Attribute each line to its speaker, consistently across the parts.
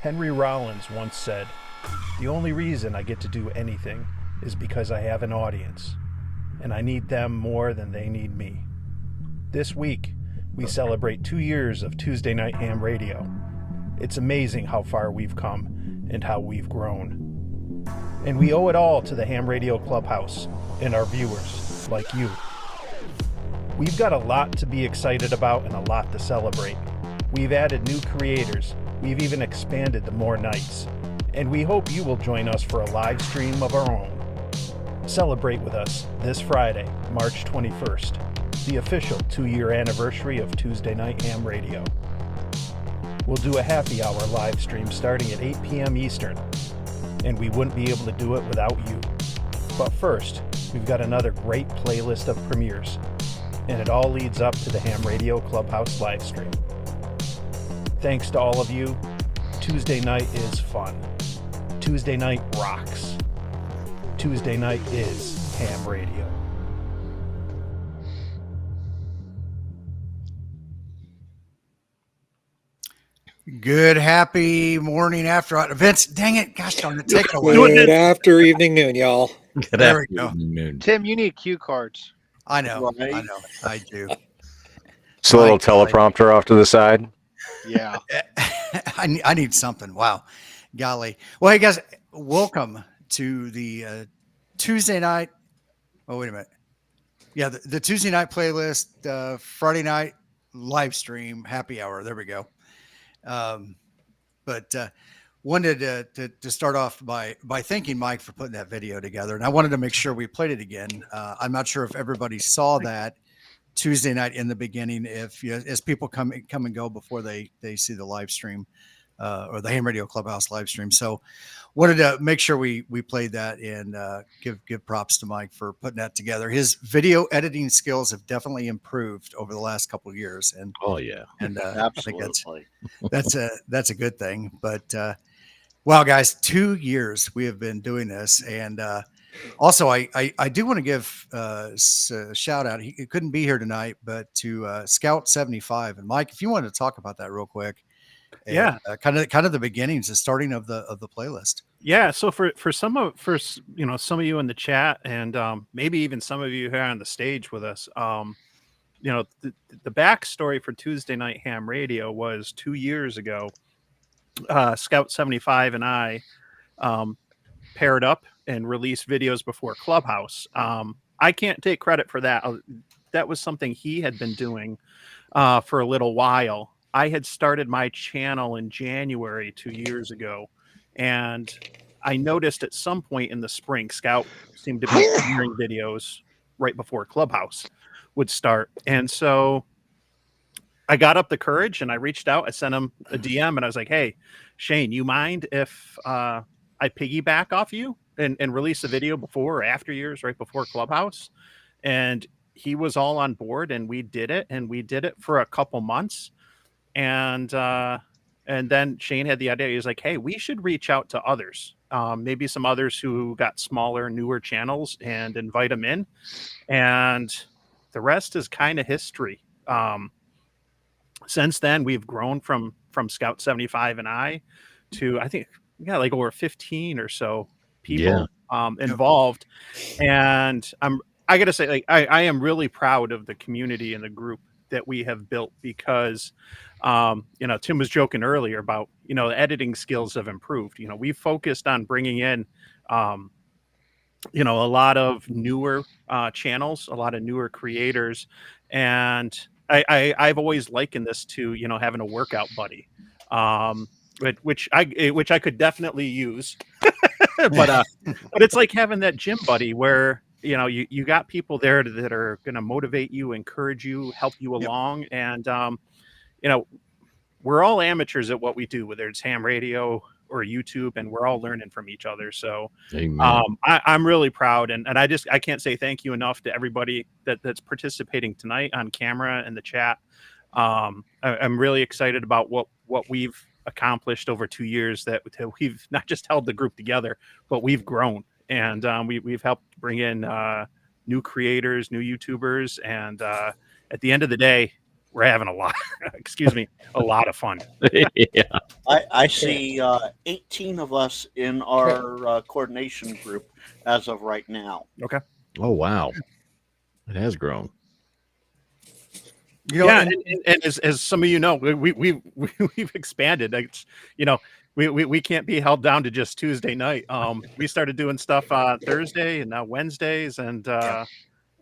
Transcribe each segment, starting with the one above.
Speaker 1: Henry Rollins once said, "The only reason I get to do anything is because I have an audience, and I need them more than they need me." This week, we celebrate 2 years of Tuesday Night Ham Radio. It's amazing how far we've come and how we've grown. And we owe it all to the Ham Radio Clubhouse and our viewers, like you. We've got a lot to be excited about and a lot to celebrate. We've added new creators. We've even expanded to more nights. And we hope you will join us for a live stream of our own. Celebrate with us this Friday, March 21st, the official 2-year anniversary of Tuesday Night Ham Radio. We'll do a happy hour live stream starting at 8 p.m. Eastern, and we wouldn't be able to do it without you. But first, we've got another great playlist of premieres, and it all leads up to the Ham Radio Clubhouse live stream. Thanks to all of you. Tuesday night is fun. Tuesday night rocks. Tuesday night is Ham Radio.
Speaker 2: Good, happy morning after Vince. Dang it. Gosh darn it. Take it away.
Speaker 3: Good after evening noon, y'all.
Speaker 2: There we go.
Speaker 4: Tim, you need cue cards.
Speaker 2: I know.
Speaker 4: Right?
Speaker 2: I know. I do.
Speaker 5: So a little teleprompter off to the side.
Speaker 4: Yeah.
Speaker 2: I need something. Wow. Golly. Well, hey, guys, welcome to the Tuesday night. Oh, wait a minute. Yeah, the Tuesday night playlist, Friday night live stream, happy hour. There we go. But wanted to start off by thanking Mike for putting that video together. And I wanted to make sure we played it again. I'm not sure if everybody saw that Tuesday night in the beginning, as people come and go before they see the live stream or the Ham Radio Clubhouse live stream. So wanted to make sure we played that and give props to Mike for putting that together. His video editing skills have definitely improved over the last couple of years. And
Speaker 5: oh yeah,
Speaker 2: and
Speaker 4: absolutely,
Speaker 2: I think that's a good thing. But wow, guys, 2 years we have been doing this, and also I do want to give a shout out. He couldn't be here tonight, but to Scout 75. And Mike, if you wanted to talk about that real quick. And,
Speaker 1: yeah,
Speaker 2: kind of the beginnings, the starting of the playlist.
Speaker 1: Yeah, so for some of you in the chat, and maybe even some of you here on the stage with us, the backstory for Tuesday Night Ham Radio was 2 years ago. Scout 75 and I paired up and released videos before Clubhouse. I can't take credit for that. That was something he had been doing for a little while. I had started my channel in January 2 years ago, and I noticed at some point in the spring, Scout seemed to be premiering videos right before Clubhouse would start. And so I got up the courage and I reached out. I sent him a DM and I was like, "Hey, Shane, you mind if I piggyback off you and release a video before or after yours, right before Clubhouse?" And he was all on board, and we did it. And we did it for a couple months. And then Shane had the idea. He was like, "Hey, we should reach out to others, maybe some others who got smaller, newer channels, and invite them in." And the rest is kind of history. Since then, we've grown from Scout 75 and I to, I think, we got like over 15 or so people involved. And I got to say, like, I am really proud of the community and the group that we have built, because Tim was joking earlier about the editing skills have improved. We've focused on bringing in a lot of newer channels, a lot of newer creators, and I've always likened this to having a workout buddy, which I could definitely use, but it's like having that gym buddy where you got people there that are going to motivate you, encourage you, help you along. And, we're all amateurs at what we do, whether it's ham radio or YouTube, and we're all learning from each other. So I'm really proud. And I can't say thank you enough to everybody that's participating tonight on camera and the chat. I'm really excited about what we've accomplished over 2 years, that we've not just held the group together, but we've grown. And we've helped bring in new creators, new YouTubers. And at the end of the day, we're having a lot, excuse me, a lot of fun.
Speaker 6: Yeah.
Speaker 7: I see 18 of us in our coordination group as of right now.
Speaker 1: Okay.
Speaker 6: Oh wow, it has grown.
Speaker 2: You know,
Speaker 1: Yeah,
Speaker 2: and
Speaker 1: and as some of you know, we've expanded. It's, you know, we can't be held down to just Tuesday night. We started doing stuff Thursday and now Wednesdays and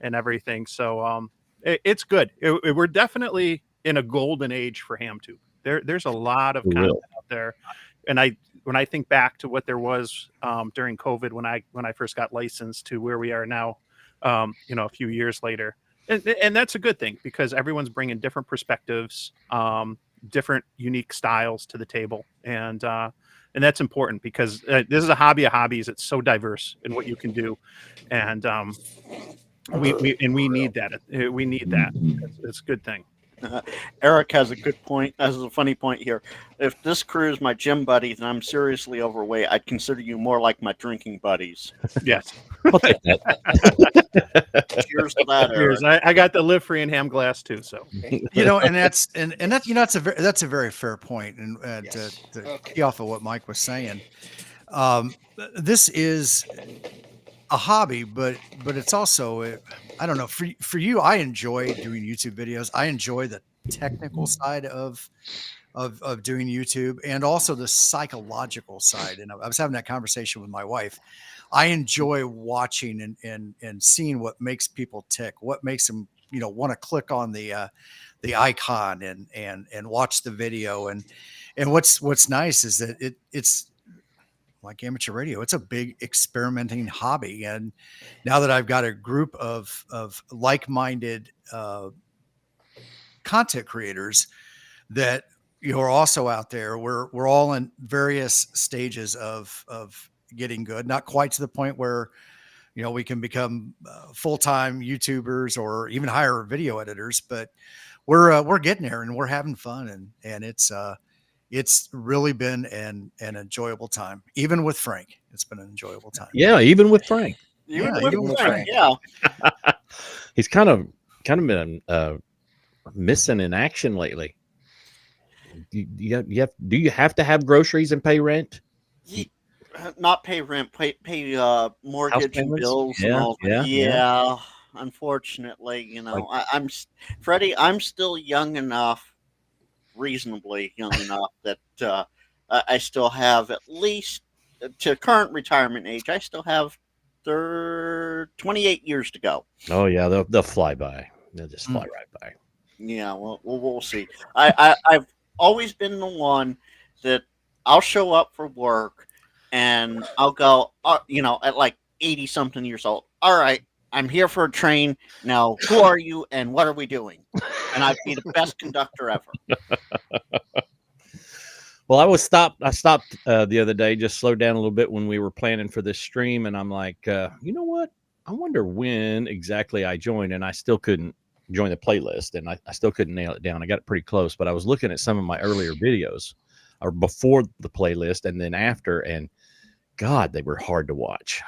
Speaker 1: everything. So it's good. We're definitely in a golden age for HamTube. There's a lot of
Speaker 6: For
Speaker 1: content
Speaker 6: real.
Speaker 1: out there, and when I think back to what there was during COVID when I first got licensed to where we are now, you know, a few years later. And that's a good thing because everyone's bringing different perspectives, different unique styles to the table, and that's important because this is a hobby of hobbies. It's so diverse in what you can do, and we need that. We need that. It's a good thing.
Speaker 7: Eric has a good point. Has a funny point here. If this crew is my gym buddies and I'm seriously overweight, I'd consider you more like my drinking buddies.
Speaker 1: Yes.
Speaker 6: I'll take that.
Speaker 7: Cheers to that, Eric.
Speaker 1: Cheers. I got the live free and ham glass too. So
Speaker 2: you know, and that's you know, that's a very fair point. And
Speaker 7: Yes.
Speaker 2: to key off of what Mike was saying, this is a hobby, but it's also I don't know, for you. I enjoy doing YouTube videos. I enjoy the technical side of doing YouTube and also the psychological side. And I was having that conversation with my wife. I enjoy watching and seeing what makes people tick, what makes them, you know, want to click on the icon and watch the video. And what's nice is that it's like amateur radio. It's a big experimenting hobby. And now that I've got a group of like-minded content creators that are also out there, we're all in various stages of getting good, not quite to the point where, you know, we can become full-time YouTubers or even hire video editors, but we're getting there and we're having fun. And it's really been an enjoyable time. Even with Frank, it's been an enjoyable time.
Speaker 6: Yeah, even with Frank,
Speaker 7: Even
Speaker 2: Yeah,
Speaker 7: with
Speaker 2: even with
Speaker 7: Frank,
Speaker 2: Frank.
Speaker 7: yeah.
Speaker 6: he's kind of been missing in action lately. Do you have to have groceries and pay rent?
Speaker 7: Not pay rent, pay mortgage and
Speaker 6: payments?
Speaker 7: bills and
Speaker 6: Yeah,
Speaker 7: all that. Yeah, unfortunately, you know, I'm Freddie. I'm still young enough, reasonably young enough that I still have at least to current retirement age. I still have 28 years to go.
Speaker 6: Oh yeah, they'll fly by. They'll just fly right by.
Speaker 7: Yeah, well, we'll see. I've always been the one that I'll show up for work and I'll go, you know, at like 80 something years old. All right, I'm here for a train. Now, who are you and what are we doing? And I'd be the best conductor ever.
Speaker 6: Well, I stopped the other day, just slowed down a little bit when we were planning for this stream. And I'm like, you know what? I wonder when exactly I joined, and I still couldn't join the playlist, and I still couldn't nail it down. I got it pretty close, but I was looking at some of my earlier videos or before the playlist and then after, and God, they were hard to watch.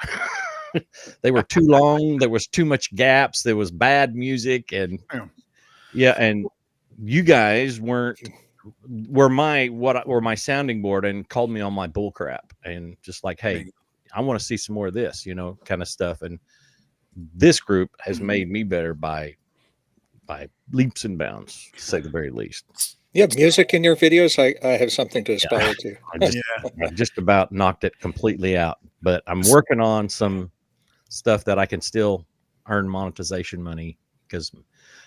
Speaker 6: They were too long. There was too much gaps. There was bad music, and yeah, and you guys were my sounding board and called me on my bull crap and just like, hey, I want to see some more of this, you know, kind of stuff. And this group has made me better by leaps and bounds, to say the very least.
Speaker 3: You have music in your videos. I have something to aspire to.
Speaker 6: I just about knocked it completely out, but I'm working on some stuff that I can still earn monetization money because,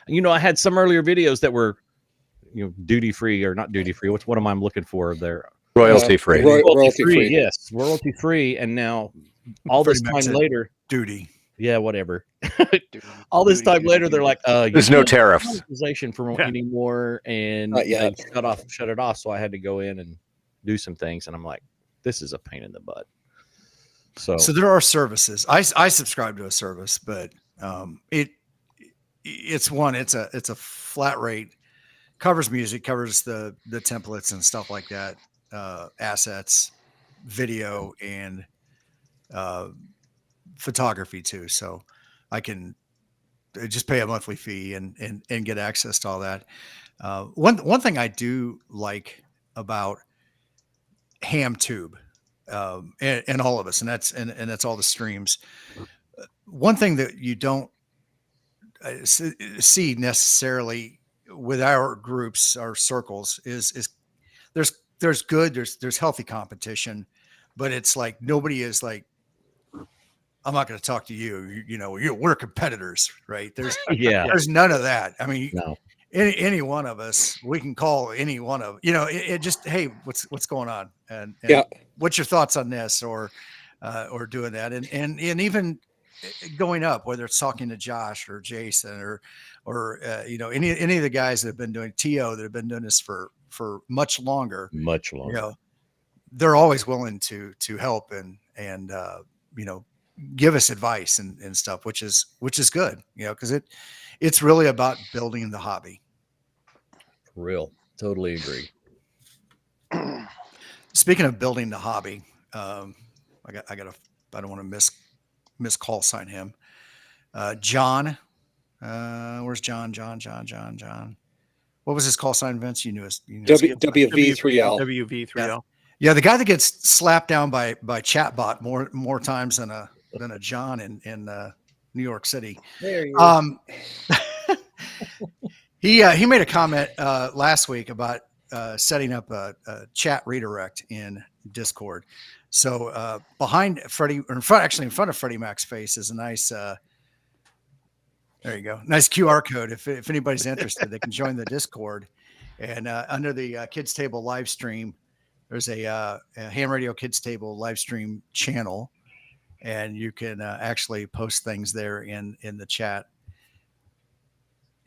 Speaker 6: you know, I had some earlier videos that were, you know, duty free or not duty free. What am I looking for there?
Speaker 5: Royalty free.
Speaker 3: Royalty free.
Speaker 6: Yes, royalty free. And now all this time later,
Speaker 2: duty.
Speaker 6: Yeah, whatever. All this time later, they're like,
Speaker 5: There's no tariff
Speaker 6: monetization for anymore, and shut it off. So I had to go in and do some things, and I'm like, this is a pain in the butt. So
Speaker 2: there are services. I subscribe to a service, but it's a flat rate, covers music, covers the templates and stuff like that, assets, video, and photography too. So I can just pay a monthly fee and get access to all that. One thing I do like about HamTube, and all of us, and that's all the streams. One thing that you don't see necessarily with our groups, our circles, is there's good, there's healthy competition, but it's like nobody is like, I'm not going to talk to you. We're competitors, right? There's
Speaker 6: Yeah.
Speaker 2: there's none of that. I mean,
Speaker 6: No.
Speaker 2: any one of us, we can call any one of, it just, hey, what's going on, and
Speaker 3: Yeah.
Speaker 2: what's your thoughts on this, or doing that, and even going up, whether it's talking to Josh or Jason or any of the guys that have been doing TO that have been doing this for much longer,
Speaker 6: Much longer.
Speaker 2: they're always willing to help and give us advice and stuff, which is good, because it's really about building the hobby.
Speaker 6: Real. Totally agree.
Speaker 2: Speaking of building the hobby, I don't want to miss call sign him. John, where's John? What was his call sign, Vince? You knew his.
Speaker 3: WV3L.
Speaker 1: WV3L.
Speaker 2: Yeah, the guy that gets slapped down by chatbot more times than a John in New York City.
Speaker 3: There you go.
Speaker 2: He made a comment last week about setting up a chat redirect in Discord. So behind Freddie, or in front of Freddie Mac's face is a nice. There you go, nice QR code. If anybody's interested, they can join the Discord. And under the Kids Table live stream, there's a Ham Radio Kids Table live stream channel, and you can actually post things there in the chat.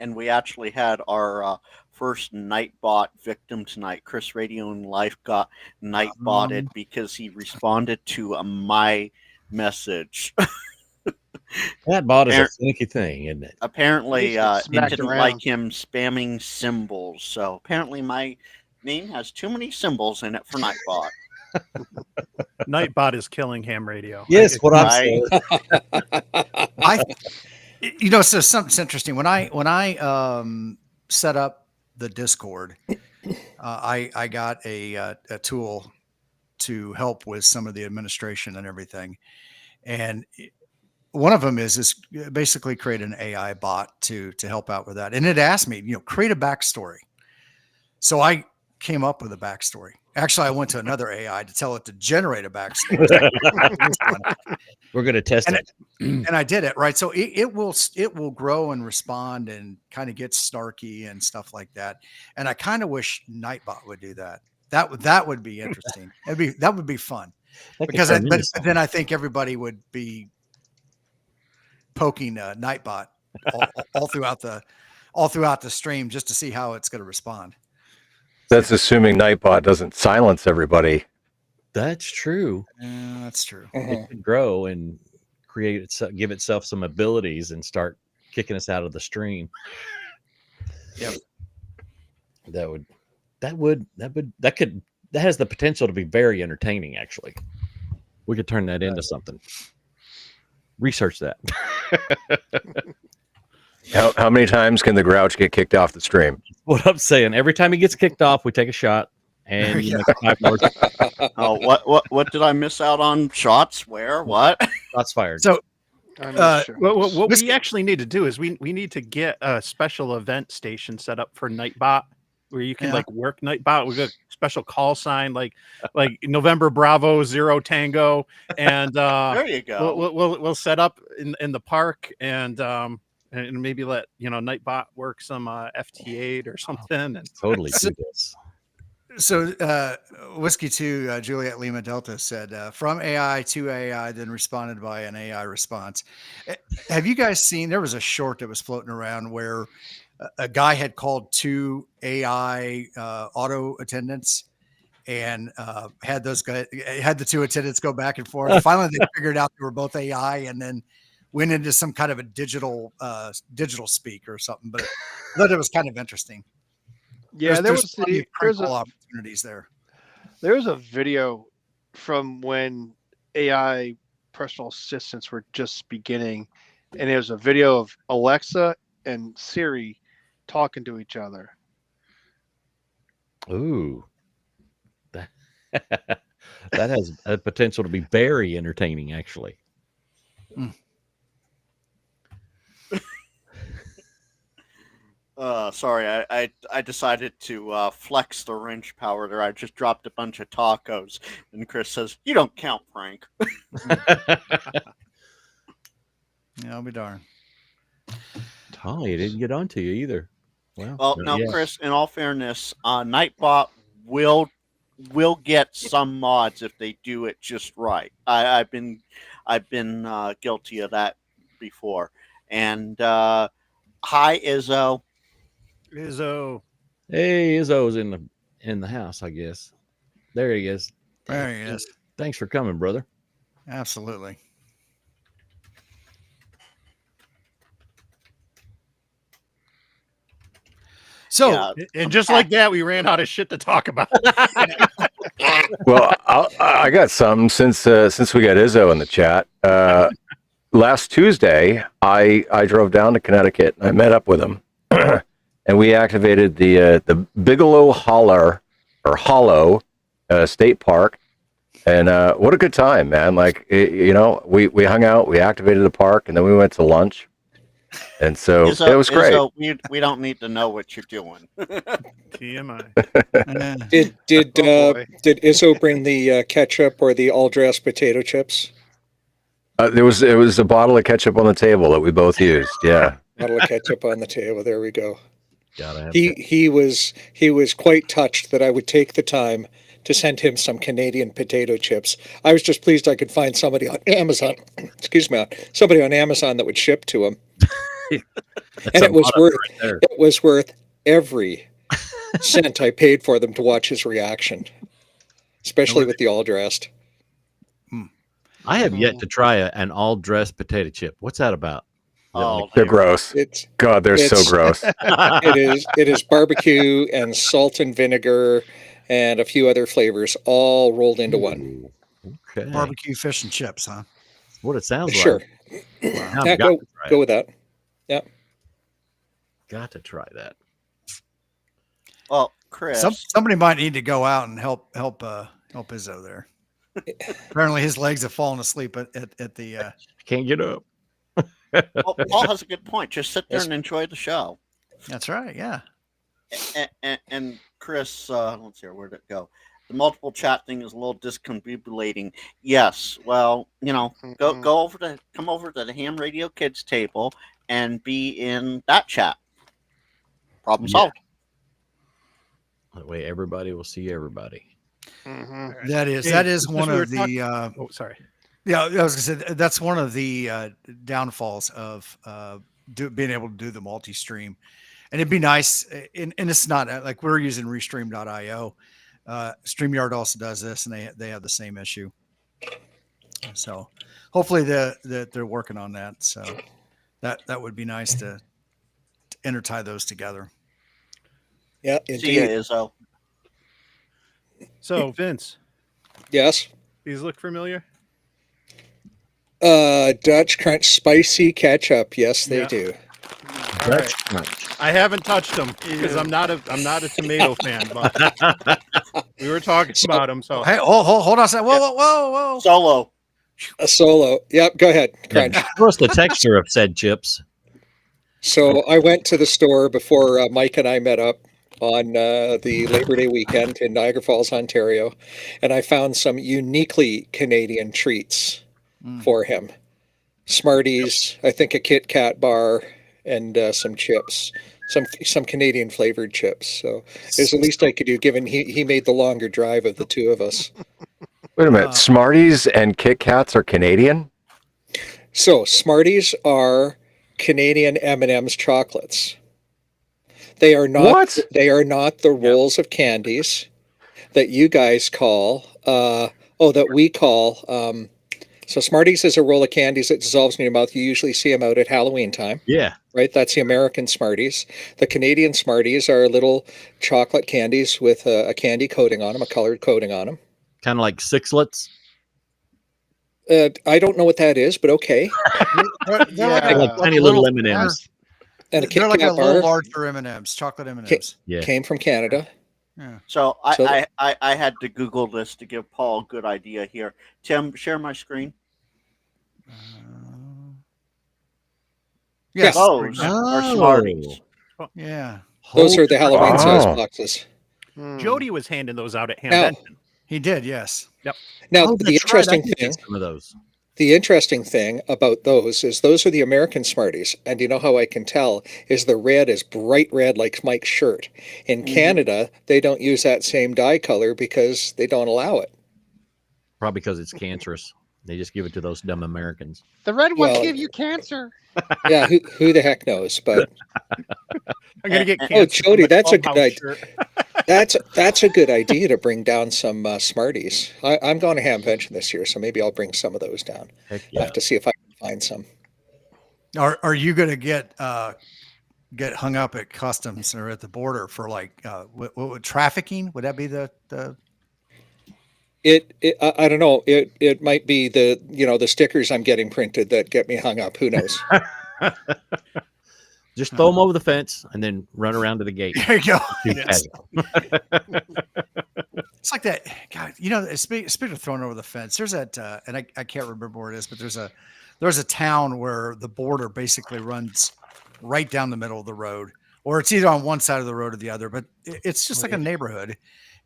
Speaker 7: And we actually had our first Nightbot victim tonight. Chris Radio and Life got Nightbotted because he responded to my message.
Speaker 6: That bot is a finicky thing, isn't it?
Speaker 7: Apparently, it
Speaker 4: smacked
Speaker 7: didn't
Speaker 4: around.
Speaker 7: like him spamming symbols. So apparently my name has too many symbols in it for Nightbot.
Speaker 1: Nightbot is killing ham radio.
Speaker 6: Yes, what I'm saying.
Speaker 2: So something's interesting. When I set up the Discord, I got a tool to help with some of the administration and everything. And one of them is basically create an AI bot to help out with that. And it asked me, create a backstory. So I came up with a backstory. Actually, I went to another AI to tell it to generate a backstory.
Speaker 6: We're going to test it.
Speaker 2: And I did it, right? So it will grow and respond and kind of get snarky and stuff like that. And I kind of wish Nightbot would do that. That would be interesting. That would be fun. Because then I think everybody would be poking Nightbot all throughout the stream just to see how it's going to respond.
Speaker 5: That's assuming Nightbot doesn't silence everybody.
Speaker 6: That's true.
Speaker 2: That's true.
Speaker 6: It could grow and give itself some abilities and start kicking us out of the stream.
Speaker 2: Yep.
Speaker 6: That has the potential to be very entertaining. Actually, we could turn that into something. Research that.
Speaker 5: How many times can the Grouch get kicked off the stream?
Speaker 6: What I'm saying, every time he gets kicked off, we take a shot, and you make 5 more
Speaker 7: What did I miss out on? Shots? Where? What?
Speaker 6: shots fired.
Speaker 2: So
Speaker 1: What we actually need to do is we need to get a special event station set up for Nightbot, where you can work Nightbot with a special call sign like November Bravo 0 Tango, and
Speaker 7: There you go.
Speaker 1: We'll set up in the park and maybe let Nightbot work some FT8 or something. And
Speaker 6: Totally do this.
Speaker 2: So Whiskey 2 Juliet Lima Delta said from AI to AI, then responded by an AI response. Have you guys seen? There was a short that was floating around where a guy had called 2 AI auto attendants and had the 2 attendants go back and forth. Finally, they figured out they were both AI, and then went into some kind of a digital speak or something. But I thought it was kind of interesting.
Speaker 4: Yeah,
Speaker 2: there's opportunities there.
Speaker 4: There's a video from when AI personal assistants were just beginning, and it was a video of Alexa and Siri talking to each other.
Speaker 6: Ooh, that that has a potential to be very entertaining, actually.
Speaker 7: Sorry, I decided to flex the wrench power there. I just dropped a bunch of tacos, and Chris says, "You don't count, Frank."
Speaker 2: Yeah, I'll be darned.
Speaker 6: Tolly didn't get onto you either. Well,
Speaker 7: Well,
Speaker 6: not
Speaker 7: no,
Speaker 6: yet.
Speaker 7: Chris. In all fairness, Nightbot will get some mods if they do it just right. I've been guilty of that before. And hi, Izzo.
Speaker 1: Izzo.
Speaker 6: Hey, Izzo's in the house, I guess. There he is.
Speaker 2: There he is.
Speaker 6: Thanks for coming, brother.
Speaker 2: Absolutely. So,
Speaker 7: Yeah,
Speaker 1: And just like that, we ran out of shit to talk about.
Speaker 5: Well, I got something since we got Izzo in the chat. Last Tuesday, I drove down to Connecticut. I met up with him, and we activated the Bigelow Hollow State Park. And what a good time, man! Like we hung out, we activated the park, and then we went to lunch. And so
Speaker 7: Izzo,
Speaker 5: it was great.
Speaker 7: Izzo, we don't need to know what you're doing.
Speaker 1: TMI.
Speaker 3: Did
Speaker 4: Oh, boy.
Speaker 3: did Izzo bring the ketchup or the all dressed potato chips?
Speaker 5: There was a bottle of ketchup on the table that we both used. Yeah.
Speaker 3: Bottle of ketchup on the table. There we go.
Speaker 6: Gotta have that.
Speaker 3: He was quite touched that I would take the time to send him some Canadian potato chips. I was just pleased I could find somebody on Amazon. Excuse me, somebody on Amazon that would ship to him. And it was worth every cent I paid for them to watch his reaction, especially with the all dressed.
Speaker 6: I have yet to try an all dressed potato chip. What's that about?
Speaker 7: Oh,
Speaker 5: They're gross. God, they're so gross.
Speaker 3: It is barbecue and salt and vinegar and a few other flavors all rolled into one.
Speaker 6: Okay.
Speaker 2: barbecue fish and chips, huh?
Speaker 6: That's what it sounds
Speaker 3: Sure.
Speaker 6: like.
Speaker 3: Yeah,
Speaker 6: I've got to try
Speaker 3: go
Speaker 6: it.
Speaker 3: with that.
Speaker 6: Got to try that.
Speaker 7: well, Chris.
Speaker 2: Somebody might need to go out and help Izzo there. Apparently, his legs have fallen asleep at the.
Speaker 6: Can't get up.
Speaker 7: Well, Paul has a good point. Just sit there and enjoy the show.
Speaker 2: That's right. Yeah.
Speaker 7: And Chris, let's see, where'd it go? The multiple chat thing is a little discombobulating. Yes, well, come over to the Ham Radio Kids table and be in that chat. Problem solved.
Speaker 6: That way everybody will see everybody.
Speaker 4: Mhm.
Speaker 2: That is
Speaker 1: Hey,
Speaker 2: one
Speaker 1: we were
Speaker 2: of the.
Speaker 1: Oh, sorry.
Speaker 2: Yeah, I was gonna say that's one of the downfalls of being able to do the multi-stream, and it'd be nice. And it's not like we're using Restream.io. StreamYard also does this, and they have the same issue. So hopefully they're working on that. So that would be nice to intertie those together.
Speaker 3: Yeah,
Speaker 7: See ya,
Speaker 3: indeed.
Speaker 7: Izzo.
Speaker 1: So, Vince,
Speaker 3: Yes.
Speaker 1: these look familiar?
Speaker 3: Dutch Crunch spicy ketchup. Yes, they
Speaker 1: Yeah.
Speaker 3: do.
Speaker 1: All right. I haven't touched them because I'm not a tomato fan, but we were talking about them. So
Speaker 2: Hey, hold on a second. Whoa.
Speaker 7: Solo.
Speaker 3: A solo. Yep. Go ahead. Crunch.
Speaker 6: What's the texture of said chips?
Speaker 3: So I went to the store before Mike and I met up on the Labor Day weekend in Niagara Falls, Ontario, and I found some uniquely Canadian treats for him. Smarties, I think a Kit Kat bar, and some chips, some Canadian flavored chips. So it's the least I could do, given he made the longer drive of the two of us.
Speaker 5: Wait a minute. Smarties and Kit Kats are Canadian?
Speaker 3: So Smarties are Canadian M&M's chocolates. They are not.
Speaker 5: What?
Speaker 3: They are not the rolls of candies that you guys call. That we call. So Smarties is a roll of candies that dissolves in your mouth. You usually see them out at Halloween time,
Speaker 6: Yeah.
Speaker 3: right? That's the American Smarties. The Canadian Smarties are little chocolate candies with a candy coating on them, a colored coating on them.
Speaker 6: Kind of like sixlets.
Speaker 3: I don't know what that is, but okay.
Speaker 2: They're
Speaker 4: Yeah.
Speaker 6: Like tiny little M&Ms.
Speaker 3: And a Kit
Speaker 2: They're like
Speaker 3: Kat
Speaker 2: a little
Speaker 3: bar
Speaker 2: larger M&Ms, chocolate M&Ms.
Speaker 6: Yeah.
Speaker 3: came from Canada.
Speaker 2: Yeah.
Speaker 7: So
Speaker 3: So-
Speaker 7: I had to Google this to give Paul a good idea here. Tim, share my screen.
Speaker 2: Yes.
Speaker 7: Those
Speaker 2: Yeah.
Speaker 7: are
Speaker 6: Oh.
Speaker 7: Smarties.
Speaker 2: Yeah.
Speaker 3: Those are
Speaker 6: Hold
Speaker 3: the Halloween
Speaker 5: Oh.
Speaker 3: size boxes.
Speaker 1: Jody was handing those out at
Speaker 3: Now-
Speaker 1: Hamvention.
Speaker 2: He did. Yes.
Speaker 3: Now,
Speaker 6: Oh,
Speaker 3: the
Speaker 6: that's right. I
Speaker 3: interesting
Speaker 6: did get
Speaker 3: thing,
Speaker 6: some of those.
Speaker 3: the interesting thing about those is those are the American Smarties, and you know how I can tell is the red is bright red like Mike's shirt. In Canada, they don't use that same dye color because they don't allow it.
Speaker 6: Probably because it's cancerous. They just give it to those dumb Americans.
Speaker 4: The red ones
Speaker 3: Well-
Speaker 4: give you cancer.
Speaker 3: Yeah, who the heck knows? But
Speaker 1: I'm gonna get
Speaker 7: Oh,
Speaker 1: cancer.
Speaker 3: Jody,
Speaker 1: from the
Speaker 3: that's a good
Speaker 1: Clubhouse
Speaker 3: idea.
Speaker 1: shirt.
Speaker 3: that's a good idea to bring down some Smarties. I'm going to Hamvention this year, so maybe I'll bring some of those down.
Speaker 6: Heck
Speaker 3: I'll
Speaker 6: yeah.
Speaker 3: have to see if I can find some.
Speaker 2: Are you going to get hung up at customs or at the border for like what trafficking? Would that be the
Speaker 3: I don't know. It might be the stickers I'm getting printed that get me hung up. Who knows?
Speaker 6: Just throw them over the fence and then run around to the gate.
Speaker 2: There you go.
Speaker 6: Too
Speaker 2: Yes.
Speaker 6: fast.
Speaker 2: It's like that. God, you know, speaking of throwing over the fence, there's that, and I can't remember where it is, but there's a town where the border basically runs right down the middle of the road, or it's either on one side of the road or the other, but it's just like a neighborhood.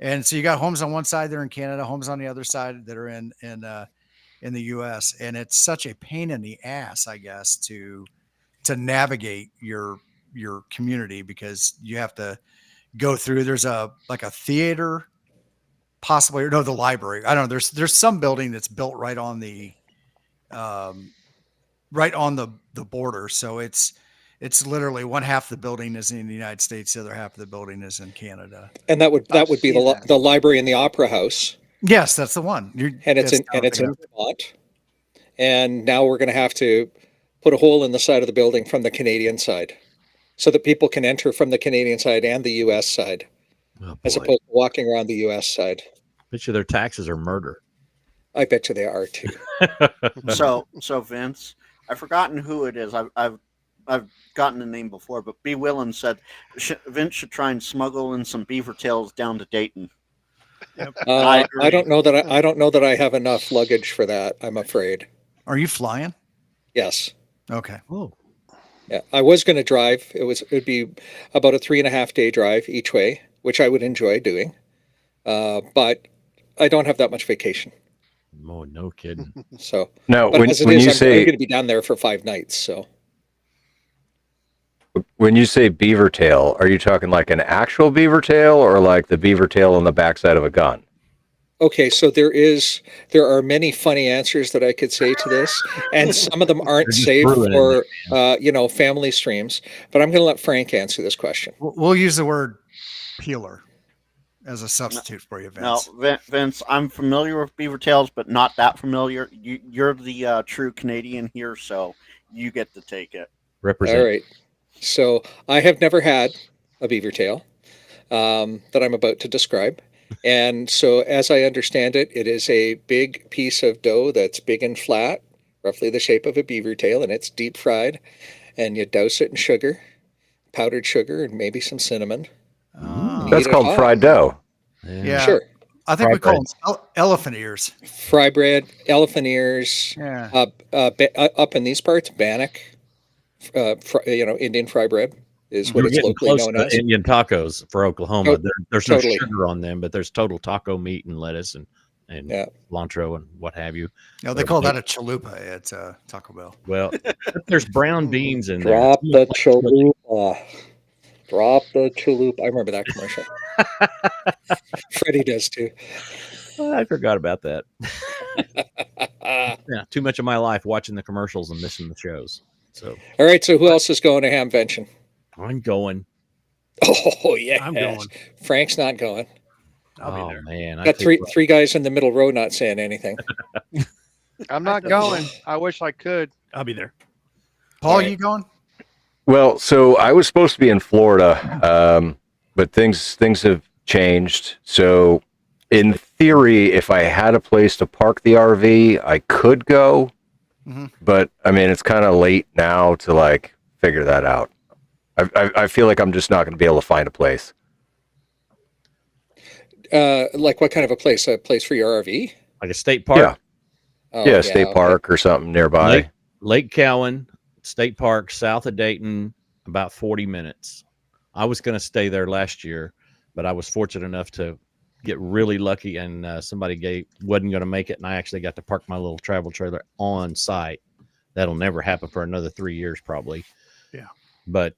Speaker 2: And so you got homes on one side there in Canada, homes on the other side that are in the U.S. And it's such a pain in the ass, I guess, to navigate your community because you have to go through. There's like a theater, possibly, or no, the library. I don't know. There's some building that's built right on the border. So it's literally one half the building is in the United States, the other half of the building is in Canada.
Speaker 3: And that would be
Speaker 2: seen that.
Speaker 3: the library and the opera house,
Speaker 2: Yes, that's the one.
Speaker 3: and it's in Vermont. And now we're going to have to put a hole in the side of the building from the Canadian side, so that people can enter from the Canadian side and the U.S. side,
Speaker 6: Oh,
Speaker 3: as
Speaker 6: boy.
Speaker 3: opposed to walking around the U.S. side.
Speaker 6: Bet you their taxes are murder.
Speaker 3: I bet you they are too.
Speaker 7: So Vince, I've forgotten who it is. I've gotten the name before, but B. Willen said Vince should try and smuggle in some beaver tails down to Dayton. I
Speaker 3: I don't know that I don't know that I have enough luggage for that. I'm afraid.
Speaker 2: Are you flying?
Speaker 3: Yes.
Speaker 2: Okay.
Speaker 6: Oh,
Speaker 3: Yeah, I was going to drive. It'd be about a 3.5-day drive each way, which I would enjoy doing. But I don't have that much vacation.
Speaker 6: oh, no kidding.
Speaker 3: So,
Speaker 5: Now,
Speaker 3: but
Speaker 5: when
Speaker 3: as it
Speaker 5: you
Speaker 3: is, I'm
Speaker 5: say
Speaker 3: going to be down there for 5 nights. So,
Speaker 5: when you say beaver tail, are you talking like an actual beaver tail or like the beaver tail on the backside of a gun?
Speaker 3: okay, so there are many funny answers that I could say to this, and some of them aren't
Speaker 6: They're just
Speaker 3: safe
Speaker 6: brewing
Speaker 3: for family streams. But I'm going to let Frank answer this question.
Speaker 2: We'll use the word peeler as a substitute for you, Vince.
Speaker 7: No, Vince, I'm familiar with beaver tails, but not that familiar. You're the true Canadian here, so you get to take it.
Speaker 6: Represent.
Speaker 3: All right. So I have never had a beaver tail that I'm about to describe. And so, as I understand it, it is a big piece of dough that's big and flat, roughly the shape of a beaver tail, and it's deep fried. And you douse it in sugar, powdered sugar, and maybe some cinnamon.
Speaker 2: Oh.
Speaker 5: That's
Speaker 3: Eat it
Speaker 5: called
Speaker 3: hot.
Speaker 5: fried dough.
Speaker 2: Yeah.
Speaker 3: Sure.
Speaker 2: I think we
Speaker 6: Fry
Speaker 2: call them elephant ears.
Speaker 3: Fry bread, elephant ears,
Speaker 2: Yeah.
Speaker 3: up in these parts, bannock, Indian fry bread is what
Speaker 6: You're
Speaker 3: it's
Speaker 6: getting
Speaker 3: locally
Speaker 6: close
Speaker 3: known
Speaker 6: to
Speaker 3: as.
Speaker 6: Indian tacos for Oklahoma.
Speaker 3: Oh,
Speaker 6: There's
Speaker 3: totally.
Speaker 6: no sugar on them, but there's total taco meat and lettuce and
Speaker 3: Yeah.
Speaker 6: cilantro and what have you.
Speaker 2: No, they call that a chalupa at Taco Bell.
Speaker 6: Well, there's brown beans in there.
Speaker 3: Drop the chalupa. Drop the chalupa. I remember that commercial. Freddie does too.
Speaker 6: Oh, I forgot about that. Yeah, too much of my life watching the commercials and missing the shows. So
Speaker 3: All right, so who else is going to Hamvention?
Speaker 6: I'm going.
Speaker 3: Oh yeah,
Speaker 1: I'm going.
Speaker 3: Frank's not going.
Speaker 1: I'll be
Speaker 6: Oh
Speaker 1: there.
Speaker 6: man, I
Speaker 3: Got
Speaker 6: tell you what.
Speaker 3: three guys in the middle row not saying anything.
Speaker 4: I'm not going. I wish I could.
Speaker 1: I'll be there.
Speaker 2: Paul,
Speaker 3: All right.
Speaker 2: you going?
Speaker 5: Well, so I was supposed to be in Florida, but things have changed. So, in theory, if I had a place to park the RV, I could go.
Speaker 2: Mhm.
Speaker 5: But I mean, it's kind of late now to like figure that out. I feel like I'm just not going to be able to find a place.
Speaker 3: Like what kind of a place? A place for your RV?
Speaker 6: Like a state park.
Speaker 5: Yeah.
Speaker 3: Oh,
Speaker 5: Yeah, state
Speaker 3: okay.
Speaker 5: park or something nearby.
Speaker 6: Lake Cowan State Park, south of Dayton, about 40 minutes. I was going to stay there last year, but I was fortunate enough to get really lucky, and somebody wasn't going to make it, and I actually got to park my little travel trailer on site. That'll never happen for another 3 years probably.
Speaker 1: Yeah.
Speaker 6: But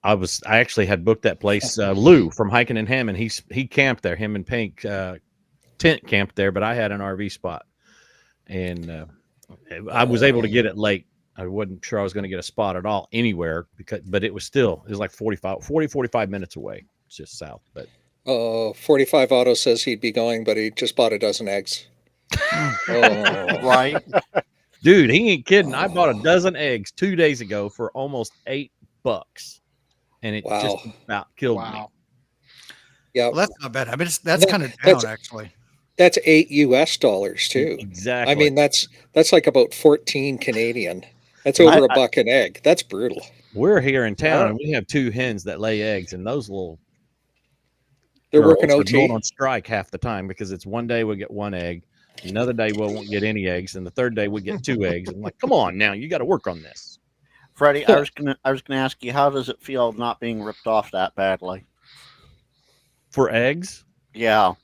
Speaker 6: I actually had booked that place. Lou from Hiking and Hammond, he camped there. Him and Pink tent camped there, but I had an RV spot, and I was able to get it late. I wasn't sure I was going to get a spot at all anywhere but it was like 45 minutes away. It's just south, but
Speaker 3: 45 Auto says he'd be going, but he just bought a dozen eggs. Oh.
Speaker 7: Right.
Speaker 6: Dude, he ain't kidding. I bought a dozen eggs 2 days ago for almost $8, and it just about killed me.
Speaker 3: Yeah,
Speaker 2: Well, that's not bad. I mean, that's kind of down actually.
Speaker 3: That's $8 US too.
Speaker 6: Exactly.
Speaker 3: I mean, that's like about 14 Canadian. That's over a buck an egg. That's brutal.
Speaker 6: We're here in town, and we have 2 hens that lay eggs, and those little
Speaker 3: they're
Speaker 6: girls
Speaker 3: working
Speaker 6: are
Speaker 3: OT.
Speaker 6: going on strike half the time because it's one day we get 1 egg, another day we won't get any eggs, and the third day we get 2 eggs. I'm like, come on now, you got to work on this.
Speaker 7: Freddie, I was gonna ask you, how does it feel not being ripped off that badly?
Speaker 6: For eggs?
Speaker 7: Yeah.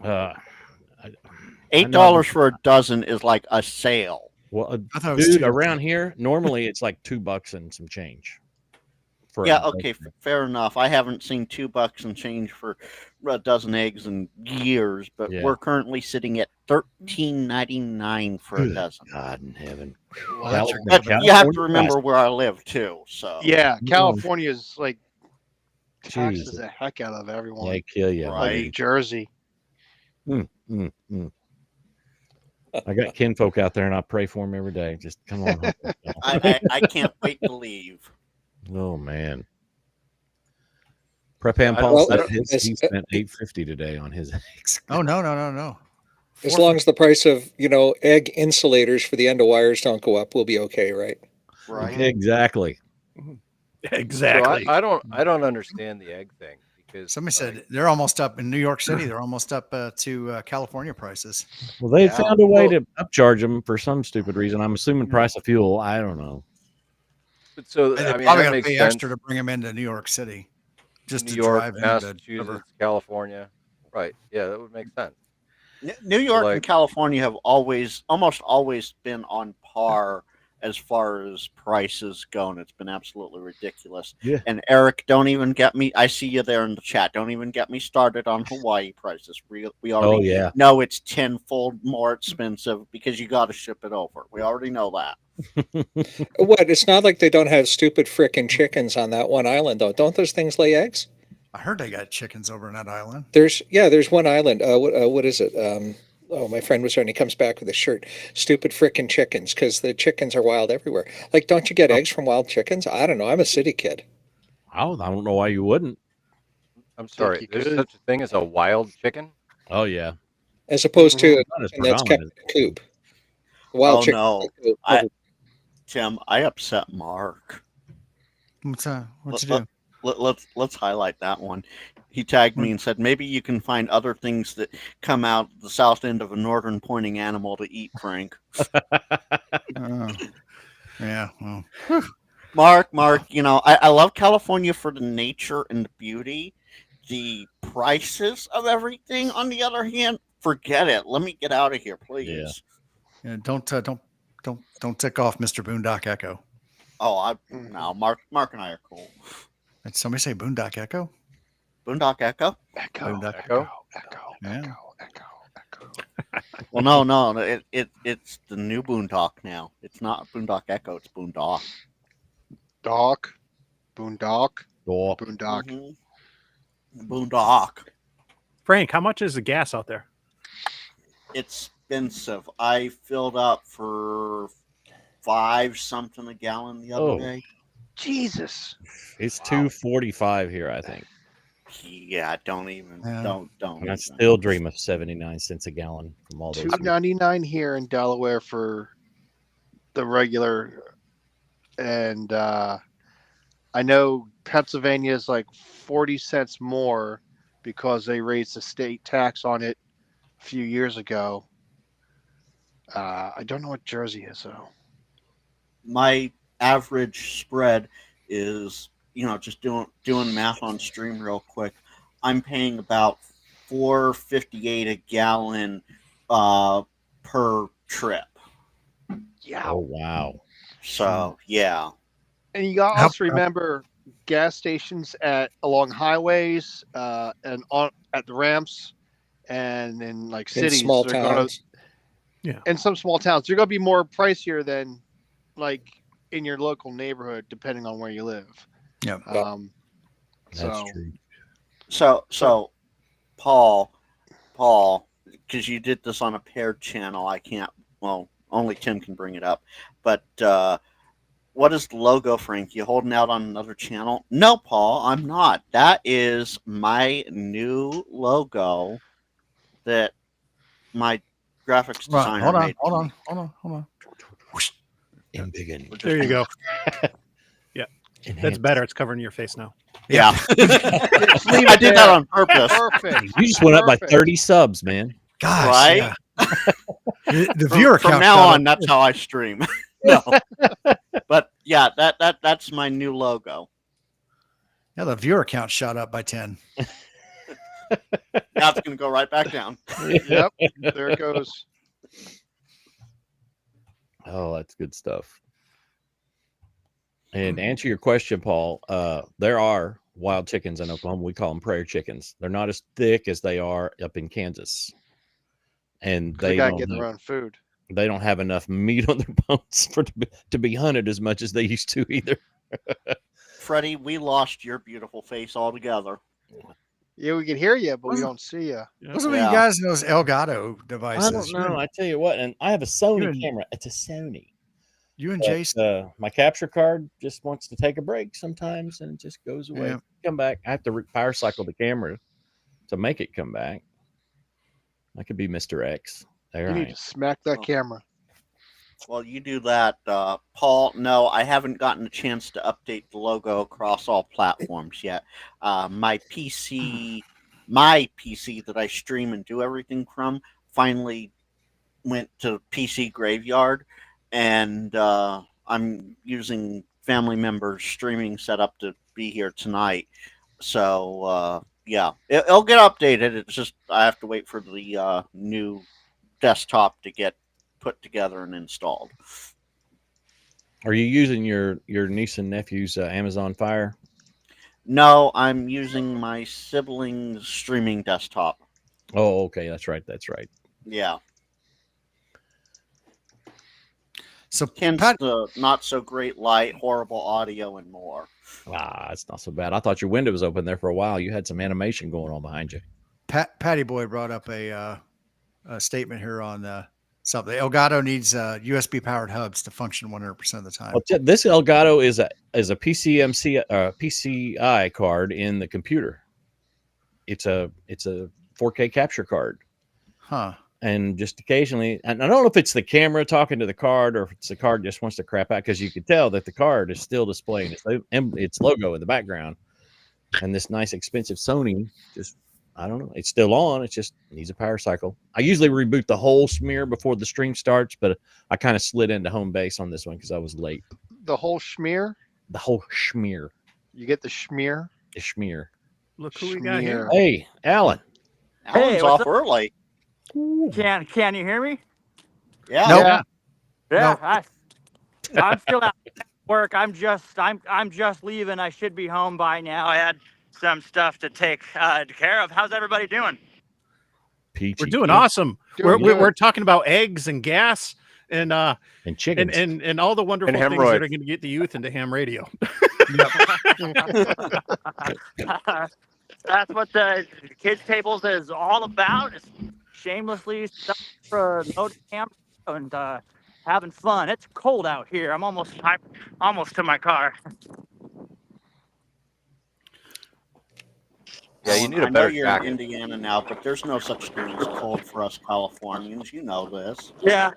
Speaker 7: $8 for a dozen is like a sale.
Speaker 6: Well,
Speaker 2: I thought it was
Speaker 6: dude,
Speaker 2: $2.
Speaker 6: around here, normally it's like $2 and some change.
Speaker 7: Yeah, okay, fair enough. I haven't seen $2 and change for a dozen eggs in years, but we're currently sitting at $13.99 for a dozen.
Speaker 6: God in heaven.
Speaker 7: But you have to remember where I live too. So
Speaker 4: yeah, California is like
Speaker 6: Jesus.
Speaker 4: taxes the heck out of everyone.
Speaker 6: They kill you.
Speaker 7: Right.
Speaker 4: Like New Jersey.
Speaker 6: I got kinfolk out there, and I pray for them every day. Just come on.
Speaker 7: I can't wait to leave.
Speaker 6: Oh man. Prepam Paul said he spent $8.50 today on his eggs.
Speaker 2: Oh no.
Speaker 3: As long as the price of egg insulators for the end of wires don't go up, we'll be okay, right?
Speaker 7: Right.
Speaker 6: Exactly.
Speaker 1: Exactly.
Speaker 5: So I don't understand the egg thing because
Speaker 2: Somebody said they're almost up in New York City. They're almost up to California prices.
Speaker 6: Well, they found a way to upcharge them for some stupid reason. I'm assuming price of fuel. I don't know.
Speaker 5: But so
Speaker 2: They're
Speaker 5: I mean,
Speaker 2: probably
Speaker 5: that
Speaker 2: going to
Speaker 5: makes
Speaker 2: pay
Speaker 5: sense.
Speaker 2: extra to bring them into New York City, just
Speaker 5: New
Speaker 2: to
Speaker 5: York,
Speaker 2: drive into
Speaker 5: Massachusetts, California. Right. Yeah, that would make sense.
Speaker 7: New York and California have almost always been on par as far as prices go, and it's been absolutely ridiculous.
Speaker 6: Yeah.
Speaker 7: And Eric, don't even get me. I see you there in the chat. Don't even get me started on Hawaii prices. We already know it's tenfold more expensive because you got to ship it over. We already know that.
Speaker 3: What? It's not like they don't have stupid frickin' chickens on that one island, though. Don't those things lay eggs?
Speaker 2: I heard they got chickens over in that island.
Speaker 3: There's one island. What is it? My friend was there, and he comes back with a shirt. Stupid frickin' chickens, because the chickens are wild everywhere. Like, don't you get eggs from wild chickens? I don't know. I'm a city kid.
Speaker 6: I don't know why you wouldn't.
Speaker 5: I'm sorry. There's such a thing as a wild chicken?
Speaker 6: Oh yeah.
Speaker 3: As opposed to
Speaker 6: that's
Speaker 3: kept in a coop. Wild chicken.
Speaker 7: No. Tim, I upset Mark.
Speaker 2: What's you do?
Speaker 7: Let's highlight that one. He tagged me and said, maybe you can find other things that come out the south end of a northern pointing animal to eat, Frank.
Speaker 2: Yeah. Well.
Speaker 7: Mark, I love California for the nature and the beauty. The prices of everything, on the other hand, forget it. Let me get out of here, please.
Speaker 2: Yeah. Don't tick off Mr. Boondock Echo.
Speaker 7: Oh, no, Mark and I are cool.
Speaker 2: Did somebody say Boondock Echo?
Speaker 7: Boondock Echo?
Speaker 2: Echo.
Speaker 7: Well, no. It's the new Boondock now. It's not Boondock Echo. It's Boondock.
Speaker 4: Boondock.
Speaker 7: Mm-hmm. Boondock.
Speaker 1: Frank, how much is the gas out there?
Speaker 7: It's expensive. I filled up for $5 something a gallon the other day.
Speaker 4: Jesus.
Speaker 6: It's $2.45 here, I think.
Speaker 7: Yeah, don't even.
Speaker 6: And I still dream of 79 cents a gallon from all those.
Speaker 4: $2.99 here in Delaware for the regular, and I know Pennsylvania is like 40 cents more because they raised the state tax on it a few years ago. I don't know what Jersey is though.
Speaker 7: My average spread is, just doing math on stream real quick. I'm paying about $4.58 a gallon per trip.
Speaker 4: Yeah.
Speaker 6: Oh wow.
Speaker 7: So yeah.
Speaker 4: And you got to also remember gas stations along highways and at the ramps and in like
Speaker 3: In
Speaker 4: cities.
Speaker 3: small
Speaker 4: they're gonna,
Speaker 3: towns.
Speaker 4: in some small towns, they're going to be more pricier than like in your local neighborhood, depending on where you live.
Speaker 2: Yeah.
Speaker 6: That's true.
Speaker 7: So Paul, because you did this on a paired channel, I can't. Well, only Tim can bring it up. But what is the logo, Frank? You holding out on another channel? No, Paul, I'm not. That is my new logo that my graphics designer made.
Speaker 2: Hold on.
Speaker 1: There you go. Yeah, that's better. It's covering your face now.
Speaker 7: Yeah. I did that on purpose.
Speaker 4: Perfect.
Speaker 6: You just went up by
Speaker 4: Perfect.
Speaker 6: 30 subs, man.
Speaker 2: Gosh,
Speaker 7: Right?
Speaker 2: yeah. the viewer
Speaker 7: From
Speaker 2: count
Speaker 7: now
Speaker 2: shot
Speaker 7: on,
Speaker 2: up.
Speaker 7: that's how I stream. No. But yeah, that's my new logo.
Speaker 2: Yeah, the viewer count shot up by 10.
Speaker 7: Now it's going to go right back down.
Speaker 4: Yep. There it goes.
Speaker 6: Oh, that's good stuff. And to answer your question, Paul, there are wild chickens in Oklahoma. We call them prairie chickens. They're not as thick as they are up in Kansas. And
Speaker 4: They got to get their own food.
Speaker 6: They don't have enough meat on their bones to be hunted as much as they used to either.
Speaker 7: Freddie, we lost your beautiful face altogether.
Speaker 4: Yeah, we can hear you, but we don't see you.
Speaker 2: What's with you guys and those Elgato devices?
Speaker 6: I don't know. I tell you what, and I have a Sony
Speaker 2: and-
Speaker 6: camera. It's a Sony.
Speaker 2: You and
Speaker 6: But,
Speaker 2: Jason.
Speaker 6: my capture card just wants to take a break sometimes, and it just goes away.
Speaker 2: Yeah.
Speaker 6: Come back. I have to power cycle the camera to make it come back. I could be Mr. X. There
Speaker 4: You
Speaker 6: I
Speaker 4: need
Speaker 6: am.
Speaker 4: to smack that camera.
Speaker 7: Well, you do that, Paul. No, I haven't gotten a chance to update the logo across all platforms yet. My PC that I stream and do everything from finally went to PC Graveyard, and I'm using family members' streaming setup to be here tonight. So yeah, it'll get updated. It's just I have to wait for the new desktop to get put together and installed.
Speaker 6: Are you using your niece and nephew's Amazon Fire?
Speaker 7: No, I'm using my sibling's streaming desktop.
Speaker 6: Oh, okay. That's right. That's right.
Speaker 7: Yeah.
Speaker 2: So
Speaker 7: Hence
Speaker 2: Pat,
Speaker 7: the not so great light, horrible audio, and more.
Speaker 6: It's not so bad. I thought your window was open there for a while. You had some animation going on behind you.
Speaker 2: Patty Boy brought up a statement here on something. Elgato needs USB powered hubs to function 100% of the time.
Speaker 6: Well, this Elgato is a PCI card in the computer. It's a 4K capture card.
Speaker 2: Huh.
Speaker 6: And just occasionally, and I don't know if it's the camera talking to the card or if it's the card just wants to crap out, because you can tell that the card is still displaying its logo in the background. And this nice expensive Sony just, I don't know, it's still on. It just needs a power cycle. I usually reboot the whole smear before the stream starts, but I kind of slid into home base on this one because I was late.
Speaker 4: The whole schmear?
Speaker 6: The whole schmear.
Speaker 4: You get the schmear?
Speaker 6: The schmear.
Speaker 1: Look who we got here.
Speaker 6: Hey, Alan.
Speaker 7: Alan's off early.
Speaker 8: Can you hear me?
Speaker 7: Yeah.
Speaker 2: Nope.
Speaker 8: Yeah. I'm still at work. I'm just leaving. I should be home by now. I had some stuff to take care of. How's everybody doing?
Speaker 6: Peachy.
Speaker 1: We're doing awesome.
Speaker 4: Doing
Speaker 1: We're talking about eggs and gas and
Speaker 6: chickens
Speaker 1: and all the wonderful things that are going to get the youth into ham radio.
Speaker 8: That's what the kids tables is all about. It's shamelessly stuff for camp and having fun. It's cold out here. I'm almost to my car.
Speaker 9: Yeah, you need
Speaker 7: I
Speaker 9: a
Speaker 7: know
Speaker 9: better
Speaker 7: you're in
Speaker 9: jacket.
Speaker 7: Indiana now, but there's no such thing as cold for us Californians. You know this.
Speaker 8: Yeah,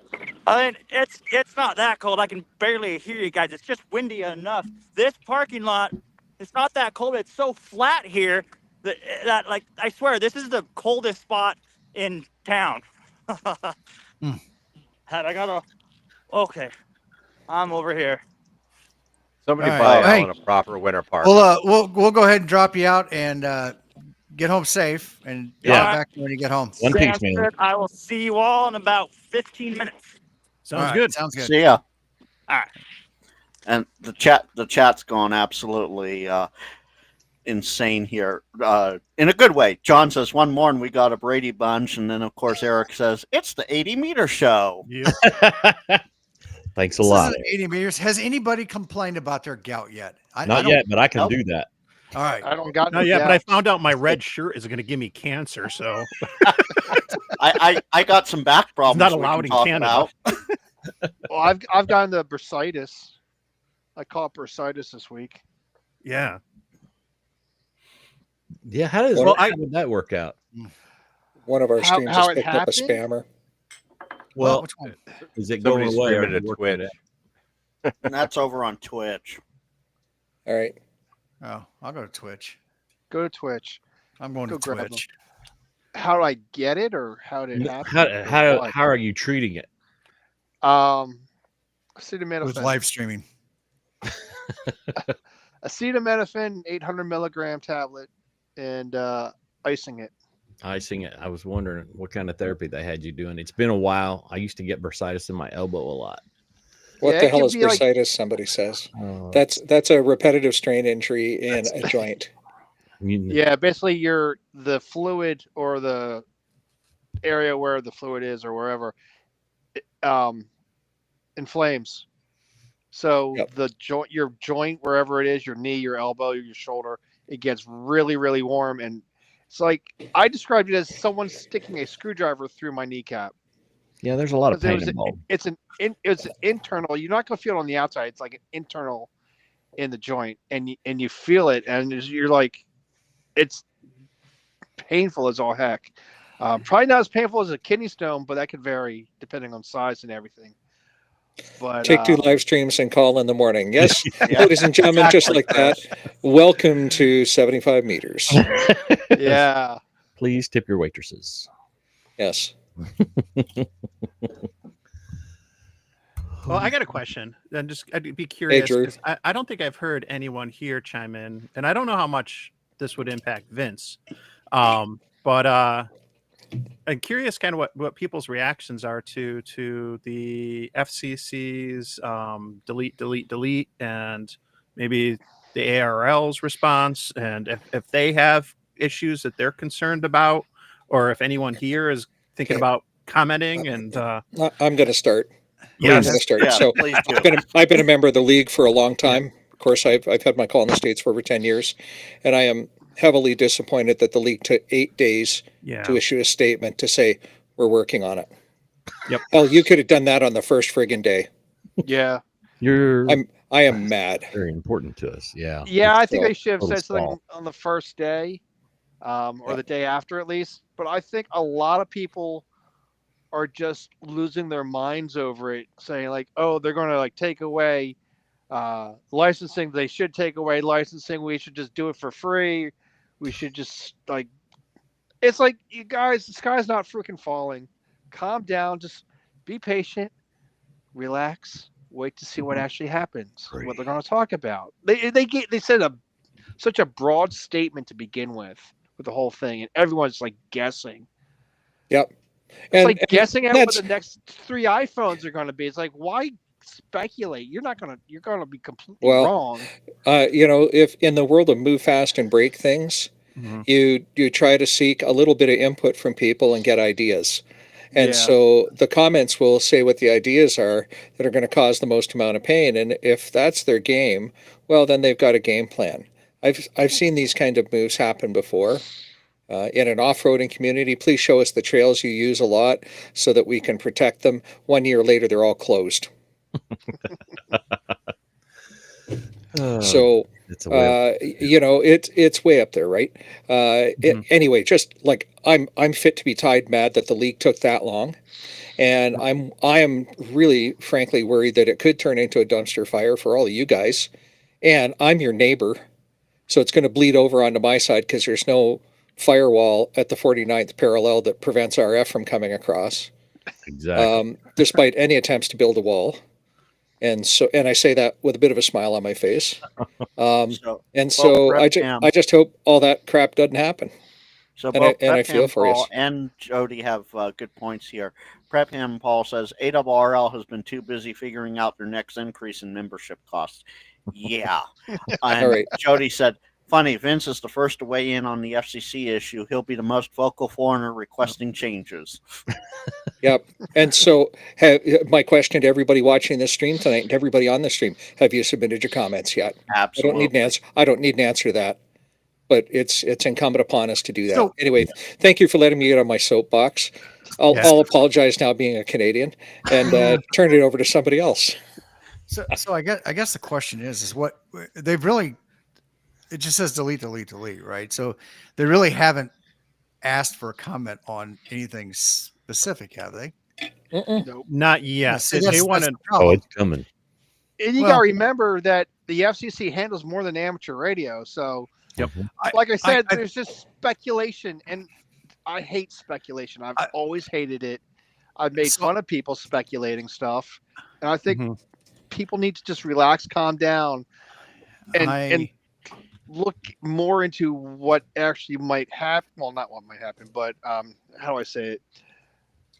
Speaker 8: I mean it's not that cold. I can barely hear you guys. It's just windy enough. This parking lot, it's not that cold. It's so flat here That like I swear this is the coldest spot in town. Had I gotta okay. I'm over here.
Speaker 5: Somebody
Speaker 2: All
Speaker 5: buy
Speaker 2: right.
Speaker 5: Alan
Speaker 2: Hey.
Speaker 5: a proper winter park.
Speaker 2: We'll go ahead and drop you out and get home safe and
Speaker 6: Yeah.
Speaker 2: get back when you get home.
Speaker 6: One piece,
Speaker 8: Sounds
Speaker 6: man.
Speaker 8: good. I will see you all in about 15 minutes.
Speaker 1: Sounds
Speaker 2: All right,
Speaker 1: good.
Speaker 2: Sounds good.
Speaker 7: See ya.
Speaker 8: All right.
Speaker 7: And the chat's gone absolutely insane here, in a good way. John says one more and we got a Brady Bunch, and then of course Eric says it's the 80-meter show.
Speaker 1: Yep.
Speaker 6: Thanks a
Speaker 2: This
Speaker 6: lot.
Speaker 2: isn't 80 meters. Has anybody complained about their gout yet? I
Speaker 6: Not
Speaker 2: don't-
Speaker 6: yet, but I can
Speaker 7: Nope.
Speaker 6: do that.
Speaker 2: All right.
Speaker 4: I don't got
Speaker 1: No,
Speaker 4: no
Speaker 1: yeah, but I
Speaker 4: doubt.
Speaker 1: found out my red shirt is going to give me cancer, so
Speaker 7: I got some back problems.
Speaker 1: not
Speaker 7: we can
Speaker 1: allowed in
Speaker 7: talk
Speaker 1: Canada.
Speaker 7: about.
Speaker 4: Well, I've gotten the bursitis. I caught bursitis this week.
Speaker 1: yeah.
Speaker 6: Yeah, how does
Speaker 3: Well,
Speaker 6: how did that work out?
Speaker 3: One of our
Speaker 4: How-
Speaker 3: streams
Speaker 4: how
Speaker 3: has
Speaker 4: it
Speaker 3: picked up a
Speaker 4: happened?
Speaker 3: spammer.
Speaker 6: Well,
Speaker 2: which one?
Speaker 6: is it
Speaker 5: Somebody's
Speaker 6: going away?
Speaker 5: streaming at Twitch.
Speaker 7: And that's over on Twitch.
Speaker 3: All right.
Speaker 2: Oh, I'll go to Twitch.
Speaker 4: Go to Twitch.
Speaker 2: I'm going
Speaker 4: Go
Speaker 2: to
Speaker 4: grab
Speaker 2: Twitch.
Speaker 4: How do I get it, or how did it happen?
Speaker 6: How
Speaker 4: Or what?
Speaker 6: how are you treating it?
Speaker 4: Acetaminophen.
Speaker 2: With live streaming.
Speaker 4: Acetaminophen, 800 milligram tablet, and icing it.
Speaker 6: Icing it. I was wondering what kind of therapy they had you doing. It's been a while. I used to get bursitis in my elbow a lot.
Speaker 3: What
Speaker 4: Yeah,
Speaker 3: the
Speaker 4: it
Speaker 3: hell
Speaker 4: can
Speaker 3: is
Speaker 4: be like-
Speaker 3: bursitis? Somebody says
Speaker 6: Oh,
Speaker 3: that's a repetitive strain injury in a joint.
Speaker 4: Yeah, basically the fluid or the area where the fluid is or wherever inflames. So
Speaker 3: Yep.
Speaker 4: the joint, your joint, wherever it is, your knee, your elbow, your shoulder, it gets really, really warm, and it's like I described it as someone sticking a screwdriver through my kneecap.
Speaker 6: Yeah, there's a lot of
Speaker 4: 'Cause it
Speaker 6: pain
Speaker 4: was-
Speaker 6: involved.
Speaker 4: It's an internal. You're not gonna feel it on the outside. It's like an internal in the joint, and you feel it, and you're like, it's painful as all heck. Probably not as painful as a kidney stone, but that could vary depending on size and everything. But
Speaker 3: Take two live streams and call in the morning. Yes,
Speaker 7: Yeah,
Speaker 3: ladies and gentlemen, just
Speaker 7: exactly,
Speaker 3: like that. Welcome to 75 meters.
Speaker 4: yeah,
Speaker 6: Please tip your waitresses.
Speaker 3: Yes.
Speaker 1: Well, I got a question. I'd be curious.
Speaker 3: Drew.
Speaker 1: 'Cause I don't think I've heard anyone here chime in, and I don't know how much this would impact Vince. But I'm curious kind of what people's reactions are to the FCC's delete, and maybe the ARL's response, and if they have issues that they're concerned about, or if anyone here is thinking
Speaker 3: Okay.
Speaker 1: about commenting. And
Speaker 3: I'm going to start.
Speaker 1: Yes.
Speaker 3: I'm going to start.
Speaker 7: Yeah,
Speaker 3: So
Speaker 7: please do.
Speaker 3: I've been a member of the league for a long time. Of course, I've had my call in the States for over 10 years, and I am heavily disappointed that the league took 8 days
Speaker 1: yeah,
Speaker 3: to issue a statement to say we're working on it.
Speaker 1: Yep.
Speaker 3: Hell, you could have done that on the first friggin' day.
Speaker 4: yeah,
Speaker 3: I am mad.
Speaker 6: very important to us. Yeah.
Speaker 4: yeah. I think
Speaker 3: Well,
Speaker 4: they should have
Speaker 6: total
Speaker 4: said something
Speaker 6: stall.
Speaker 4: on the first day, or
Speaker 3: Yeah.
Speaker 4: the day after at least. But I think a lot of people are just losing their minds over it, saying like, "Oh, they're going to like take away licensing. They should take away licensing. We should just do it for free. We should just like." It's like, you guys, the sky's not freaking falling. Calm down. Just be patient, relax, wait to see what actually happens, what they're going to talk about. They said such a broad statement to begin with the whole thing, and everyone's like guessing.
Speaker 3: Yep.
Speaker 4: It's like guessing at what
Speaker 3: that's-
Speaker 4: the next 3 iPhones are going to be. It's like, why speculate? You're going to be completely
Speaker 3: Well,
Speaker 4: wrong.
Speaker 3: If in the world of move fast and break things,
Speaker 1: Mhm.
Speaker 3: you try to seek a little bit of input from people and get ideas. And
Speaker 4: Yeah.
Speaker 3: so the comments will say what the ideas are that are going to cause the most amount of pain. And if that's their game, well, then they've got a game plan. I've seen these kind of moves happen before. In an off-roading community, please show us the trails you use a lot so that we can protect them. 1 year later, they're all closed. So
Speaker 6: it's a weird.
Speaker 3: it's way up there, right? Anyway, just like I'm fit to be tied mad that the league took that long, and I am really, frankly, worried that it could turn into a dumpster fire for all of you guys. And I'm your neighbor, So it's going to bleed over onto my side because there's no firewall at the 49th parallel that prevents RF from coming across,
Speaker 6: Exactly.
Speaker 3: despite any attempts to build a wall. And I say that with a bit of a smile on my face.
Speaker 7: So,
Speaker 3: I just hope all that crap doesn't happen.
Speaker 7: So
Speaker 3: And I
Speaker 7: both
Speaker 3: feel for you.
Speaker 7: Paul and Jody have good points here. Prep Him Paul says ARRL has been too busy figuring out their next increase in membership costs. Yeah. And
Speaker 3: All right.
Speaker 7: Jody said, funny, Vince is the first to weigh in on the FCC issue. He'll be the most vocal foreigner requesting changes.
Speaker 3: Yep. And so my question to everybody watching this stream tonight and everybody on the stream, have you submitted your comments yet?
Speaker 7: Absolutely.
Speaker 3: I don't need an answer to that. But it's incumbent upon us to do that.
Speaker 2: So-
Speaker 3: Anyway, thank you for letting me get on my soapbox. I'll apologize now being a Canadian and turn it over to somebody else.
Speaker 2: So I guess the question is what they've really, it just says delete, right? So they really haven't asked for a comment on anything specific, have they?
Speaker 1: Not yet.
Speaker 2: See,
Speaker 1: They
Speaker 2: that's
Speaker 1: want
Speaker 2: the
Speaker 1: to.
Speaker 6: Oh,
Speaker 2: problem.
Speaker 6: it's coming.
Speaker 4: And you got to remember that the FCC handles more than amateur radio. So, like I said, there's just speculation, and I hate speculation. I've always hated it. I've made fun of people speculating stuff, and I think people need to just relax, calm down, and look more into what actually might happen. Well, not what might happen, but how do I say it?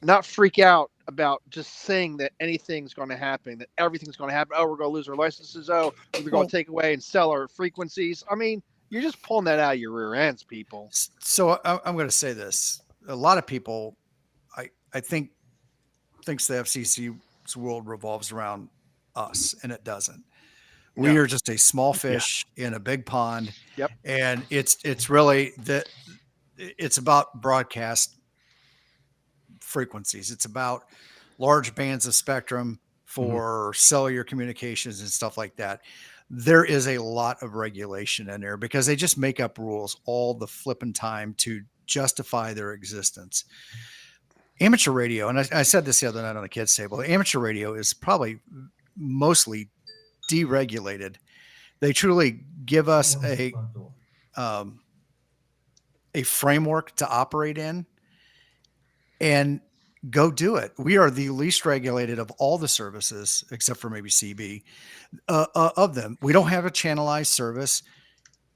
Speaker 4: Not freak out about just saying that anything's going to happen, that everything's going to happen. Oh, we're going to lose our licenses. Oh, we're going to take away and sell our frequencies. I mean, you're just pulling that out of your rear ends, people.
Speaker 2: So I'm going to say this. A lot of people, I think, thinks the FCC's world revolves around us, and it doesn't. We are just a small fish in a big pond.
Speaker 4: Yep.
Speaker 2: And it's really it's about broadcast frequencies. It's about large bands of spectrum for cellular communications and stuff like that. There is a lot of regulation in there because they just make up rules all the flipping time to justify their existence. Amateur radio, and I said this the other night on the kids' table, amateur radio is probably mostly deregulated. They truly give us a framework to operate in and go do it. We are the least regulated of all the services, except for maybe CB, of them. We don't have a channelized service.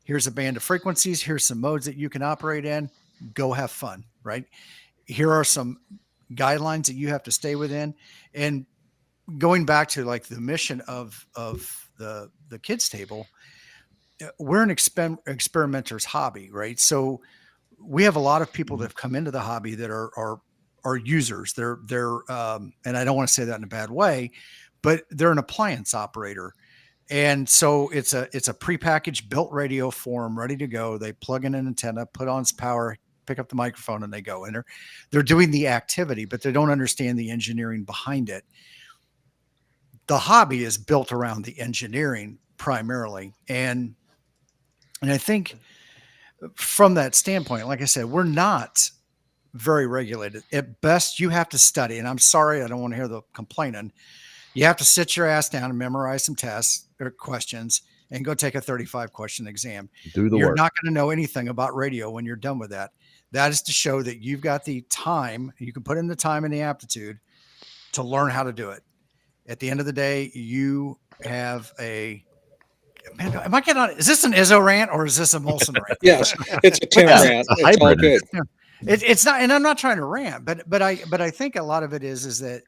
Speaker 2: Here's a band of frequencies. Here's some modes that you can operate in. Go have fun, right? Here are some guidelines that you have to stay within. And going back to like the mission of the kids table, we're an experimenter's hobby, right? So we have a lot of people that have come into the hobby that are users. They're and I don't want to say that in a bad way, but they're an appliance operator. And so it's a prepackaged built radio for them, ready to go. They plug in an antenna, put on power, pick up the microphone, and they go. And they're doing the activity, but they don't understand the engineering behind it. The hobby is built around the engineering primarily. And I think from that standpoint, like I said, we're not very regulated. At best, you have to study. And I'm sorry, I don't want to hear the complaining. You have to sit your ass down and memorize some tests or questions and go take a 35 question exam.
Speaker 6: Do the
Speaker 2: You're
Speaker 6: work.
Speaker 2: not going to know anything about radio when you're done with that. That is to show that you've got the time. You can put in the time and the aptitude to learn how to do it. At the end of the day, you have man, am I getting on? Is this an Izzo rant or is this a Molson rant?
Speaker 3: Yes, it's a Tim rant. It's all good.
Speaker 2: It's not, and I'm not trying to rant, but I think a lot of it is that,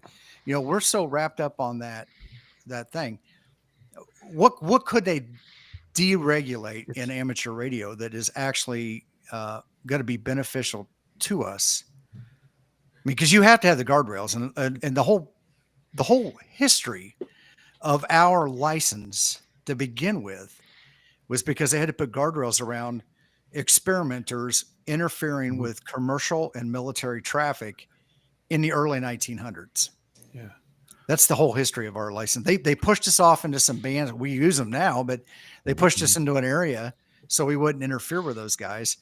Speaker 2: you know, we're so wrapped up on that thing. What could they deregulate in amateur radio that is actually going to be beneficial to us? I mean, because you have to have the guardrails and the whole history of our license to begin with was because they had to put guardrails around experimenters interfering with commercial and military traffic in the early 1900s.
Speaker 1: Yeah.
Speaker 2: That's the whole history of our license. They pushed us off into some bands. We use them now, but they pushed us into an area so we wouldn't interfere with those guys.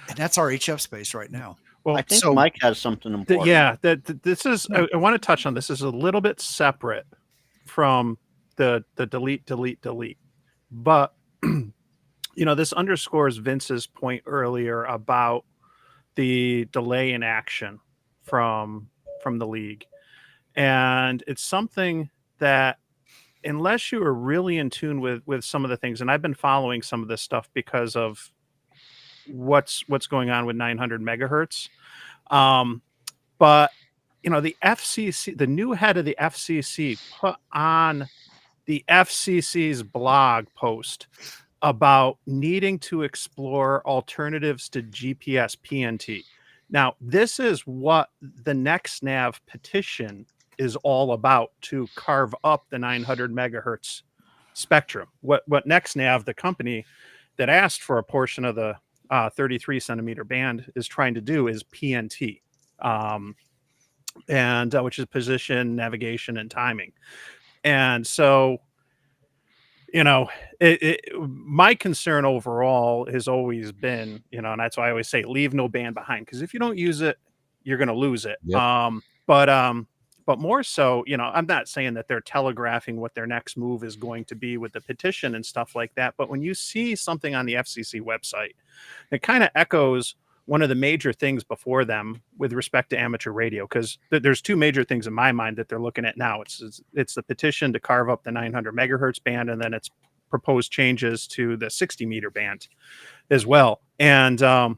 Speaker 2: And that's our HF space right now.
Speaker 1: Well,
Speaker 7: I think Mike has something important.
Speaker 1: This is. I want to touch on this. This is a little bit separate from the delete, but this underscores Vince's point earlier about the delay in action from the league. And it's something that, unless you are really in tune with some of the things, and I've been following some of this stuff because of what's going on with 900 megahertz. But the FCC, the new head of the FCC, put on the FCC's blog post about needing to explore alternatives to GPS PNT. Now, this is what the NextNav petition is all about, to carve up the 900 megahertz spectrum. What NextNav, the company that asked for a portion of the 33 centimeter band, is trying to do is PNT, and which is position, navigation, and timing. And so, my concern overall has always been, and that's why I always say leave no band behind, because if you don't use it, you're going to lose it.
Speaker 6: Yep.
Speaker 1: But more so, I'm not saying that they're telegraphing what their next move is going to be with the petition and stuff like that. But when you see something on the FCC website, it kind of echoes one of the major things before them with respect to amateur radio, because there's two major things in my mind that they're looking at now. It's the petition to carve up the 900 megahertz band, and then it's proposed changes to the 60 meter band as well. And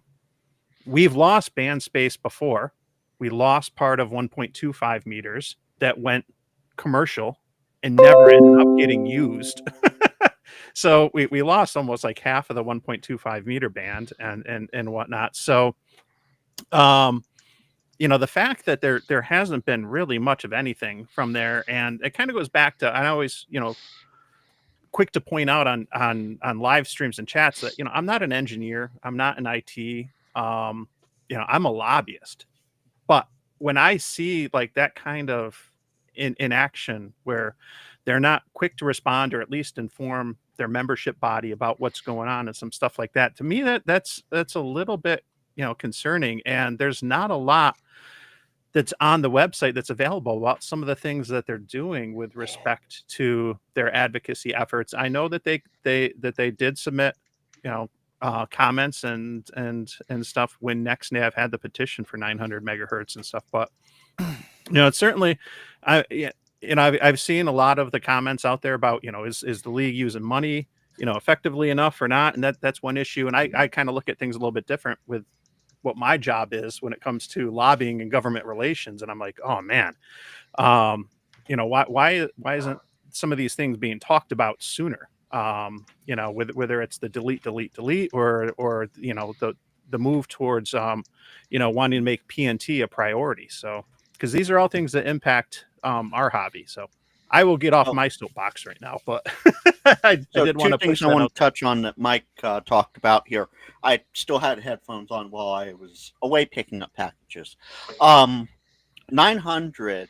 Speaker 1: we've lost band space before. We lost part of 1.25 meters that went commercial and never ended up getting used. So we lost almost like half of the 1.25 meter band and whatnot. So, the fact that there hasn't been really much of anything from there, and it kind of goes back to, I always, quick to point out on live streams and chats that, I'm not an engineer, I'm not an IT, I'm a lobbyist. But when I see like that kind of in action, where they're not quick to respond or at least inform their membership body about what's going on and some stuff like that, to me that's a little bit concerning. And there's not a lot that's on the website that's available about some of the things that they're doing with respect to their advocacy efforts. I know that they did submit comments and stuff when NextNav had the petition for 900 megahertz and stuff, but it's certainly, I've seen a lot of the comments out there about, is the league using money, effectively enough or not? And that's one issue. And I kind of look at things a little bit different with what my job is when it comes to lobbying and government relations. And I'm like, oh man, why isn't some of these things being talked about sooner? Whether it's the delete or the move towards wanting to make PNT a priority. So, because these are all things that impact our hobby. So I will get off my soapbox right now, but I did want to push that.
Speaker 7: I want to touch on that Mike talked about here. I still had headphones on while I was away picking up packages. 900,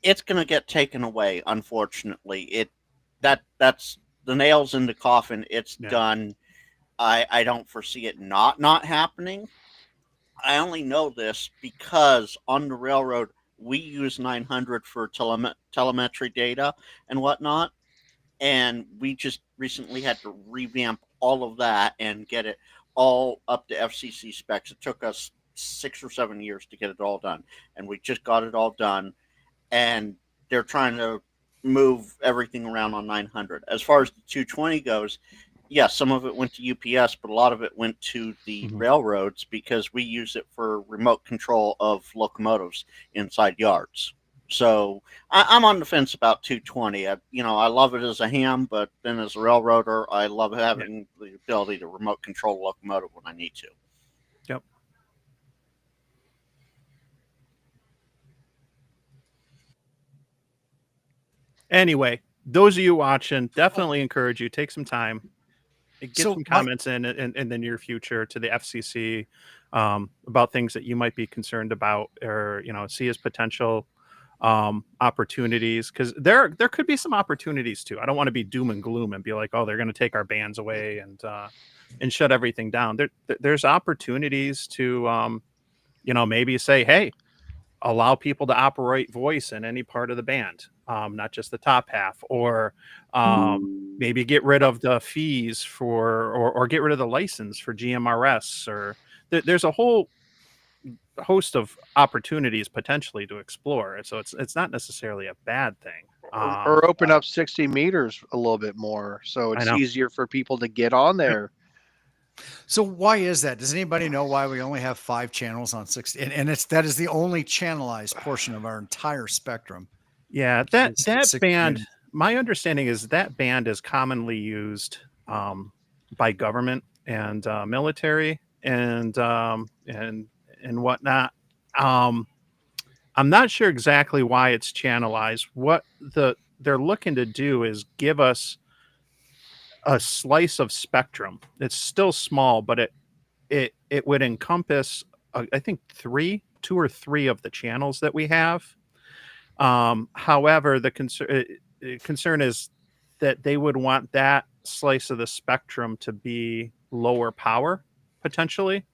Speaker 7: it's going to get taken away, unfortunately. That's the nails in the coffin. It's done. I don't foresee it not happening. I only know this because on the railroad, we use 900 for telemetry data and whatnot. And we just recently had to revamp all of that and get it all up to FCC specs. It took us 6 or 7 years to get it all done. And we just got it all done. And they're trying to move everything around on 900. As far as the 220 goes, yes, some of it went to UPS, but a lot of it went to the railroads because we use it for remote control of locomotives inside yards. So I'm on the fence about 220. I love it as a ham, but then as a railroader, I love having the ability to remote control a locomotive when I need to.
Speaker 1: Yep. Anyway, those of you watching, definitely encourage you, take some time, get some comments in the near future to the FCC about things that you might be concerned about or, see as potential opportunities, because there could be some opportunities too. I don't want to be doom and gloom and be like, oh, they're going to take our bands away and shut everything down. There's opportunities to maybe say, hey, allow people to operate voice in any part of the band. not just the top half, or maybe get rid of the fees for, or get rid of the license for GMRS, or there's a whole host of opportunities potentially to explore. So it's not necessarily a bad thing.
Speaker 4: Or open up 60 meters a little bit more, so
Speaker 1: I
Speaker 4: it's
Speaker 1: know.
Speaker 4: easier for people to get on there.
Speaker 2: So why is that? Does anybody know why we only have 5 channels on 60? And that is the only channelized portion of our entire spectrum.
Speaker 1: Yeah,
Speaker 2: It's
Speaker 1: that
Speaker 2: 60
Speaker 1: band.
Speaker 2: meters.
Speaker 1: My understanding is that band is commonly used by government and military and whatnot. I'm not sure exactly why it's channelized. What they're looking to do is give us a slice of spectrum. It's still small, but it would encompass I think 2 or 3 of the channels that we have. However, the concern is that they would want that slice of the spectrum to be lower power potentially.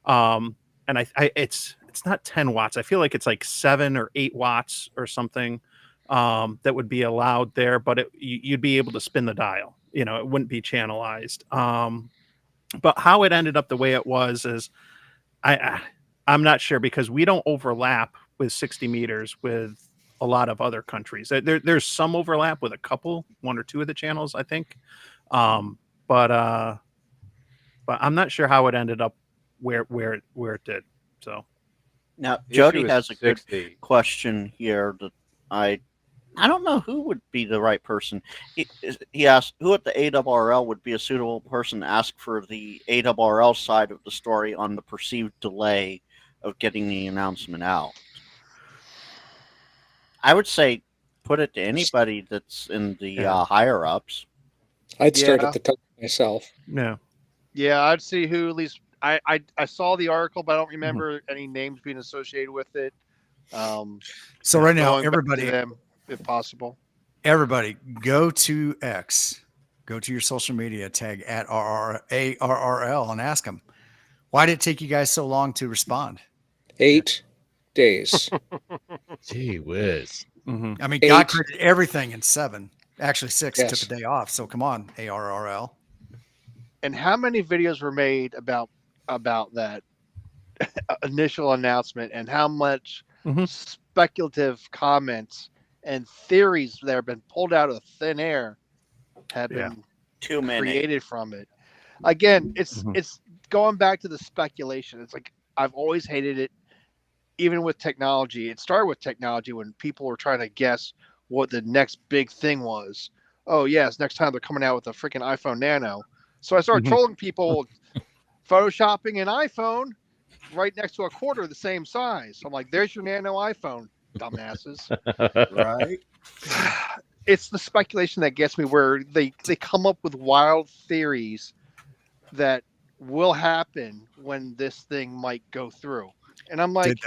Speaker 1: And it's not 10 watts. I feel like it's like 7 or 8 watts or something that would be allowed there, but you'd be able to spin the dial. You know, it wouldn't be channelized. But how it ended up the way it was is I'm not sure, because we don't overlap with 60 meters with a lot of other countries. There's some overlap with 1 or 2 of the channels, I think. But I'm not sure how it ended up where it did. So
Speaker 7: Now,
Speaker 5: The
Speaker 7: Jody
Speaker 5: issue is
Speaker 7: has a good
Speaker 5: 60.
Speaker 7: question here that I don't know who would be the right person. He asked who at the ARRL would be a suitable person to ask for the ARRL side of the story on the perceived delay of getting the announcement out. I would say put it to anybody that's in the higher ups.
Speaker 3: I'd start
Speaker 4: Yeah.
Speaker 3: at the top myself.
Speaker 1: yeah.
Speaker 4: Yeah, I'd see who at least I saw the article, but I don't remember any names being associated with it.
Speaker 2: So right now,
Speaker 4: Going back to
Speaker 2: everybody,
Speaker 4: them, if possible.
Speaker 2: everybody go to X, go to your social media, tag at ARRL and ask them, why did it take you guys so long to respond?
Speaker 3: 8 days.
Speaker 6: Gee whiz.
Speaker 1: Mm-hmm.
Speaker 2: I mean, God
Speaker 3: 8.
Speaker 2: created everything in 7. Actually, 6
Speaker 3: Yes.
Speaker 2: took a day off. So come on, ARRL.
Speaker 4: And how many videos were made about that initial announcement, and how much
Speaker 1: Mhm.
Speaker 4: speculative comments and theories that have been pulled out of thin air have
Speaker 1: Yeah.
Speaker 4: been
Speaker 7: Too many.
Speaker 4: created from it. Again, it's
Speaker 1: Mhm.
Speaker 4: it's going back to the speculation. It's like I've always hated it, even with technology. It started with technology when people were trying to guess what the next big thing was. Oh yes, next time they're coming out with a freaking iPhone Nano. So I started
Speaker 1: Mhm.
Speaker 4: trolling people, photoshopping an iPhone right next to a quarter the same size. I'm like, there's your Nano iPhone, dumbasses.
Speaker 7: Right?
Speaker 4: It's the speculation that gets me, where they come up with wild theories that will happen when this thing might go through. And I'm like,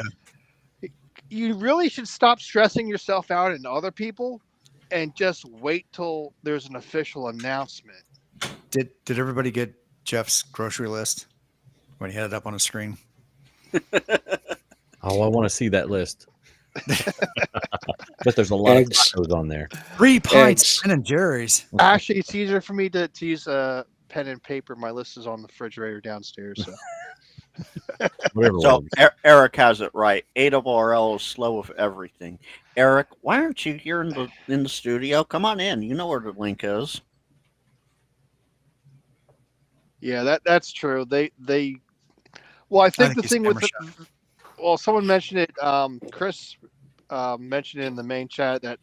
Speaker 4: you really should stop stressing yourself out and other people and just wait till there's an official announcement.
Speaker 2: Did everybody get Jeff's grocery list when he had it up on a screen?
Speaker 6: Oh, I want to see that list. But there's a lot
Speaker 3: Eggs.
Speaker 6: of tacos on there.
Speaker 2: 3 pints
Speaker 3: Eggs.
Speaker 2: of Ben and Jerry's.
Speaker 4: Actually, it's easier for me to use a pen and paper. My list is on the refrigerator downstairs. So
Speaker 6: Whatever
Speaker 7: So
Speaker 6: works.
Speaker 7: Eric has it right. ARRL is slow with everything. Eric, why aren't you here in the studio? Come on in. You know where the link is.
Speaker 4: yeah, that's true. They well, I think the
Speaker 2: he's
Speaker 4: thing with
Speaker 2: camera
Speaker 4: the, well, someone mentioned it. Chris mentioned it in the main chat that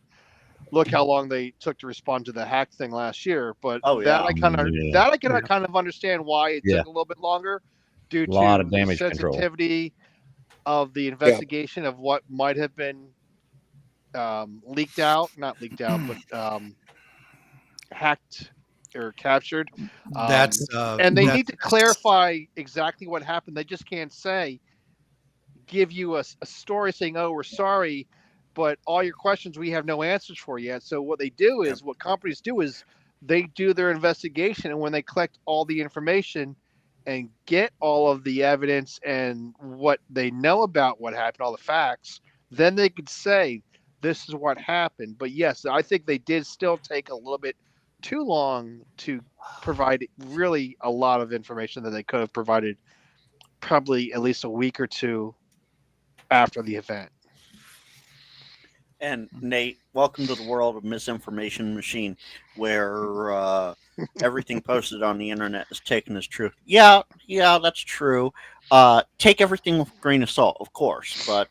Speaker 4: look how long they took to respond to the hack thing last year. But
Speaker 7: Oh,
Speaker 4: that
Speaker 7: yeah.
Speaker 4: I kind of
Speaker 1: Yeah.
Speaker 4: kind of understand why it
Speaker 6: Yeah.
Speaker 4: took a little bit longer due
Speaker 6: A lot
Speaker 4: to
Speaker 6: of
Speaker 4: the
Speaker 6: damage control.
Speaker 4: sensitivity of the investigation of what might have been leaked out, not leaked out, but hacked or captured.
Speaker 2: That's
Speaker 4: And they
Speaker 2: that's-
Speaker 4: need to clarify exactly what happened. They just can't say, give you a story saying, oh, we're sorry, but all your questions we have no answers for yet. So what they do is, what companies do is they do their investigation, and when they collect all the information and get all of the evidence and what they know about what happened, all the facts, then they could say, this is what happened. But yes, I think they did still take a little bit too long to provide really a lot of information that they could have provided probably at least a week or two after the event.
Speaker 7: And Nate, welcome to the world of misinformation machine, where everything posted on the internet is taken as truth. Yeah, that's true. Take everything with a grain of salt, of course. But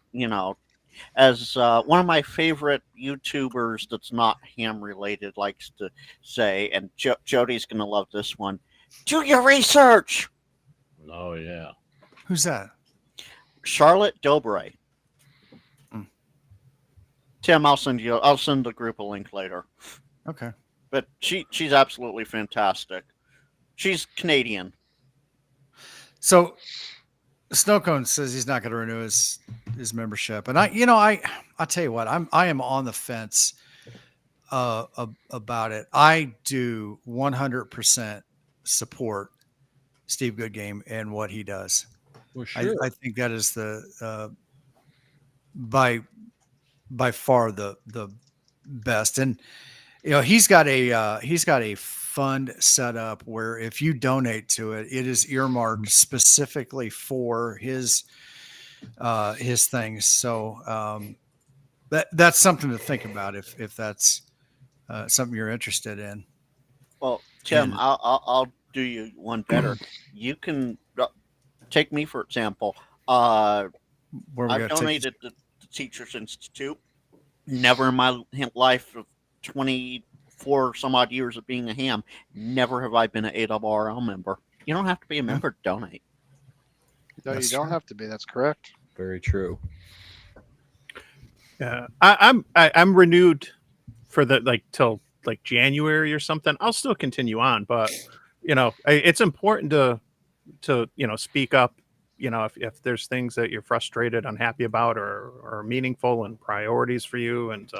Speaker 7: as one of my favorite YouTubers that's not ham related likes to say, and Jody's gonna love this one: do your research.
Speaker 6: Oh yeah.
Speaker 2: Who's that?
Speaker 7: Charlotte Dobray.
Speaker 2: Mm.
Speaker 7: Tim, I'll send the group a link later.
Speaker 2: Okay.
Speaker 7: But she's absolutely fantastic. She's Canadian.
Speaker 2: So Snowcone says he's not going to renew his membership, and I'll tell you what, I am on the fence about it. I do 100% support Steve Goodgame and what he does.
Speaker 6: Well, sure.
Speaker 2: I think that is the by far the best, and he's got a fund set up where if you donate to it, it is earmarked specifically for his things. So that's something to think about if that's something you're interested in.
Speaker 7: Well, Tim, I'll do you one better. You can take me for example. I've donated to the Teachers Institute. Never in my life of 24 some odd years of being a ham, never have I been an ARRL member. You don't have to be a member to donate.
Speaker 4: No, you don't have to be. That's correct.
Speaker 6: Very true.
Speaker 1: Yeah, I'm renewed for till January or something. I'll still continue on, but it's important to speak up. If there's things that you're frustrated, unhappy about, or are meaningful and priorities for you, and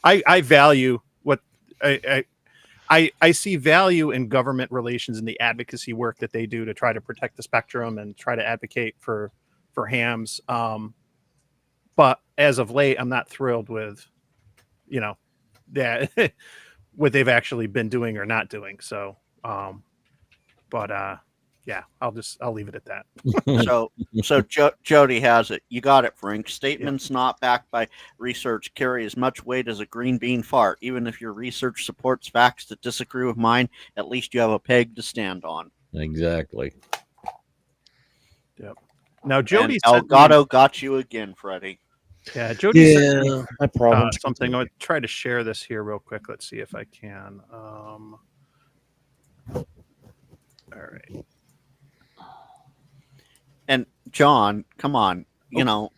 Speaker 1: I value what I see value in government relations and the advocacy work that they do to try to protect the spectrum and try to advocate for hams. But as of late, I'm not thrilled with that what they've actually been doing or not doing. So, yeah, I'll leave it at that.
Speaker 7: So Jody has it. You got it, Frank. Statements not backed by research carry as much weight as a green bean fart. Even if your research supports facts that disagree with mine, at least you have a peg to stand on.
Speaker 6: Exactly.
Speaker 1: Yep. Now Jody
Speaker 7: Elgato got you again, Freddie.
Speaker 1: Yeah, Jody sent me,
Speaker 6: my problem.
Speaker 1: something. I'll try to share this here real quick. Let's see if I can. All right.
Speaker 7: And John, come on, no,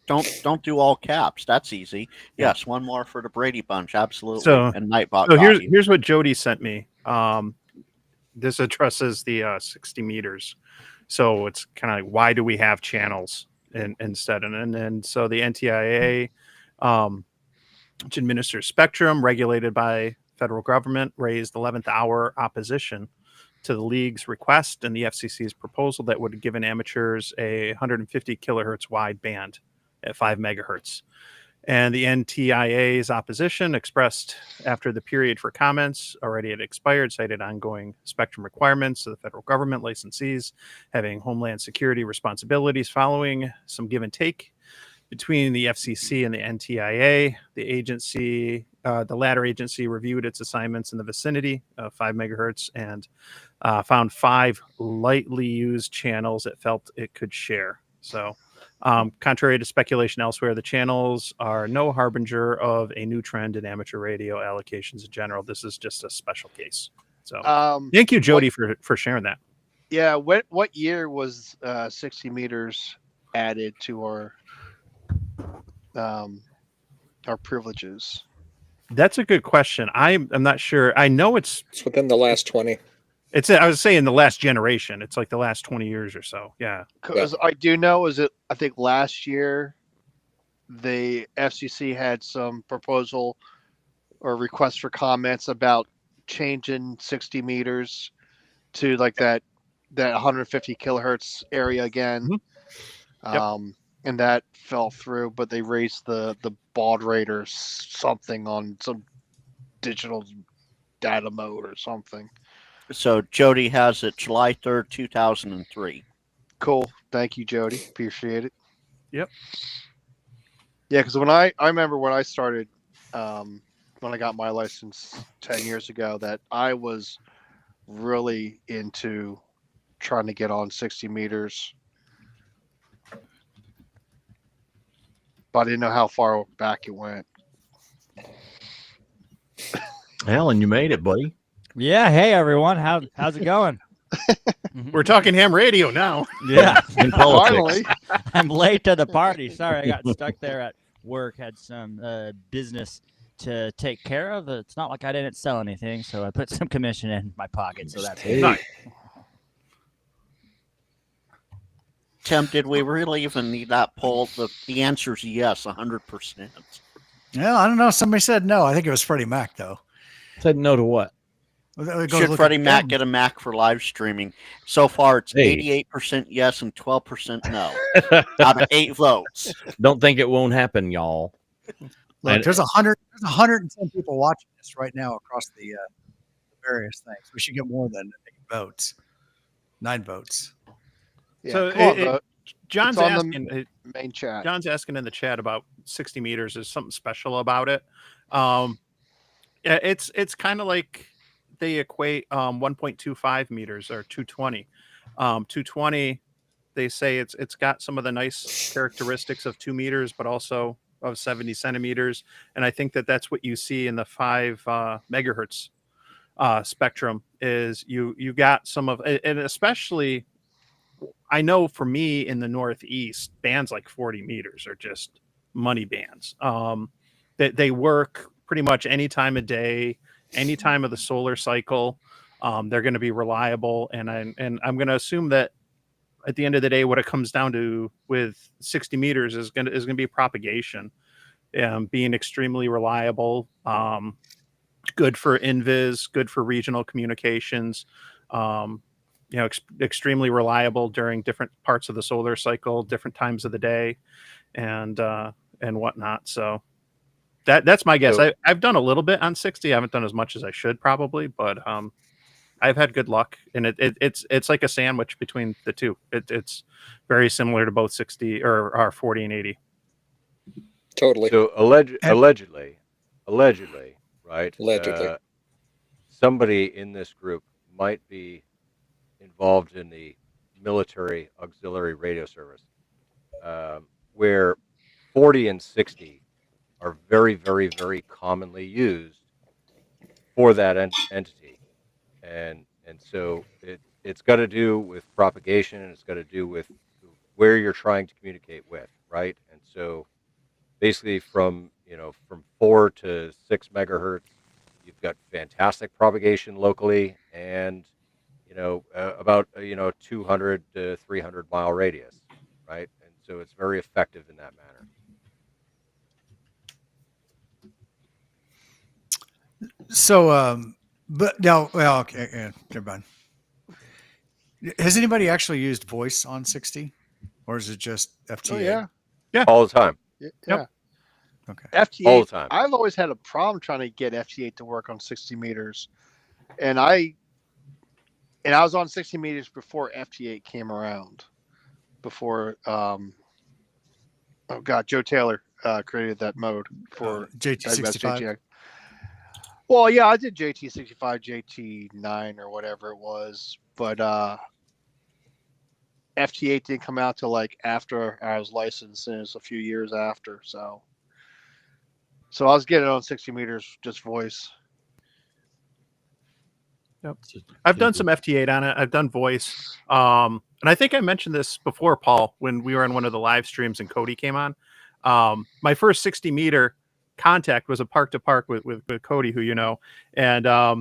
Speaker 7: don't do all caps. That's easy. Yes, one more for the Brady Bunch, absolutely.
Speaker 1: So,
Speaker 7: and Nightbot.
Speaker 1: So here's what Jody sent me. This addresses the 60 meters. So it's kind of like, why do we have channels instead? And so the NTIA, which administers spectrum regulated by federal government, raised 11th hour opposition to the league's request and the FCC's proposal that would have given amateurs a 150 kilohertz wide band at 5 megahertz. And the NTIA's opposition, expressed after the period for comments already had expired, cited ongoing spectrum requirements of the federal government licensees having homeland security responsibilities following some give and take between the FCC and the NTIA. The latter agency reviewed its assignments in the vicinity of 5 megahertz and found 5 lightly used channels it felt it could share. So, contrary to speculation elsewhere, the channels are no harbinger of a new trend in amateur radio allocations in general. This is just a special case. So, thank you, Jody, for sharing that.
Speaker 4: Yeah. What year was 60 meters added to our privileges?
Speaker 1: That's a good question. I'm not sure. I know it's
Speaker 3: within the last 20.
Speaker 1: I was saying the last generation. It's like the last 20 years or so. Yeah.
Speaker 4: Because I do know I think last year the FCC had some proposal or request for comments about changing 60 meters to like that 150 kilohertz area again.
Speaker 1: Mm-hmm. Yep.
Speaker 4: and that fell through. But they raised the baud rate or something on some digital data mode or something.
Speaker 7: So Jody has it July 3rd, 2003.
Speaker 4: Cool. Thank you, Jody. Appreciate it.
Speaker 1: Yep.
Speaker 4: Yeah, because when I remember when I started, when I got my license 10 years ago, that I was really into trying to get on 60 meters, but I didn't know how far back it went.
Speaker 6: Alan, you made it, buddy.
Speaker 9: Yeah. Hey, everyone. How's it going?
Speaker 1: We're talking ham radio now.
Speaker 9: Yeah.
Speaker 6: In politics.
Speaker 4: Finally,
Speaker 9: I'm late to the party. Sorry, I got stuck there at work. Had some business to take care of. It's not like I didn't sell anything, so I put some commission in my pocket. So that's
Speaker 6: Hey.
Speaker 1: Nice.
Speaker 7: Tim, did we really even need that poll? The answer is yes, 100%.
Speaker 2: Yeah, I don't know. Somebody said no. I think it was Freddie Mac though.
Speaker 6: Said no to what?
Speaker 7: Should Freddie Mac get a Mac for live streaming? So far, it's
Speaker 6: Hey.
Speaker 7: 88% yes and 12% no out of 8 votes.
Speaker 6: Don't think it won't happen, y'all.
Speaker 2: Look, there's 110 people watching this right now across the various things. We should get more than 8 votes, 9 votes.
Speaker 4: yeah,
Speaker 1: So
Speaker 4: come on,
Speaker 1: it-
Speaker 4: vote.
Speaker 1: John's
Speaker 4: It's on
Speaker 1: asking.
Speaker 4: the main chat.
Speaker 1: John's asking in the chat about 60 meters. Is something special about it? Yeah, it's kind of like they equate 1.25 meters or 220. 220, they say it's got some of the nice characteristics of 2 meters, but also of 70 centimeters. And I think that's what you see in the 5 megahertz spectrum. Is you got some of, and especially, I know for me in the Northeast, bands like 40 meters are just money bands. They work pretty much any time of day, any time of the solar cycle. They're going to be reliable, and I'm going to assume that at the end of the day, what it comes down to with 60 meters is going to be propagation, being extremely reliable, good for invis, good for regional communications. Extremely reliable during different parts of the solar cycle, different times of the day, and whatnot. So that's my guess.
Speaker 5: So-
Speaker 1: I've done a little bit on 60. I haven't done as much as I should probably, but I've had good luck, and it's like a sandwich between the two. It's very similar to both 60 or 40 and 80.
Speaker 3: Totally.
Speaker 5: So allegedly, right?
Speaker 3: Allegedly.
Speaker 5: Somebody in this group might be involved in the military auxiliary radio service, where 40 and 60 are very, very, very commonly used for that entity, and so it's got to do with propagation, and it's got to do with where you're trying to communicate with, right? And so basically from 4 to 6 megahertz, you've got fantastic propagation locally, and about 200 to 300 mile radius, right? And so it's very effective in that manner.
Speaker 2: So, but now, well, okay, yeah, never mind. Has anybody actually used voice on 60, or is it just FTA?
Speaker 4: Oh yeah,
Speaker 5: All the time.
Speaker 4: yeah.
Speaker 2: Okay.
Speaker 4: FT8.
Speaker 5: All the time.
Speaker 4: I've always had a problem trying to get FT8 to work on 60 meters, and I was on 60 meters before FT8 came around. Before, oh god, Joe Taylor created that mode for
Speaker 2: JT65.
Speaker 4: Well, yeah, I did JT65, JT9 or whatever it was, but FT8 didn't come out till like after I was licensed, and it's a few years after. So I was getting on 60 meters just voice.
Speaker 1: I've done some FT8 on it. I've done voice. And I think I mentioned this before, Paul, when we were on one of the live streams and Cody came on. My first 60 meter contact was a park to park with Cody, who you know. And I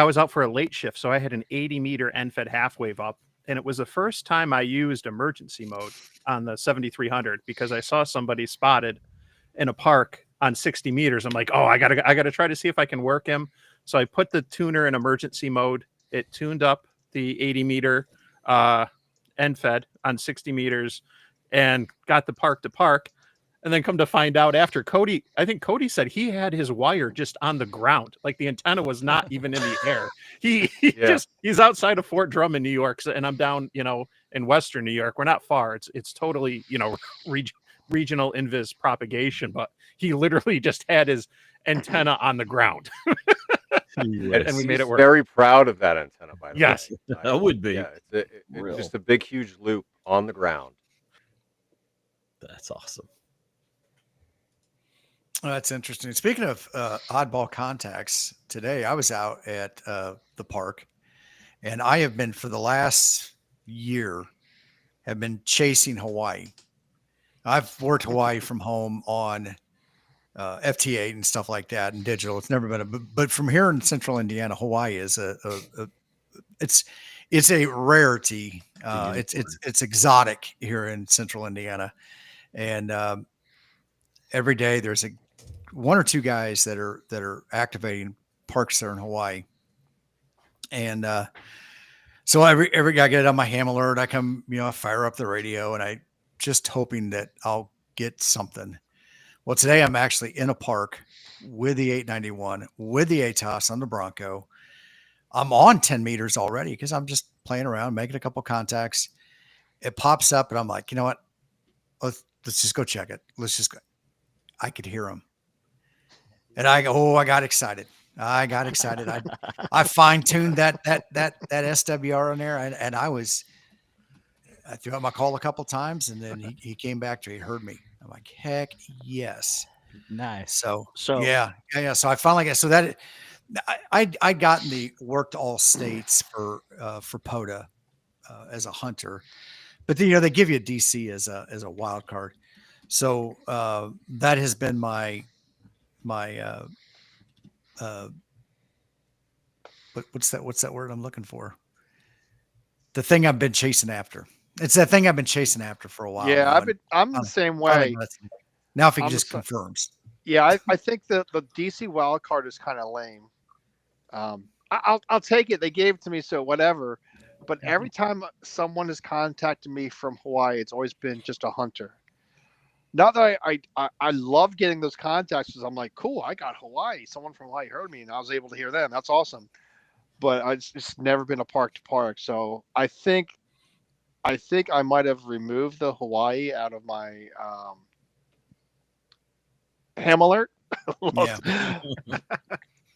Speaker 1: was out for a late shift, so I had an 80 meter end-fed half wave up. And it was the first time I used emergency mode on the 7300 because I saw somebody spotted in a park on 60 meters. I'm like, oh, I gotta try to see if I can work him. So I put the tuner in emergency mode. It tuned up the 80 meter end fed on 60 meters. and got the park to park. And then come to find out after I think Cody said he had his wire just on the ground. Like the antenna was not even in the air. He's outside of Fort Drummond, New York. And I'm down, in Western New York. We're not far. It's totally, regional invis propagation, but he literally just had his antenna on the ground.
Speaker 5: And
Speaker 1: we made it work.
Speaker 5: Very proud of that antenna, by the
Speaker 1: Yes.
Speaker 5: way.
Speaker 6: I would be.
Speaker 5: Yeah, it's just a big, huge loop on the ground.
Speaker 6: That's awesome.
Speaker 2: Oh, that's interesting. Speaking of oddball contacts, today I was out at the park, and I have been for the last year have been chasing Hawaii. I've worked Hawaii from home on FT8 and stuff like that, and digital. It's never been but from here in Central Indiana, Hawaii is it's a rarity. It's exotic here in Central Indiana, and every day there's one or two guys that are activating parks there in Hawaii. And so every guy I get it on my ham alert. I come, I fire up the radio, and I just hoping that I'll get something. Well, today I'm actually in a park with the 891, with the ATOS on the Bronco. I'm on 10 meters already because I'm just playing around, making a couple contacts. It pops up, and I'm like, you know what? Let's just go check it. Let's just go. I could hear him. And I go, oh, I got excited. I fine-tuned that SWR in there, and I threw out my call a couple times, and then he came back to me, he heard me. I'm like, heck yes.
Speaker 9: Nice.
Speaker 2: So yeah. So I finally got, so that I'd gotten worked all states for POTA as a hunter, but then, they give you a DC as a wild card. So that has been my what's that word I'm looking for? The thing I've been chasing after. It's that thing I've been chasing after for a while.
Speaker 4: Yeah, I'm the same way.
Speaker 2: Now, if he just confirms.
Speaker 4: Yeah, I think the DC wild card is kind of lame. I'll take it. They gave it to me, so whatever. But every time someone has contacted me from Hawaii, it's always been just a hunter. Not that I love getting those contacts, because I'm like, cool, I got Hawaii. Someone from Hawaii heard me, and I was able to hear them. That's awesome. But it's never been a park to park. So I think I might have removed the Hawaii out of my ham alert.
Speaker 2: Yeah.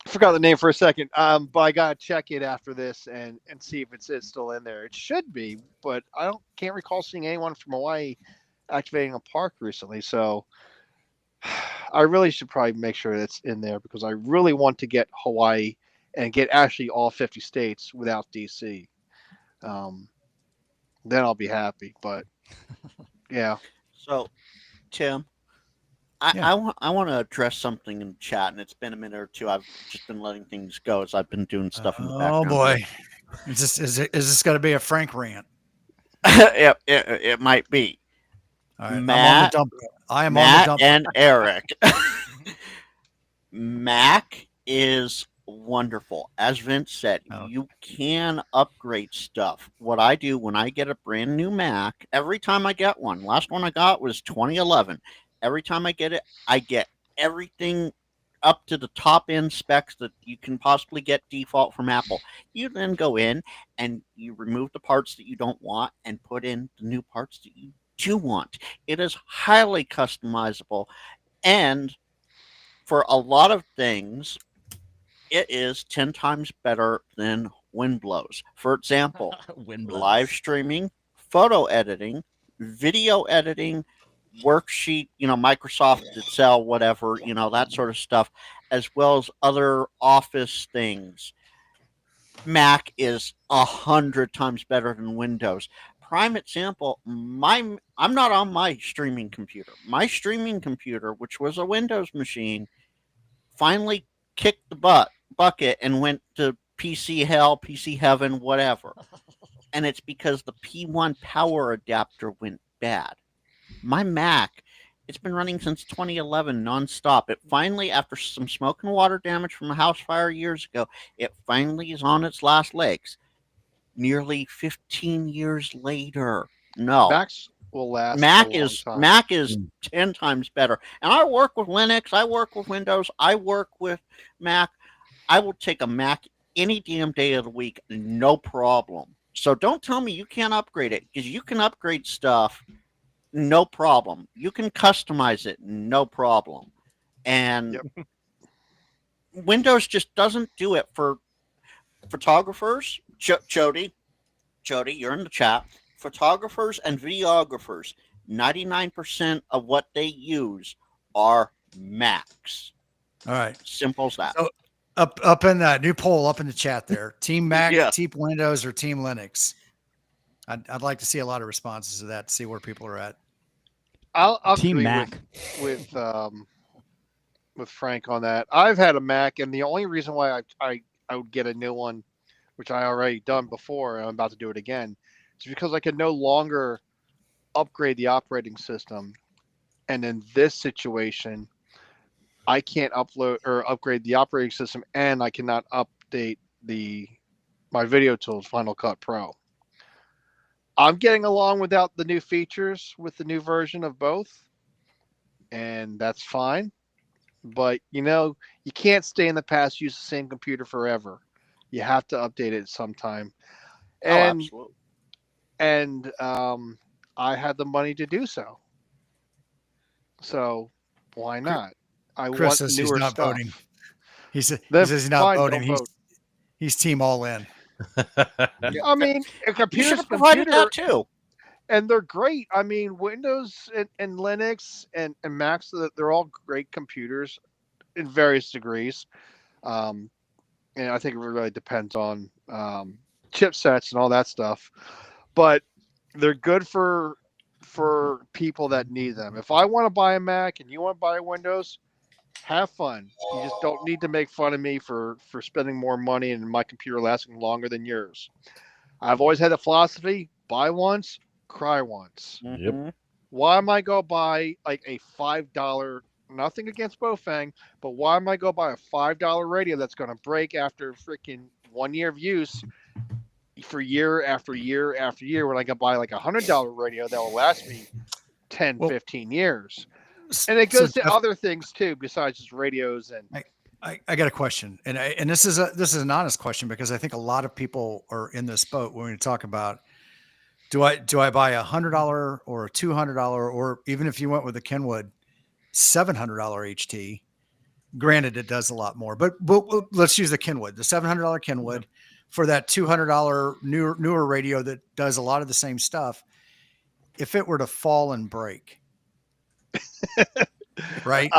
Speaker 4: Forgot the name for a second. But I gotta check it after this and see if it's still in there. It should be, but I can't recall seeing anyone from Hawaii activating a park recently. So I really should probably make sure that's in there, because I really want to get Hawaii and get actually all 50 states without DC. Then I'll be happy. But yeah.
Speaker 7: So, Tim, I want to address something in the chat, and it's been a minute or two. I've just been letting things go as I've been doing stuff in the background.
Speaker 2: Oh boy, is this going to be a Frank rant?
Speaker 7: It might be.
Speaker 2: All right,
Speaker 7: Matt,
Speaker 2: I am
Speaker 7: Matt
Speaker 2: on the dump.
Speaker 7: and Eric. Mac is wonderful. As Vince said, you can upgrade stuff. What I do when I get a brand new Mac, every time I get one, last one I got was 2011. Every time I get it, I get everything up to the top end specs that you can possibly get default from Apple. You then go in and you remove the parts that you don't want and put in the new parts that you do want. It is highly customizable, and for a lot of things, it is 10 times better than Windblows. For example, live streaming, photo editing, video editing, worksheet, Microsoft Excel, whatever, that sort of stuff, as well as other office things. Mac is 100 times better than Windows. Prime example, I'm not on my streaming computer. My streaming computer, which was a Windows machine, finally kicked the bucket and went to PC hell, PC heaven, whatever. And it's because the P1 power adapter went bad. My Mac, it's been running since 2011 nonstop. It finally, after some smoke and water damage from a house fire years ago, it finally is on its last legs. Nearly 15 years later. No.
Speaker 4: will last
Speaker 7: Mac
Speaker 4: a long
Speaker 7: is
Speaker 4: time.
Speaker 7: Mac is 10 times better. And I work with Linux, I work with Windows, I work with Mac. I will take a Mac any damn day of the week, no problem. So don't tell me you can't upgrade it, because you can upgrade stuff, no problem. You can customize it, no problem. And Windows just doesn't do it for photographers. Jody, you're in the chat. Photographers and videographers, 99% of what they use are Macs.
Speaker 2: All right.
Speaker 7: Simple as that.
Speaker 2: So up in that new poll up in the chat there, Team Mac,
Speaker 7: Yeah.
Speaker 2: Team Windows, or Team Linux? I'd like to see a lot of responses to that to see where people are at.
Speaker 4: I'll
Speaker 9: Team
Speaker 4: agree
Speaker 9: Mac.
Speaker 4: with Frank on that. I've had a Mac, and the only reason why I would get a new one, which I already done before, and I'm about to do it again, is because I could no longer upgrade the operating system. And in this situation, I can't upload or upgrade the operating system, and I cannot update my video tools, Final Cut Pro. I'm getting along without the new features with the new version of both, and that's fine. But you can't stay in the past, use the same computer forever. You have to update it sometime. And
Speaker 7: absolutely.
Speaker 4: And I had the money to do so. So why not? I
Speaker 2: Chris
Speaker 4: want
Speaker 2: says
Speaker 4: newer
Speaker 2: he's not
Speaker 4: stuff.
Speaker 2: voting. He says
Speaker 4: Then
Speaker 2: he's not
Speaker 4: fine,
Speaker 2: voting.
Speaker 4: don't vote.
Speaker 2: He's team all in.
Speaker 4: I mean, a
Speaker 7: You should
Speaker 4: computer's
Speaker 7: have provided
Speaker 4: computer,
Speaker 7: that too.
Speaker 4: and they're great. I mean, Windows and Linux and Macs, they're all great computers in various degrees. And I think it really depends on chipsets and all that stuff. But they're good for people that need them. If I want to buy a Mac and you want to buy a Windows, have fun. You just don't need to make fun of me for spending more money and my computer lasting longer than yours. I've always had a philosophy: buy once, cry once.
Speaker 6: Yep.
Speaker 4: Why am I go buy like a $5? Nothing against Bofang, but why am I go buy a $5 radio that's going to break after freaking 1 year of use for year after year after year, when I can buy like a $100 radio that will last me 10, 15 years? And it goes to other things too, besides just radios. And
Speaker 2: I got a question, and this is an honest question, because I think a lot of people are in this boat when we talk about, do I buy $100 or a $200, or even if you went with a Kenwood $700 HT? Granted, it does a lot more, but let's use the Kenwood, the $700 Kenwood, for that $200 newer radio that does a lot of the same stuff. If it were to fall and break, right?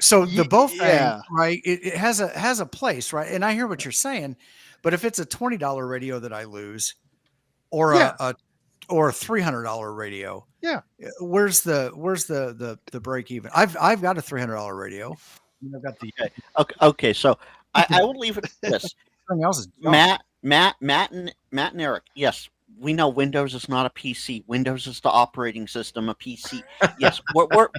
Speaker 2: So the Bofang, right? It has a place, right? And I hear what you're saying, but if it's a $20 radio that I lose, or a $300 radio, where's the break even? I've got a $300 radio. I've got the
Speaker 7: okay. So I will leave it at this.
Speaker 2: Everything else is
Speaker 7: Matt, and Eric. Yes, we know Windows is not a PC. Windows is the operating system. A PC. Yes,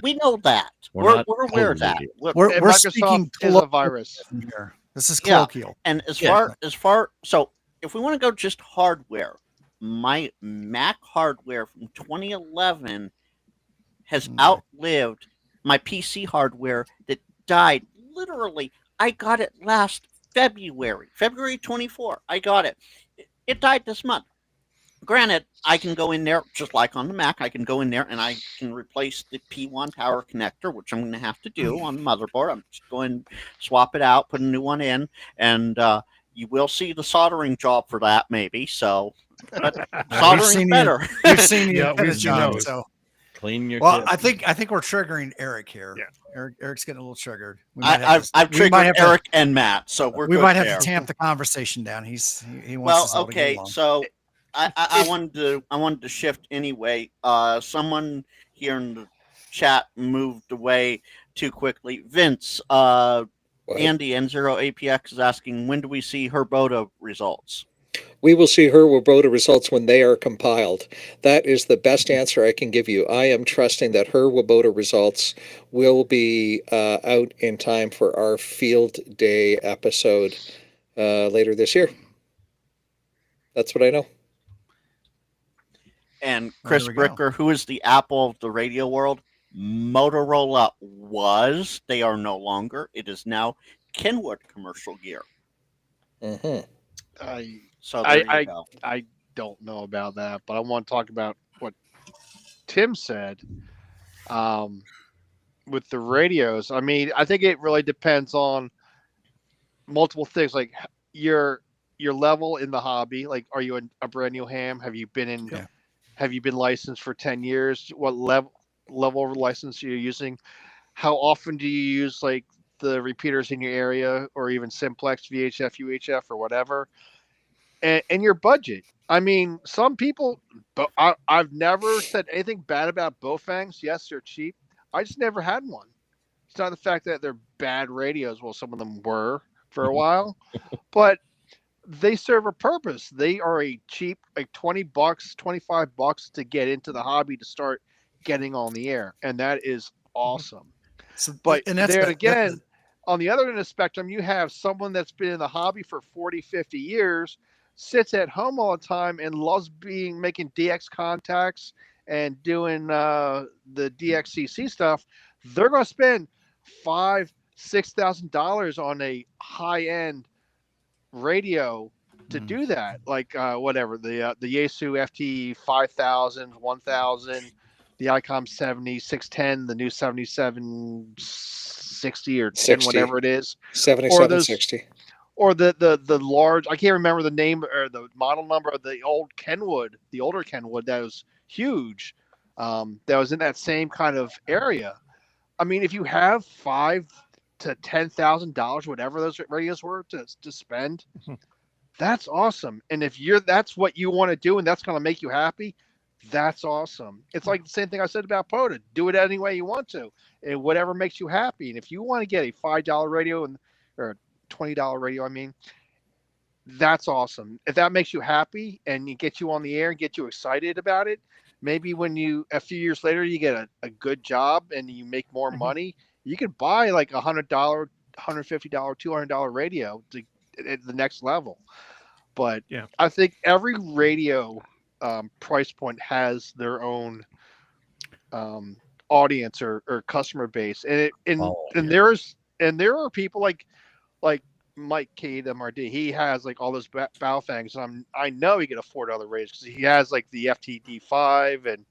Speaker 7: we know that. We're aware of that.
Speaker 2: We're speaking
Speaker 4: is a virus
Speaker 2: here. This is colloquial.
Speaker 7: And as far, so if we want to go just hardware, my Mac hardware from 2011 has outlived my PC hardware that died. Literally, I got it last February 24. I got it. It died this month. Granted, I can go in there, just like on the Mac, I can go in there and I can replace the P1 power connector, which I'm going to have to do on the motherboard. I'm just going to swap it out, put a new one in, and you will see the soldering job for that, maybe. So, but soldering's better.
Speaker 2: We've seen you.
Speaker 1: We've seen those.
Speaker 2: So.
Speaker 6: Clean your.
Speaker 2: Well,
Speaker 6: tip.
Speaker 2: I think we're triggering Eric here. Yeah. Eric's getting a little triggered.
Speaker 7: I've triggered Eric and Matt, so we
Speaker 2: might have to tamp the conversation down. He wants us all to get along.
Speaker 7: So I wanted to shift anyway. Someone here in the chat moved away too quickly. Vince, Andy N0 APX is asking, when do we see Herboda results?
Speaker 3: We will see Herboda results when they are compiled. That is the best answer I can give you. I am trusting that Herboda results will be out in time for our field day episode later this year. That's what I know.
Speaker 7: And
Speaker 2: Well,
Speaker 7: Chris
Speaker 2: there we go.
Speaker 7: Bricker, who is the Apple of the radio world, Motorola was. They are no longer. It is now Kenwood commercial gear.
Speaker 3: Mhm.
Speaker 7: So there you
Speaker 4: I
Speaker 7: go.
Speaker 4: I don't know about that, but I want to talk about what Tim said. With the radios, I mean, I think it really depends on multiple things, like your level in the hobby. Like, are you a brand new ham? Have you been in?
Speaker 2: Yeah.
Speaker 4: Have you been licensed for 10 years? What level of license are you using? How often do you use like the repeaters in your area, or even simplex, VHF, UHF, or whatever? And your budget. I mean, some people, but I've never said anything bad about Bofangs. Yes, they're cheap. I just never had one. It's not the fact that they're bad radios. Well, some of them were for a while, but they serve a purpose. They are a cheap, like $20, $25 to get into the hobby, to start getting on the air. And that is awesome.
Speaker 2: So,
Speaker 4: But
Speaker 2: and that's
Speaker 4: there
Speaker 2: the-
Speaker 4: again, on the other end of the spectrum, you have someone that's been in the hobby for 40, 50 years, sits at home all the time and loves making DX contacts and doing the DXCC stuff. They're going to spend $5,000-$6,000 on a high end radio to do that. Like whatever the Yaesu FT 5000, 1000, the ICOM 70, 610, the new 7760 or 10,
Speaker 3: 60.
Speaker 4: whatever it is,
Speaker 3: 7760.
Speaker 4: or the large. I can't remember the name or the model number of the old Kenwood, the older Kenwood that was huge. That was in that same kind of area. I mean, if you have $5,000 to $10,000, whatever those radios were, to spend, that's awesome. And if that's what you want to do, and that's going to make you happy, that's awesome. It's like the same thing I said about POTA. Do it any way you want to, and whatever makes you happy. And if you want to get a $5 radio or a $20 radio, I mean, that's awesome. If that makes you happy and it gets you on the air and get you excited about it, maybe when a few years later, you get a good job and you make more money, you could buy like $100, $150, $200 radio at the next level. But
Speaker 1: Yeah.
Speaker 4: I think every radio price point has their own audience or customer base, and there are people like Mike K, MRD. He has like all those Baofangs, and I know he can afford other radios because he has like the FTD5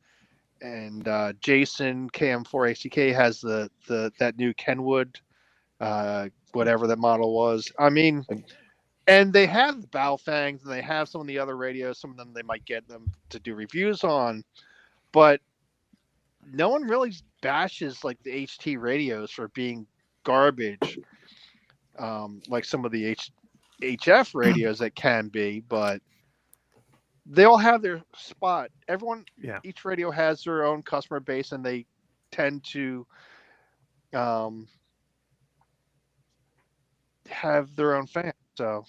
Speaker 4: and Jason KM4ACK has that new Kenwood, whatever that model was. I mean, and they have the Baofangs, and they have some of the other radios. Some of them they might get them to do reviews on, but no one really bashes like the HT radios for being garbage, like some of the HF radios that can be. But they all have their spot. Each radio has their own customer base, and they tend to have their own fans. So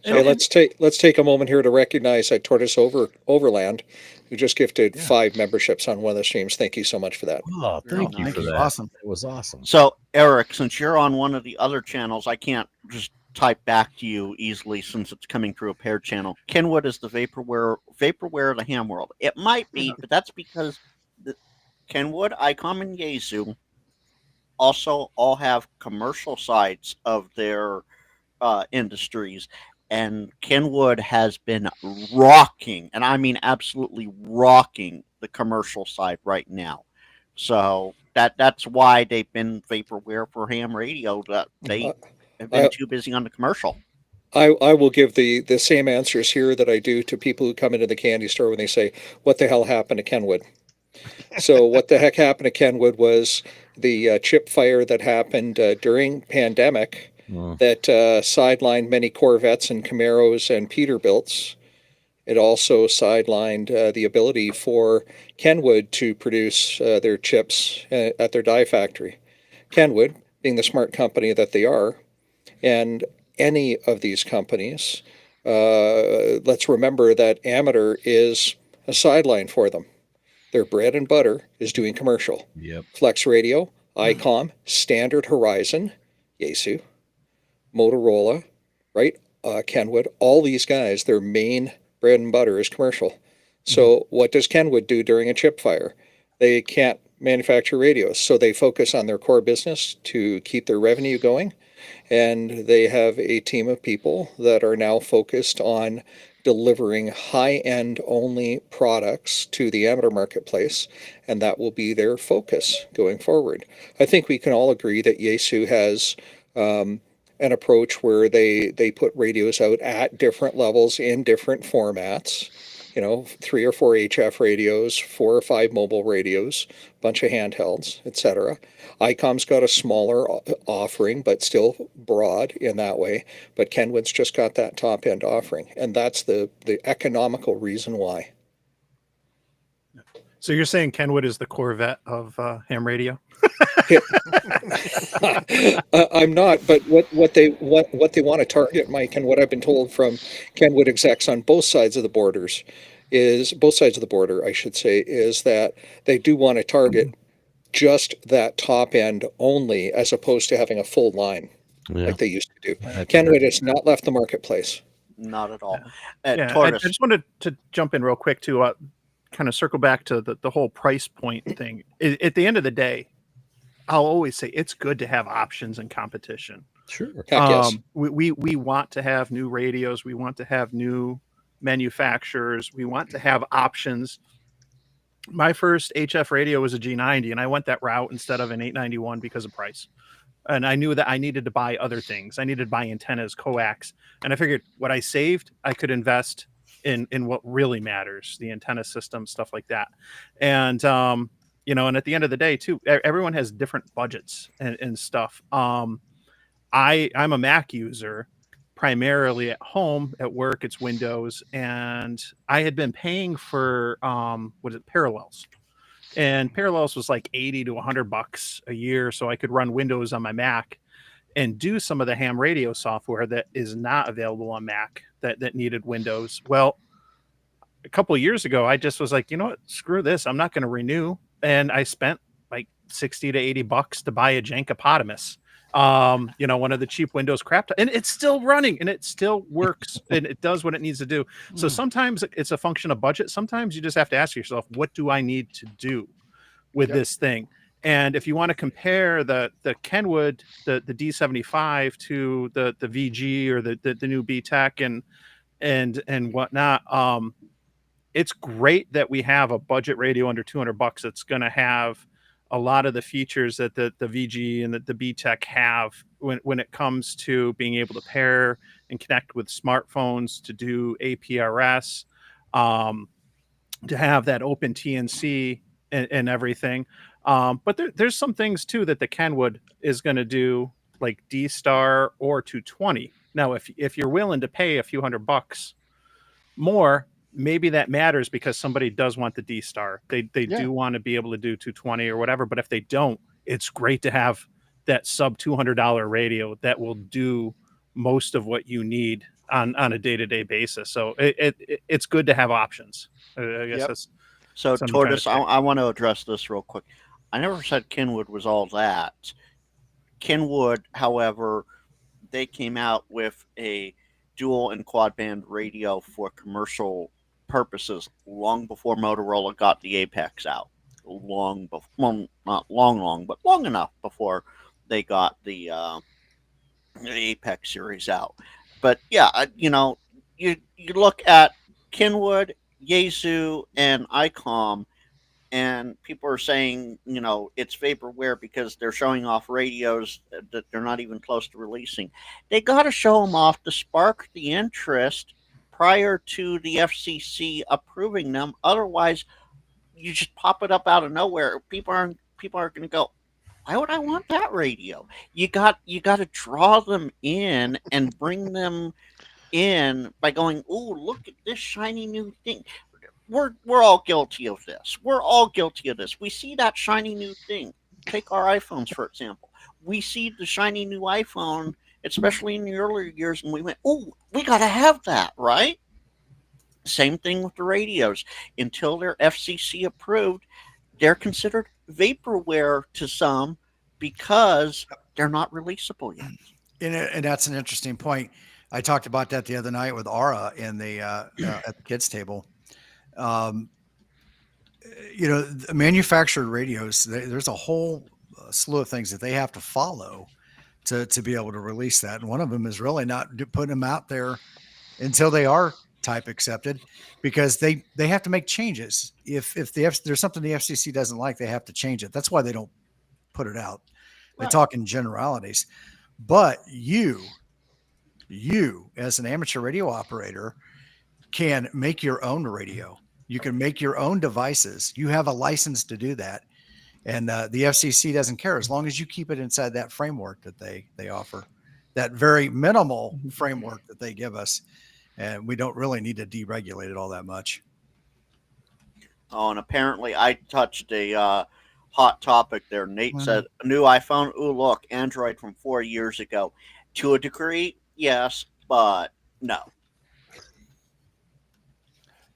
Speaker 3: let's take a moment here to recognize Tortoise Overland, who just gifted 5 memberships on one of the streams. Thank you so much for that.
Speaker 6: Oh, thank you for that.
Speaker 2: Awesome.
Speaker 6: It was awesome.
Speaker 7: So, Eric, since you're on one of the other channels, I can't just type back to you easily since it's coming through a paired channel. Kenwood is the vaporware of the ham world. It might be, but that's because the Kenwood, ICOM, and Yaesu also all have commercial sides of their industries. And Kenwood has been rocking, and I mean absolutely rocking, the commercial side right now. So that's why they've been vaporware for ham radio. That they have been too busy on the commercial.
Speaker 3: I will give the same answers here that I do to people who come into the candy store when they say, "What the hell happened to Kenwood?" So what the heck happened to Kenwood was the chip fire that happened during pandemic that sidelined many Corvettes and Camaros and Peterbilts. It also sidelined the ability for Kenwood to produce their chips at their die factory. Kenwood, being the smart company that they are, and any of these companies, let's remember that amateur is a sideline for them. Their bread and butter is doing commercial.
Speaker 6: Yep.
Speaker 3: Flex Radio, ICOM, Standard Horizon, Yaesu, Motorola, right? Kenwood, all these guys, their main bread and butter is commercial. So what does Kenwood do during a chip fire? They can't manufacture radios, so they focus on their core business to keep their revenue going. And they have a team of people that are now focused on delivering high-end only products to the amateur marketplace, and that will be their focus going forward. I think we can all agree that Yaesu has an approach where they put radios out at different levels in different formats. 3 or 4 HF radios, 4 or 5 mobile radios, bunch of handhelds, etc. ICOM's got a smaller offering, but still broad in that way. But Kenwood's just got that top end offering, and that's the economical reason why.
Speaker 1: So you're saying Kenwood is the Corvette of ham radio?
Speaker 3: I'm not, but what they want to target, Mike, and what I've been told from Kenwood execs on both sides of the border, I should say, is that they do want to target just that top end only, as opposed to having a full line like they used to do. Kenwood has not left the marketplace.
Speaker 7: Not at all.
Speaker 1: Yeah, I just wanted to jump in real quick to kind of circle back to the whole price point thing. At the end of the day, I'll always say it's good to have options and competition.
Speaker 3: Sure. Yes.
Speaker 1: We want to have new radios. We want to have new manufacturers. We want to have options. My first HF radio was a G90, and I went that route instead of an 891 because of price. And I knew that I needed to buy other things. I needed to buy antennas, coax, and I figured what I saved, I could invest in what really matters, the antenna system, stuff like that. And and at the end of the day, too, everyone has different budgets and stuff. I'm a Mac user, primarily at home. At work, it's Windows, and I had been paying for Parallels, and Parallels was like $80 to $100 a year, so I could run Windows on my Mac and do some of the ham radio software that is not available on Mac that needed Windows. Well, a couple of years ago, I just was like, you know what, screw this, I'm not going to renew. And I spent like $60 to $80 to buy a Jankopotamus, one of the cheap Windows crap, and it's still running and it still works and it does what it needs to do. So sometimes it's a function of budget. Sometimes you just have to ask yourself, what do I need to do with this thing? And if you want to compare the Kenwood, the D75 to the VG or the new B-Tech and whatnot, it's great that we have a budget radio under $200 that's going to have a lot of the features that the VG and the B-Tech have when it comes to being able to pair and connect with smartphones, to do APRS, to have that open TNC and everything. But there's some things too that the Kenwood is going to do, like D-Star or 220. Now, if you're willing to pay a few $100 more, maybe that matters because somebody does want the D-Star. They do want to be able to do 220 or whatever. But if they don't, it's great to have that sub $200 radio that will do most of what you need on a day-to-day basis. So it's good to have options. I guess that's
Speaker 7: so. Tortoise, I want to address this real quick. I never said Kenwood was all that. Kenwood, however, they came out with a dual and quad band radio for commercial purposes long before Motorola got the Apex out. Long before, well, not long, but long enough before they got the Apex series out. But yeah, you look at Kenwood, Yaesu, and ICOM, and people are saying, it's vaporware because they're showing off radios that they're not even close to releasing. They got to show them off to spark the interest prior to the FCC approving them. Otherwise, you just pop it up out of nowhere. People aren't going to go, why would I want that radio? You got to draw them in and bring them in by going, oh, look at this shiny new thing. We're all guilty of this. We're all guilty of this. We see that shiny new thing. Take our iPhones, for example. We see the shiny new iPhone, especially in the earlier years, and we went, oh, we got to have that, right? Same thing with the radios. Until they're FCC approved, they're considered vaporware to some because they're not releasable yet.
Speaker 2: And that's an interesting point. I talked about that the other night with Aura in the at the kids table. um, the manufactured radios, there's a whole slew of things that they have to follow to be able to release that. And one of them is really not putting them out there until they are type accepted, because they have to make changes. If there's something the FCC doesn't like, they have to change it. That's why they don't put it out. They
Speaker 7: Right.
Speaker 2: talk in generalities. But you as an amateur radio operator can make your own radio. You can make your own devices. You have a license to do that. And the FCC doesn't care as long as you keep it inside that framework that they offer, that very minimal framework that they give us. And we don't really need to deregulate it all that much.
Speaker 7: Oh, and apparently I touched a hot topic there. Nate said, a new iPhone. Ooh, look, Android from 4 years ago. To a degree, yes, but no.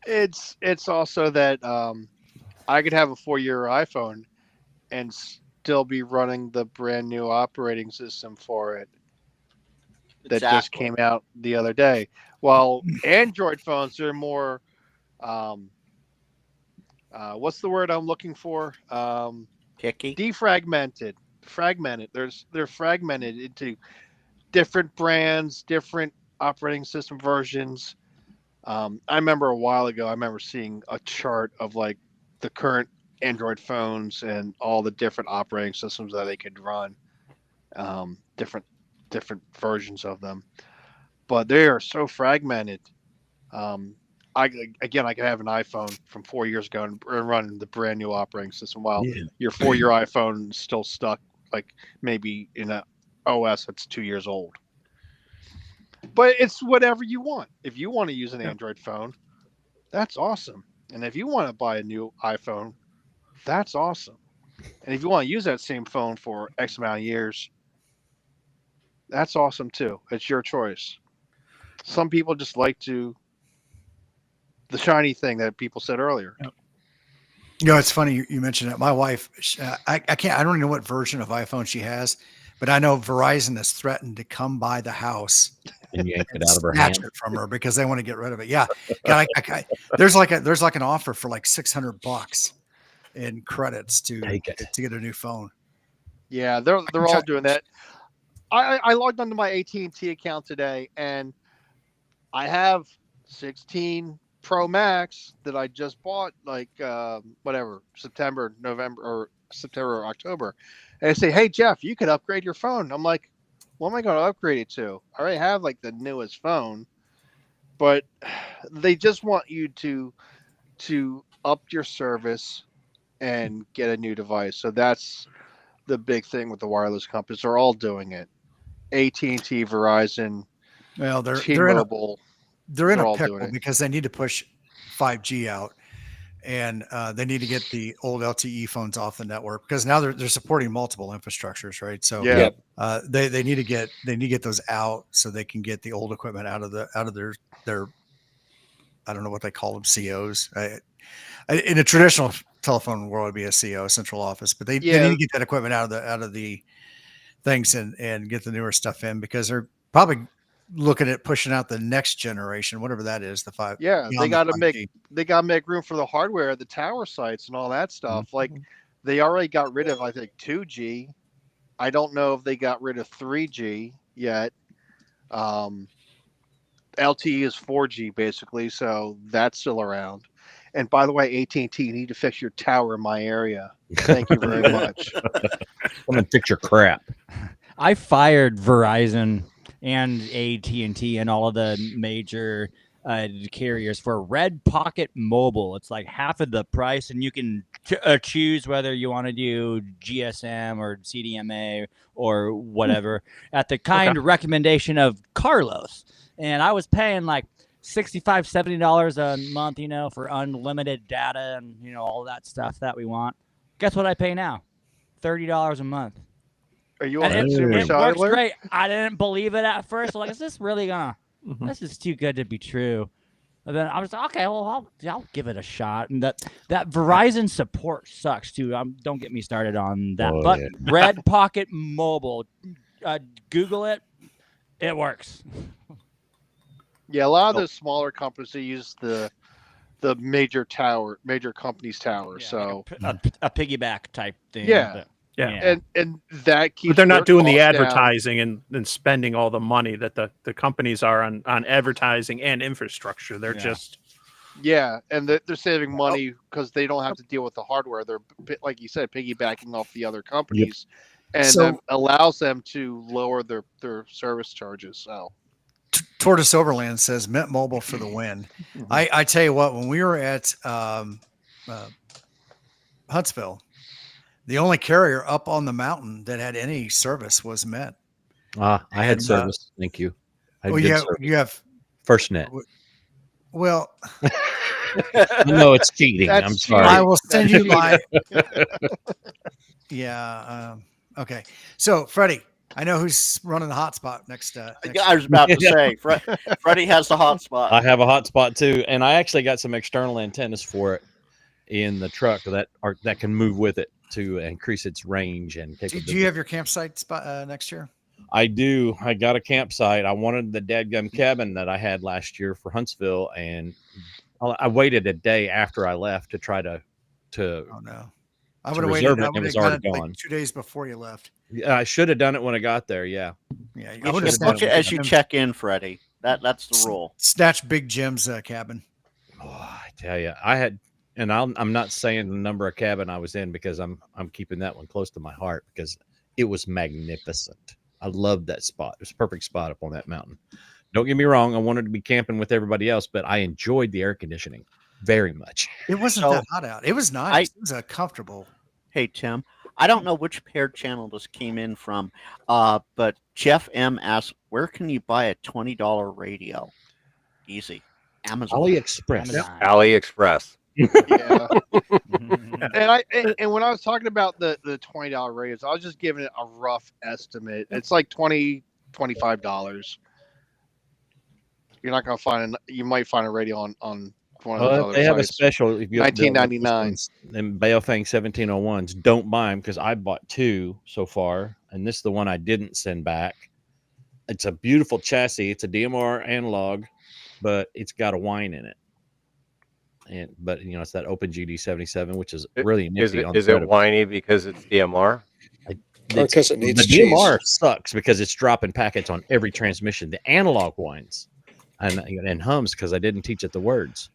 Speaker 4: It's also that I could have a 4-year iPhone and still be running the brand new operating system for it that just
Speaker 7: Exactly.
Speaker 4: came out the other day. While Android phones are more, what's the word I'm looking for?
Speaker 7: Picky.
Speaker 4: Defragmented, fragmented. They're fragmented into different brands, different operating system versions. I remember a while ago, I remember seeing a chart of like the current Android phones and all the different operating systems that they could run, different versions of them. But they are so fragmented. I could have an iPhone from 4 years ago and run the brand new operating system, while your 4-year iPhone is still stuck, like maybe in a OS that's 2 years old. But it's whatever you want. If you want to use an Android phone, that's awesome. And if you want to buy a new iPhone, that's awesome. And if you want to use that same phone for X amount of years, that's awesome too. It's your choice. Some people just like the shiny thing that people said earlier.
Speaker 2: It's funny you mentioned it. My wife, I don't even know what version of iPhone she has, but I know Verizon has threatened to come by the house
Speaker 6: And yank
Speaker 2: and
Speaker 6: it out of her
Speaker 2: snatch
Speaker 6: hand.
Speaker 2: it from her because they want to get rid of it. Yeah. God, there's like an offer for like $600 in credits to
Speaker 6: Take it.
Speaker 2: get a new phone.
Speaker 4: Yeah, they're all doing that. I logged onto my AT&T account today, and I have 16 Pro Max that I just bought, like September or October. And they say, "Hey Jeff, you could upgrade your phone." I'm like, "What am I going to upgrade it to? I already have like the newest phone." But they just want you to up your service and get a new device. So that's the big thing with the wireless companies. They're all doing it. AT&T, Verizon,
Speaker 2: Well, they're
Speaker 4: T-Mobile.
Speaker 2: they're in a
Speaker 4: all
Speaker 2: pickle
Speaker 4: doing it.
Speaker 2: because they need to push 5G out, and they need to get the old LTE phones off the network, because now they're supporting multiple infrastructures, right? So
Speaker 4: Yeah.
Speaker 2: they need to get those out so they can get the old equipment out of their I don't know what they call them, COs. In a traditional telephone world, it'd be a CO, central office, but they need to get that equipment out of the things and get the newer stuff in, because they're probably looking at pushing out the next generation, whatever that is, the 5.
Speaker 4: Yeah, they
Speaker 2: beyond the
Speaker 4: got to
Speaker 2: 5G.
Speaker 4: make room for the hardware at the tower sites and all that stuff. Like they already got rid of, I think, 2G. I don't know if they got rid of 3G yet. LTE is 4G basically, so that's still around. And by the way, AT&T, you need to fix your tower in my area. Thank you very much.
Speaker 6: Come and fix your crap.
Speaker 9: I fired Verizon and AT&T and all of the major carriers for Red Pocket Mobile. It's like half of the price, and you can choose whether you want to do GSM or CDMA or whatever at the kind recommendation of Carlos. And I was paying like $65, $70 a month, for unlimited data and, all that stuff that we want. Guess what I pay now? $30 a month.
Speaker 4: Are you on
Speaker 9: And
Speaker 4: Consumer
Speaker 9: it works
Speaker 4: Cellular?
Speaker 9: great. I didn't believe it at first. Like, is this really gonna? This is too good to be true. And then I was like, okay, well, I'll give it a shot. And that Verizon support sucks too. Don't get me started on that. But Red Pocket Mobile, Google it. It works.
Speaker 4: Yeah, a lot of the smaller companies, they use the the major company's tower.
Speaker 9: Yeah,
Speaker 4: so
Speaker 9: like a piggyback type thing.
Speaker 4: Yeah.
Speaker 9: but-
Speaker 1: Yeah.
Speaker 4: and that keeps
Speaker 1: But they're not
Speaker 4: their
Speaker 1: doing the
Speaker 4: costs down.
Speaker 1: advertising and spending all the money that the companies are on advertising and infrastructure. They're
Speaker 9: Yeah.
Speaker 1: just
Speaker 4: Yeah, and they're saving money because they don't have to deal with the hardware. They're, like you said, piggybacking off the other companies, and
Speaker 2: So-
Speaker 4: that allows them to lower their service charges. So
Speaker 2: Tortoise Overland says Mint Mobile for the win. I tell you what, when we were at Huntsville, the only carrier up on the mountain that had any service was Mint.
Speaker 6: I had
Speaker 2: And,
Speaker 6: service. Thank you. I had
Speaker 2: Well,
Speaker 6: good
Speaker 2: you
Speaker 6: service.
Speaker 2: have
Speaker 6: FirstNet.
Speaker 2: well,
Speaker 6: No, it's cheating.
Speaker 4: That's
Speaker 6: I'm sorry.
Speaker 2: I will send you my. Yeah. Okay. So, Freddie, I know who's running the hotspot next.
Speaker 7: I was about to say, Freddie has the hot spot.
Speaker 6: I have a hotspot too, and I actually got some external antennas for it in the truck that can move with it to increase its range and
Speaker 2: Do
Speaker 6: capability.
Speaker 2: you have your campsite spot next year?
Speaker 6: I do. I got a campsite. I wanted the dadgum cabin that I had last year for Huntsville, and I waited a day after I left to try to.
Speaker 2: Oh no, I
Speaker 6: To
Speaker 2: would have
Speaker 6: reserve
Speaker 2: waited.
Speaker 6: it,
Speaker 2: I
Speaker 6: it
Speaker 2: would
Speaker 6: was
Speaker 2: have done
Speaker 6: already
Speaker 2: it
Speaker 6: gone.
Speaker 2: like 2 days before you left.
Speaker 6: Yeah, I should have done it when I got there. Yeah.
Speaker 2: Yeah, I
Speaker 7: You
Speaker 2: would
Speaker 7: should
Speaker 2: have
Speaker 7: book it as you check in, Freddie. That's the rule.
Speaker 2: snatched Big Jim's cabin.
Speaker 6: Oh, I tell you, I had, and I'm not saying the number of cabin I was in because I'm keeping that one close to my heart because it was magnificent. I loved that spot. It was a perfect spot up on that mountain. Don't get me wrong. I wanted to be camping with everybody else, but I enjoyed the air conditioning very much.
Speaker 2: It wasn't
Speaker 7: So,
Speaker 2: that hot out. It was nice. It was a comfortable.
Speaker 7: Hey, Tim, I don't know which paired channel this came in from, but Jeff M asked, where can you buy a $20 radio? Easy. Amazon.
Speaker 6: AliExpress.
Speaker 9: Amazon.
Speaker 5: AliExpress.
Speaker 4: yeah, and when I was talking about the $20 radios, I was just giving it a rough estimate. It's like $25. You're not gonna find you might find a radio on one of those
Speaker 6: Well,
Speaker 4: other
Speaker 6: they have a
Speaker 4: sites.
Speaker 6: special. If you
Speaker 4: $19.99.
Speaker 6: and Baofeng 1701s, don't buy them because I bought two so far, and this is the one I didn't send back. It's a beautiful chassis. It's a DMR analog, but it's got a whine in it. But it's that Open GD77, which is really nifty.
Speaker 5: Is it whiny because it's DMR?
Speaker 3: Or because it needs
Speaker 6: the
Speaker 3: cheese.
Speaker 6: DMR sucks because it's dropping packets on every transmission. The analog whines and hums because I didn't teach it the words.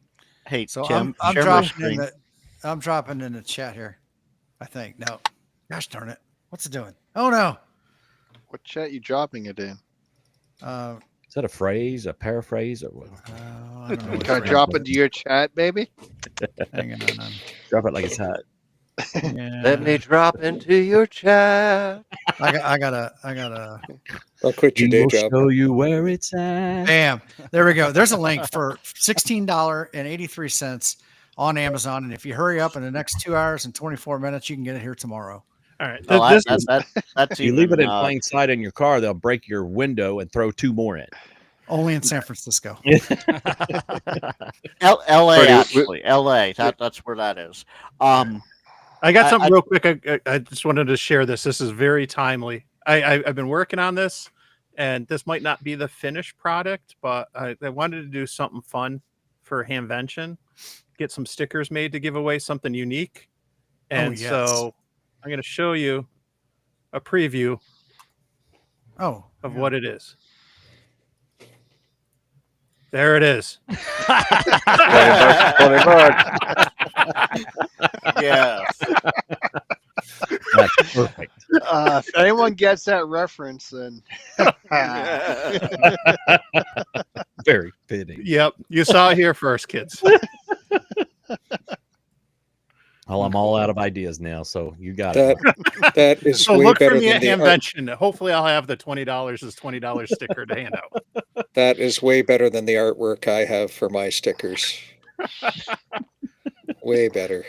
Speaker 7: Hey,
Speaker 2: So
Speaker 7: Tim,
Speaker 2: I'm
Speaker 7: share my
Speaker 2: dropping in
Speaker 7: screen.
Speaker 2: the. I'm dropping in the chat here. I think no. Gosh darn it! What's it doing? Oh no.
Speaker 4: What chat you dropping it in?
Speaker 6: Is that a phrase, a paraphrase, or what?
Speaker 2: I don't know. what
Speaker 4: Can I
Speaker 2: it's
Speaker 4: drop into your chat, baby?
Speaker 2: Hang on.
Speaker 6: Drop it like it's hot.
Speaker 2: Yeah.
Speaker 5: Let me drop into your chat.
Speaker 2: I gotta.
Speaker 3: I'll quit your day job.
Speaker 6: Show you where it's at.
Speaker 2: Bam. There we go. There's a link for $16.83 on Amazon, and if you hurry up in the next 2 hours and 24 minutes, you can get it here tomorrow.
Speaker 1: all right.
Speaker 7: Oh,
Speaker 1: This
Speaker 7: that's
Speaker 6: If you leave it
Speaker 7: even,
Speaker 6: in plain sight in your car, they'll break your window and throw two more in.
Speaker 2: Only in San Francisco.
Speaker 7: L.A.
Speaker 5: Freddie,
Speaker 7: actually, L.A. That's where that is.
Speaker 1: I got
Speaker 7: I-
Speaker 1: something
Speaker 7: I-
Speaker 1: real quick. I just wanted to share this. This is very timely. I've been working on this, and this might not be the finished product, but I wanted to do something fun for Hamvention, get some stickers made to give away, something unique. And
Speaker 2: yes.
Speaker 1: so I'm going to show you a preview
Speaker 2: Oh,
Speaker 1: of
Speaker 2: yeah.
Speaker 1: what it is. There it is.
Speaker 5: 20 bucks.
Speaker 7: Yes.
Speaker 6: That's perfect.
Speaker 4: If anyone gets that reference, then
Speaker 6: Very fitting.
Speaker 1: Yep. You saw it here first, kids.
Speaker 6: Well, I'm all out of ideas now, so you got it.
Speaker 3: That is
Speaker 1: So
Speaker 3: way
Speaker 1: look
Speaker 3: better
Speaker 1: for me
Speaker 3: than
Speaker 1: at
Speaker 3: the art.
Speaker 1: Hamvention. Hopefully I'll have the $20 as $20 sticker to hand out.
Speaker 3: That is way better than the artwork I have for my stickers. Way better.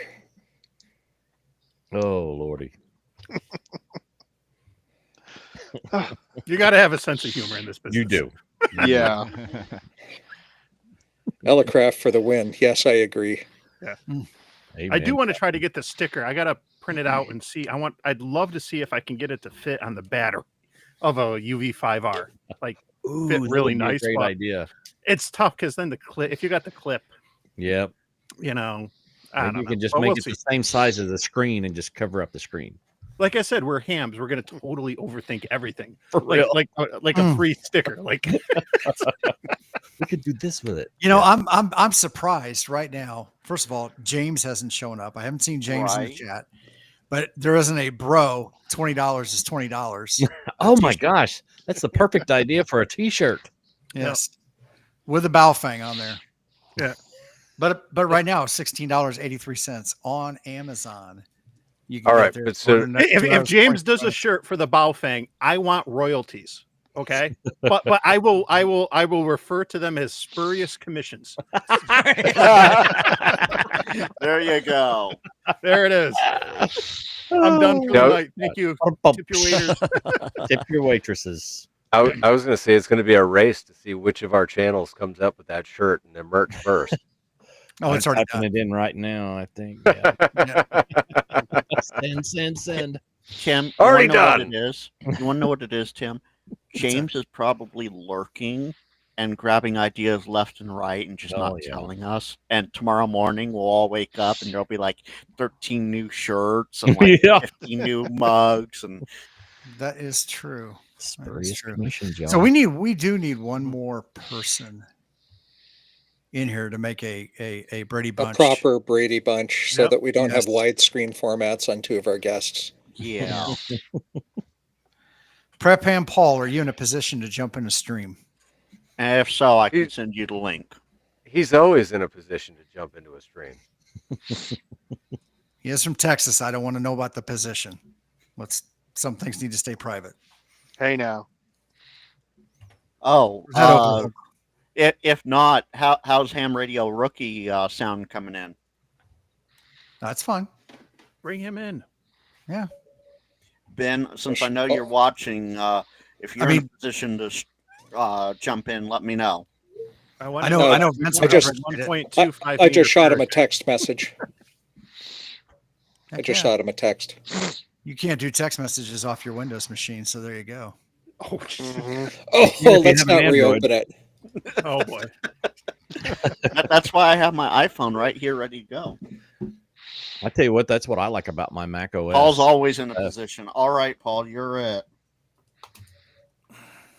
Speaker 6: Oh, Lordy.
Speaker 1: You got to have a sense of humor in this business.
Speaker 6: You do.
Speaker 4: yeah.
Speaker 3: Ellicraft for the win. Yes, I agree.
Speaker 1: I do want to try to get the sticker. I got to print it out and see. I'd love to see if I can get it to fit on the battery of a UV5R. Like
Speaker 6: Ooh,
Speaker 1: fit
Speaker 6: that
Speaker 1: really
Speaker 6: would be a
Speaker 1: nice,
Speaker 6: Great
Speaker 1: but-
Speaker 6: idea.
Speaker 1: it's tough because then the clip, if you got the clip,
Speaker 6: Yep.
Speaker 1: you know, I
Speaker 6: Maybe
Speaker 1: don't
Speaker 6: you
Speaker 1: know.
Speaker 6: can just
Speaker 1: But
Speaker 6: make
Speaker 1: we'll
Speaker 6: it
Speaker 1: see.
Speaker 6: the same size as the screen and just cover up the screen.
Speaker 1: Like I said, we're hams. We're gonna totally overthink everything.
Speaker 6: For
Speaker 1: Like
Speaker 6: real.
Speaker 1: like a free sticker. Like
Speaker 6: We could do this with it.
Speaker 2: You know, I'm surprised right now. First of all, James hasn't shown up. I haven't seen James in the
Speaker 7: Right.
Speaker 2: chat, but there isn't a bro. $20 is $20.
Speaker 6: Oh my gosh, that's the perfect idea for a T-shirt.
Speaker 2: Yes, with a Baofeng on there.
Speaker 1: Yeah.
Speaker 2: But right now, $16.83 on Amazon. You
Speaker 5: All
Speaker 2: get
Speaker 5: right,
Speaker 2: there
Speaker 5: but so-
Speaker 2: for the next
Speaker 1: if
Speaker 2: 2 hours,
Speaker 1: James does a
Speaker 2: 25.
Speaker 1: shirt for the Baofeng, I want royalties. Okay, but I will refer to them as spurious commissions.
Speaker 7: There you go.
Speaker 1: There it is. I'm done for
Speaker 5: No.
Speaker 1: tonight. Thank you. Tip your waiters.
Speaker 6: Tip your waitresses.
Speaker 5: I was going to say it's going to be a race to see which of our channels comes up with that shirt and their merch first.
Speaker 2: Oh, it's
Speaker 6: I'm
Speaker 2: already
Speaker 6: typing
Speaker 2: done.
Speaker 6: it in right now. I think. Yeah. Send.
Speaker 7: Tim, you
Speaker 5: Already
Speaker 7: wanna know what
Speaker 5: done.
Speaker 7: it is? You want to know what it is, Tim? James is probably lurking and grabbing ideas left and right and just not telling us. And tomorrow morning we'll all wake up and there'll be like 13 new shirts and like
Speaker 6: Yeah.
Speaker 7: 50 new mugs and
Speaker 2: That is true.
Speaker 6: Spurious
Speaker 2: true.
Speaker 6: commission, John.
Speaker 2: So we do need one more person in here to make a Brady
Speaker 3: A
Speaker 2: Bunch.
Speaker 3: proper Brady Bunch so
Speaker 1: Yep.
Speaker 3: that we don't have
Speaker 2: Yes.
Speaker 3: widescreen formats on two of our guests.
Speaker 7: yeah.
Speaker 2: Prep Ham Paul, are you in a position to jump in a stream?
Speaker 7: And if so, I can send you the link.
Speaker 5: He's always in a position to jump into a stream.
Speaker 2: He is from Texas. I don't want to know about the position. Some things need to stay private.
Speaker 4: Hey now.
Speaker 7: Oh,
Speaker 2: Is that open?
Speaker 7: if not, how's Ham Radio Rookie sound coming in?
Speaker 2: That's fine.
Speaker 1: Bring him in.
Speaker 2: Yeah.
Speaker 7: Ben, since I know you're watching, if you're
Speaker 2: I
Speaker 7: in
Speaker 2: mean-
Speaker 7: a position to jump in, let me know.
Speaker 2: I know. Vince
Speaker 3: I
Speaker 2: would
Speaker 3: just-
Speaker 2: appreciate it.
Speaker 1: 1.25
Speaker 3: I just shot him a
Speaker 1: meters.
Speaker 3: text message. I
Speaker 2: Heck
Speaker 3: just
Speaker 2: yeah.
Speaker 3: shot him a text.
Speaker 2: You can't do text messages off your Windows machine, so there you go.
Speaker 1: Oh, jeez.
Speaker 3: Oh,
Speaker 6: you
Speaker 3: let's
Speaker 6: have
Speaker 3: not
Speaker 6: an Android.
Speaker 3: reopen it.
Speaker 1: Oh boy.
Speaker 7: That's why I have my iPhone right here ready to go.
Speaker 6: I tell you what, that's what I like about my Mac OS.
Speaker 7: Paul's always in a position. All right, Paul, you're it.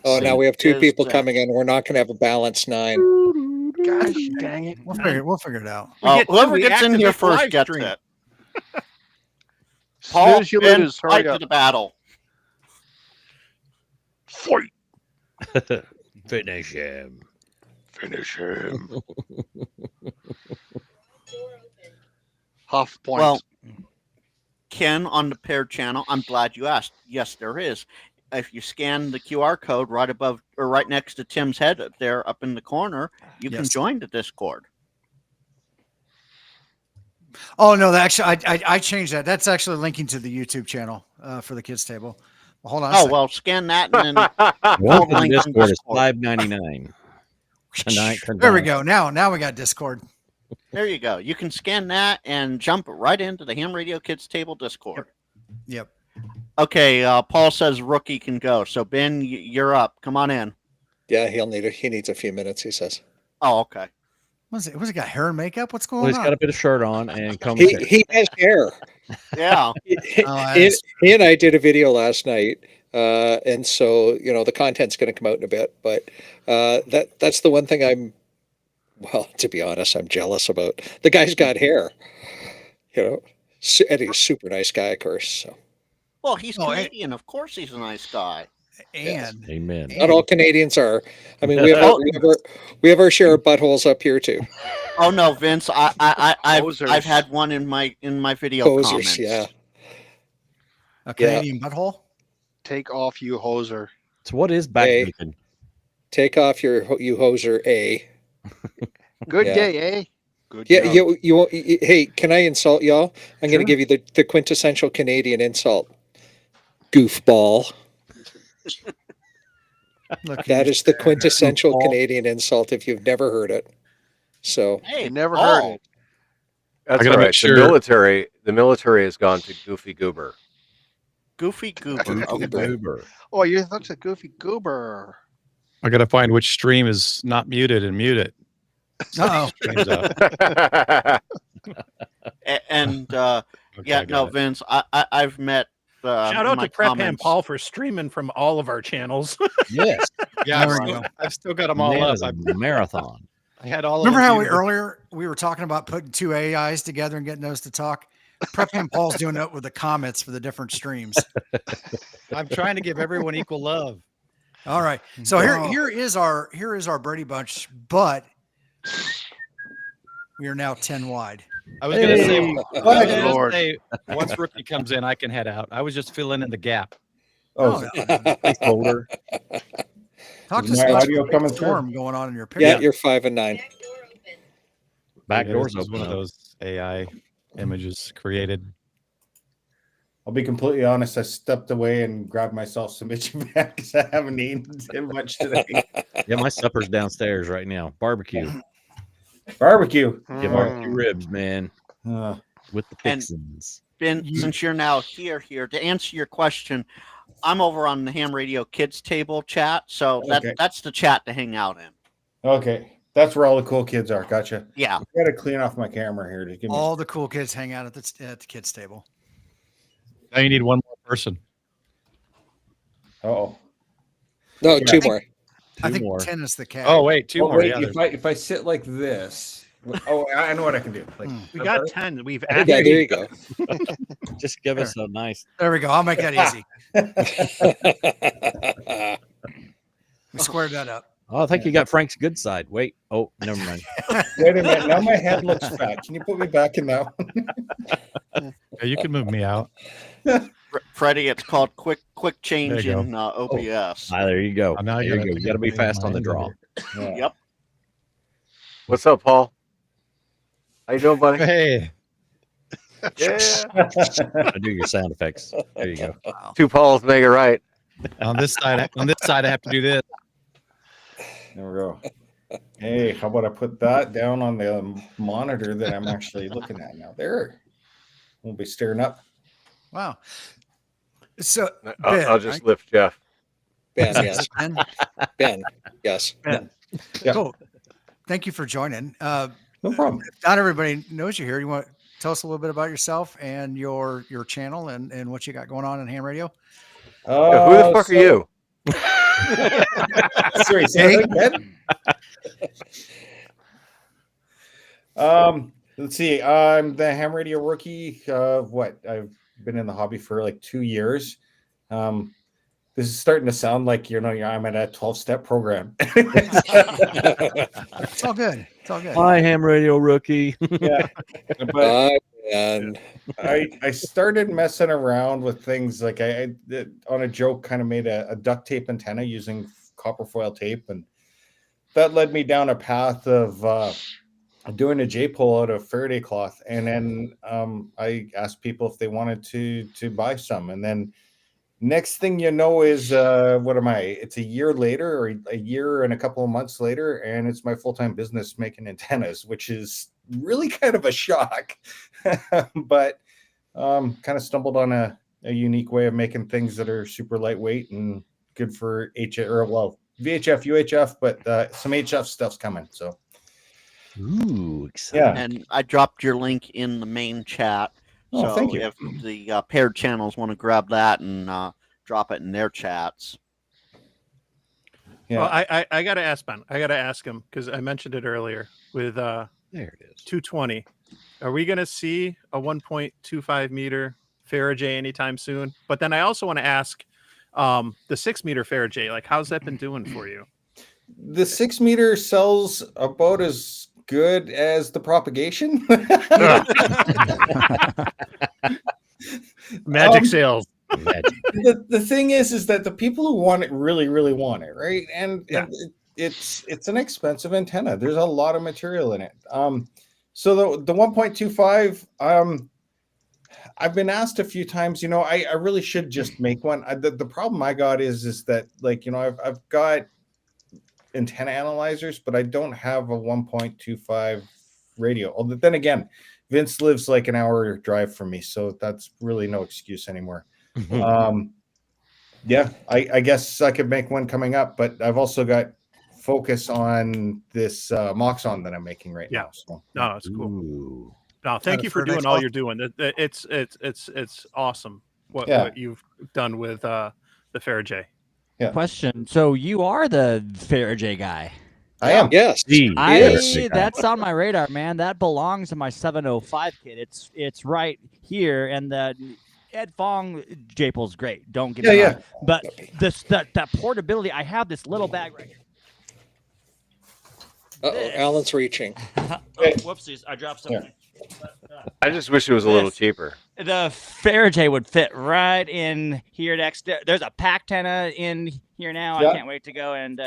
Speaker 3: Oh, now we have two
Speaker 7: Is
Speaker 3: people
Speaker 7: that-
Speaker 3: coming in. We're not going to have a balanced 9.
Speaker 4: Gosh dang it.
Speaker 2: We'll figure it out.
Speaker 7: Whoever
Speaker 1: we
Speaker 7: gets in
Speaker 1: activate
Speaker 7: here
Speaker 1: the
Speaker 7: first
Speaker 1: live
Speaker 7: gets
Speaker 1: stream.
Speaker 7: it. Paul,
Speaker 4: Snooze, you
Speaker 7: Ben,
Speaker 4: lose.
Speaker 7: fight
Speaker 4: Hurry
Speaker 7: to
Speaker 4: up.
Speaker 7: the battle.
Speaker 4: Fight.
Speaker 6: Finish him.
Speaker 4: Finish him. Huff point.
Speaker 7: Well, Ken on the paired channel, I'm glad you asked. Yes, there is. If you scan the QR code right above or right next to Tim's head up there, up in the corner, you can
Speaker 2: Yes.
Speaker 7: join the Discord.
Speaker 2: Oh no, actually, I changed that. That's actually linking to the YouTube channel for the kids table. Well, hold on. a
Speaker 7: Oh
Speaker 2: second.
Speaker 7: well, scan that and then
Speaker 6: One for the
Speaker 7: link on
Speaker 6: Discord is
Speaker 7: Discord.
Speaker 6: $5.99 tonight.
Speaker 2: There we go. Now we got Discord.
Speaker 7: There you go. You can scan that and jump right into the Ham Radio Kids Table Discord.
Speaker 2: Yep.
Speaker 7: Okay, Paul says rookie can go. So Ben, you're up. Come on in.
Speaker 3: Yeah, he needs a few minutes, he says.
Speaker 7: Oh, okay.
Speaker 2: Was it got hair and makeup? What's
Speaker 6: Well,
Speaker 2: going
Speaker 6: he's
Speaker 2: on?
Speaker 6: got a bit of shirt on and combs
Speaker 3: He,
Speaker 6: hair.
Speaker 3: he has hair.
Speaker 7: Yeah.
Speaker 3: He and I did a video last night, and so the content's going to come out in a bit. But that's the one thing to be honest, I'm jealous about. The guy's got hair, and he's a super nice guy, of course. So
Speaker 7: Well, he's
Speaker 2: Oh,
Speaker 7: Canadian. Of course, he's a nice guy.
Speaker 2: And
Speaker 6: Amen.
Speaker 3: not all Canadians are. I mean, we have our share of buttholes up here too.
Speaker 7: Oh no, Vince. I've
Speaker 4: Posers.
Speaker 7: had one in my video
Speaker 3: Posers,
Speaker 7: comments.
Speaker 3: yeah.
Speaker 2: a Canadian butthole.
Speaker 4: Take off, you hoser.
Speaker 6: So what is back
Speaker 3: Hey.
Speaker 6: bacon?
Speaker 3: Take off you hoser, A.
Speaker 4: Good
Speaker 3: Yeah.
Speaker 4: day, eh? Good
Speaker 3: Yeah,
Speaker 4: job.
Speaker 3: hey, can I insult y'all? I'm going
Speaker 2: Sure.
Speaker 3: to give you the quintessential Canadian insult. Goofball.
Speaker 2: Look,
Speaker 3: That is the quintessential
Speaker 6: Goofball.
Speaker 3: Canadian insult if you've never heard it. So,
Speaker 7: Hey,
Speaker 4: You never
Speaker 7: Paul.
Speaker 4: heard it.
Speaker 5: That's
Speaker 10: I gotta
Speaker 5: all
Speaker 10: make
Speaker 5: right.
Speaker 10: sure-
Speaker 5: The military has gone to Goofy Goober.
Speaker 7: Goofy goober.
Speaker 3: Goofy
Speaker 7: Okay.
Speaker 3: goober.
Speaker 6: Goober.
Speaker 4: Oh, you're such a goofy goober.
Speaker 10: I gotta find which stream is not muted and mute it.
Speaker 2: Uh-oh.
Speaker 10: Streams up.
Speaker 7: And
Speaker 10: Okay,
Speaker 7: yeah,
Speaker 10: I got
Speaker 7: no,
Speaker 10: it.
Speaker 7: Vince, I've met.
Speaker 1: Shout
Speaker 7: in
Speaker 1: out
Speaker 7: my
Speaker 1: to Prep Hand
Speaker 7: comments-
Speaker 1: Paul for streaming from all of our channels.
Speaker 6: Yes,
Speaker 10: Yeah,
Speaker 2: There we go.
Speaker 10: I've still got them all
Speaker 6: man
Speaker 10: up.
Speaker 6: is a marathon.
Speaker 10: I had all.
Speaker 2: Remember
Speaker 10: of them
Speaker 2: how
Speaker 10: muted.
Speaker 2: earlier we were talking about putting two AIs together and getting those to talk? Prep Hand Paul's doing it with the comments for the different streams.
Speaker 10: I'm trying to give everyone equal love.
Speaker 2: All right. So here is our Brady Bunch, but we are now 10 wide.
Speaker 10: I was going to say,
Speaker 4: Good
Speaker 10: I was gonna
Speaker 4: Lord.
Speaker 10: say, once Rookie comes in, I can head out. I was just filling in the gap.
Speaker 2: Oh,
Speaker 6: Placeholder.
Speaker 2: talk to
Speaker 11: Is
Speaker 2: us
Speaker 11: my
Speaker 2: about
Speaker 11: audio
Speaker 2: the
Speaker 11: coming
Speaker 2: big
Speaker 11: through?
Speaker 2: storm going on in your picture.
Speaker 3: Yeah, you're 5 and 9.
Speaker 6: Back
Speaker 10: Yeah,
Speaker 6: doors
Speaker 10: this is
Speaker 6: open.
Speaker 10: one of
Speaker 6: up.
Speaker 10: those AI images created.
Speaker 11: I'll be completely honest. I stepped away and grabbed myself some itchy back because I haven't eaten much today.
Speaker 6: Yeah, my supper's downstairs right now. Barbecue.
Speaker 11: Barbecue.
Speaker 6: Yeah, barbecue ribs, man,
Speaker 11: Uh,
Speaker 6: with the
Speaker 7: And-
Speaker 6: fixins.
Speaker 7: Ben, since you're now here, to answer your question, I'm over on the Ham Radio Kids table chat, so
Speaker 11: Okay.
Speaker 7: that's the chat to hang out in.
Speaker 11: okay, that's where all the cool kids are. Gotcha.
Speaker 7: Yeah.
Speaker 11: I gotta clean off my camera here to give me.
Speaker 2: All the cool kids hang out at the kids' table.
Speaker 10: Now you need one more person.
Speaker 11: Oh.
Speaker 3: No,
Speaker 11: Yeah.
Speaker 3: 2 more.
Speaker 2: I
Speaker 6: Two
Speaker 2: think
Speaker 6: more.
Speaker 2: 10 is the cat.
Speaker 10: Oh wait, 2 more.
Speaker 11: Wait,
Speaker 10: Yeah,
Speaker 11: if I sit like this. Oh, I know what I can do. Like,
Speaker 1: We got 10. We've
Speaker 3: Yeah,
Speaker 1: added.
Speaker 3: there you go.
Speaker 6: Just give us a nice.
Speaker 2: There we go. I'll make that easy. We squared that up.
Speaker 6: Oh, I think you got Frank's good side. Wait. Oh, never mind.
Speaker 11: wait a minute. Now my head looks fat. Can you put me back in that one?
Speaker 10: Yeah, you can move me out.
Speaker 7: Freddie, it's called quick change
Speaker 10: There you
Speaker 7: in OBS.
Speaker 6: Ah, there you go.
Speaker 10: Oh, now
Speaker 6: There
Speaker 10: you
Speaker 6: you
Speaker 10: gotta
Speaker 6: go. You got to be
Speaker 10: figure out
Speaker 6: fast on the
Speaker 10: mine.
Speaker 6: draw.
Speaker 11: Yeah.
Speaker 7: Yep.
Speaker 5: What's up, Paul? How you doing, buddy?
Speaker 10: Hey,
Speaker 5: Yeah.
Speaker 6: I do your sound effects. There you go.
Speaker 5: Two Pauls make it right.
Speaker 10: on this side, I have to do this.
Speaker 11: There we go. Hey, how about I put that down on the monitor that I'm actually looking at now? There. Won't be staring up.
Speaker 2: Wow. So,
Speaker 5: I'll just lift Jeff.
Speaker 3: Ben, yes.
Speaker 2: Ben,
Speaker 3: Ben, yes.
Speaker 11: Yeah.
Speaker 2: cool. Thank you for joining.
Speaker 11: No problem.
Speaker 2: Not everybody knows you here. You want to tell us a little bit about yourself and your channel and what you got going on in ham radio?
Speaker 5: Yeah, who the fuck are you?
Speaker 11: Sorry, say that again? Let's see. I'm the ham radio rookie. What? I've been in the hobby for like 2 years. This is starting to sound like I'm at a 12-step program.
Speaker 2: It's all good. It's all good.
Speaker 6: Hi, ham radio rookie.
Speaker 11: Yeah, but
Speaker 3: And
Speaker 11: I started messing around with things like I on a joke kind of made a duct tape antenna using copper foil tape, and that led me down a path of doing a J-pole out of Faraday cloth, and then I asked people if they wanted to buy some, and then next thing you know is what am I? It's a year later, or a year and a couple of months later, and it's my full-time business making antennas, which is really kind of a shock. But kind of stumbled on a unique way of making things that are super lightweight and good for VHF, UHF, but some HF stuff's coming. So
Speaker 6: Ooh, exciting.
Speaker 11: yeah.
Speaker 7: And I dropped your link in the main chat.
Speaker 11: Oh,
Speaker 7: So
Speaker 11: thank you.
Speaker 7: if the paired channels want to grab that and drop it in their chats.
Speaker 11: Yeah.
Speaker 1: Well, I got to ask Ben. I got to ask him because I mentioned it earlier with
Speaker 6: There it is.
Speaker 1: 220. Are we going to see a 1.25 meter Faraday anytime soon? But then I also want to ask the 6 meter Faraday, like, how's that been doing for you?
Speaker 11: The 6 meter sells about as good as the propagation.
Speaker 1: Magic sales.
Speaker 11: The thing is that the people who want it really, really want it, right? And,
Speaker 1: Yeah.
Speaker 11: and it's an expensive antenna. There's a lot of material in it. So the 1.25, I've been asked a few times, I really should just make one. The problem I got is that, like, I've got antenna analyzers, but I don't have a 1.25 radio. Although then again, Vince lives like an hour drive from me, so that's really no excuse anymore. Yeah, I guess I could make one coming up, but I've also got focus on this Moxon that I'm making right
Speaker 1: Yeah.
Speaker 11: now. So
Speaker 1: No, it's cool.
Speaker 6: Ooh.
Speaker 1: No, thank
Speaker 2: a
Speaker 1: you for
Speaker 2: fur
Speaker 1: doing
Speaker 2: next
Speaker 1: all
Speaker 2: off?
Speaker 1: you're doing. It's awesome
Speaker 11: Yeah.
Speaker 1: what you've done with the Faraday.
Speaker 9: Question. So you are the Faraday guy.
Speaker 11: I am.
Speaker 3: Yes.
Speaker 6: The Faraday guy.
Speaker 9: That's on my radar, man. That belongs to my 705 kit. It's right here, and the Ed Fong Japel's great. Don't get me wrong. But that portability, I have this little bag right here.
Speaker 3: Uh-oh, Alan's reaching.
Speaker 9: Whoopsies! I dropped something.
Speaker 5: I just wish it was a little cheaper.
Speaker 9: The Faraday would fit right in here next. There's a pack tenna in here now.
Speaker 11: Yeah.
Speaker 9: I can't wait to go and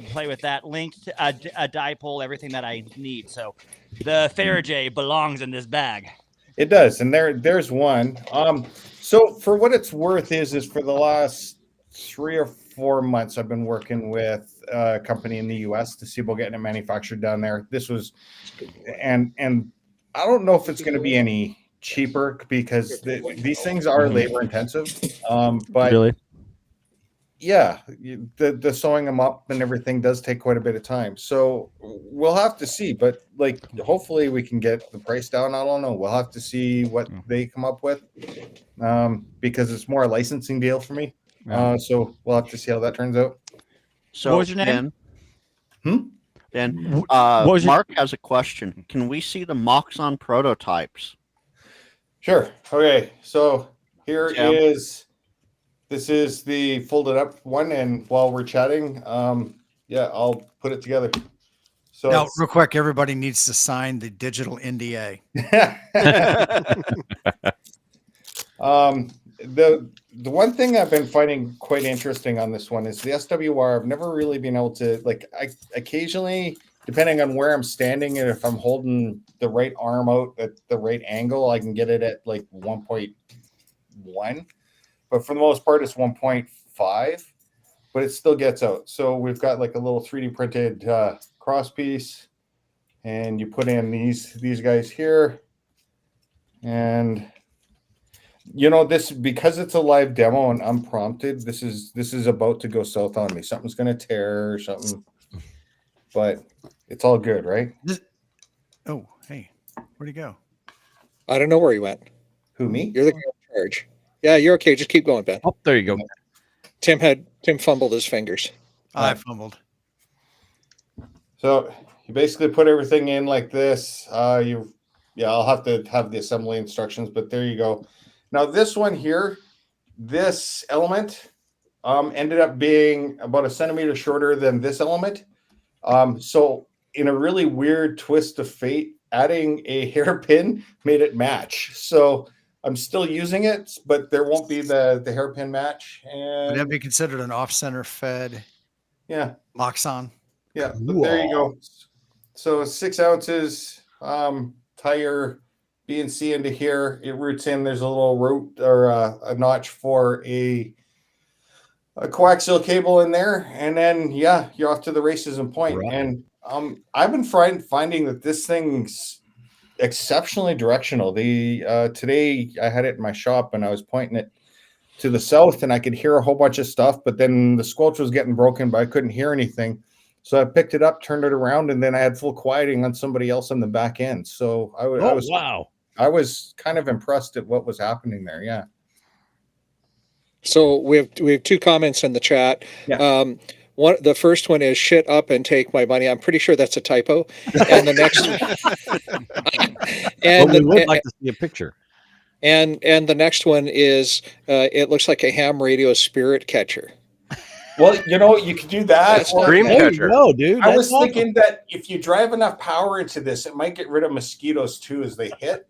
Speaker 9: play with that. Linked a dipole, everything that I need. So the Faraday belongs in this bag.
Speaker 11: It does, and there's one. So for what it's worth is for the last 3 or 4 months, I've been working with a company in the U.S. to see about getting it manufactured down there. This was, and I don't know if it's going to be any cheaper because these things are labor intensive. But
Speaker 9: Really?
Speaker 11: yeah, the sewing them up and everything does take quite a bit of time. So we'll have to see, but like hopefully we can get the price down. I don't know. We'll have to see what they come up with because it's more a licensing deal for me. So we'll have to see how that turns out.
Speaker 7: So
Speaker 9: What was your name?
Speaker 7: Then
Speaker 9: What was your-
Speaker 7: Mark has a question. Can we see the Moxon prototypes?
Speaker 11: Sure. Okay. So here
Speaker 7: Yeah.
Speaker 11: this is the folded up one. And while we're chatting, I'll put it together. So
Speaker 2: Now, real quick, everybody needs to sign the digital NDA.
Speaker 11: The one thing I've been finding quite interesting on this one is the SWR. I've never really been able to I occasionally, depending on where I'm standing and if I'm holding the right arm out at the right angle, I can get it at like 1.1. But for the most part, it's 1.5. But it still gets out. So we've got like a little 3D printed cross piece, and you put in these guys here, and this because it's a live demo and unprompted, this is about to go south on me. Something's gonna tear or something, but it's all good, right?
Speaker 2: Oh, hey, where'd he go?
Speaker 3: I don't know where he went.
Speaker 11: Who, me?
Speaker 3: You're the guy in charge. Yeah, you're okay. Just keep going, Ben.
Speaker 6: Oh, there you go.
Speaker 3: Tim fumbled his fingers.
Speaker 2: I fumbled.
Speaker 11: So you basically put everything in like this. I'll have to have the assembly instructions, but there you go. Now this one here, this element ended up being about 1 centimeter shorter than this element. So in a really weird twist of fate, adding a hairpin made it match. So I'm still using it, but there won't be the hairpin match. And
Speaker 2: Would that be considered an off-center fed Moxon?
Speaker 11: Yeah, but there you go. So 6 ounces, tire BNC into here. It roots in. There's a little root or a notch for a coaxial cable in there, and then you're off to the races and point.
Speaker 6: Right.
Speaker 11: And I've been finding that this thing's exceptionally directional. Today I had it in my shop and I was pointing it to the south, and I could hear a whole bunch of stuff, but then the squelch was getting broken, but I couldn't hear anything. So I picked it up, turned it around, and then I had full quieting on somebody else on the back end. So I was kind of impressed at what was happening there. Yeah.
Speaker 3: So we have 2 comments in the chat.
Speaker 11: Yeah.
Speaker 3: The first one is "shit up and take my money." I'm pretty sure that's a typo. And the next,
Speaker 6: But we would like to see a picture.
Speaker 3: and the next one is it looks like a ham radio spirit catcher.
Speaker 11: Well, you could do that.
Speaker 3: That's
Speaker 11: or-
Speaker 5: Dream
Speaker 6: There
Speaker 5: catcher.
Speaker 6: you go, dude.
Speaker 11: I was
Speaker 6: That's awesome.
Speaker 11: thinking that if you drive enough power into this, it might get rid of mosquitoes too as they hit.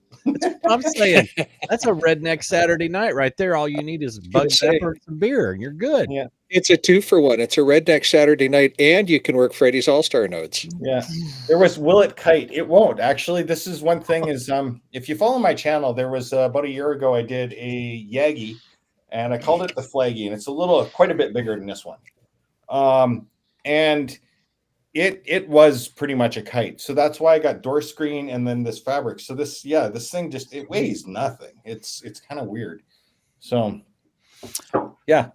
Speaker 6: I'm saying that's a redneck Saturday night right there. All you need is bug zapper and some beer, and you're good.
Speaker 11: Yeah.
Speaker 3: It's a 2-for-1. It's a redneck Saturday night, and you can work Freddy's All-Star nodes.
Speaker 11: Yeah. There was will it kite? It won't. Actually, this is one thing is if you follow my channel, there was about a year ago I did a Yagi, and I called it the Flaggy, and it's quite a bit bigger than this one. And it was pretty much a kite. So that's why I got door screen and then this fabric. So this thing it weighs nothing. It's kind of weird. So yeah.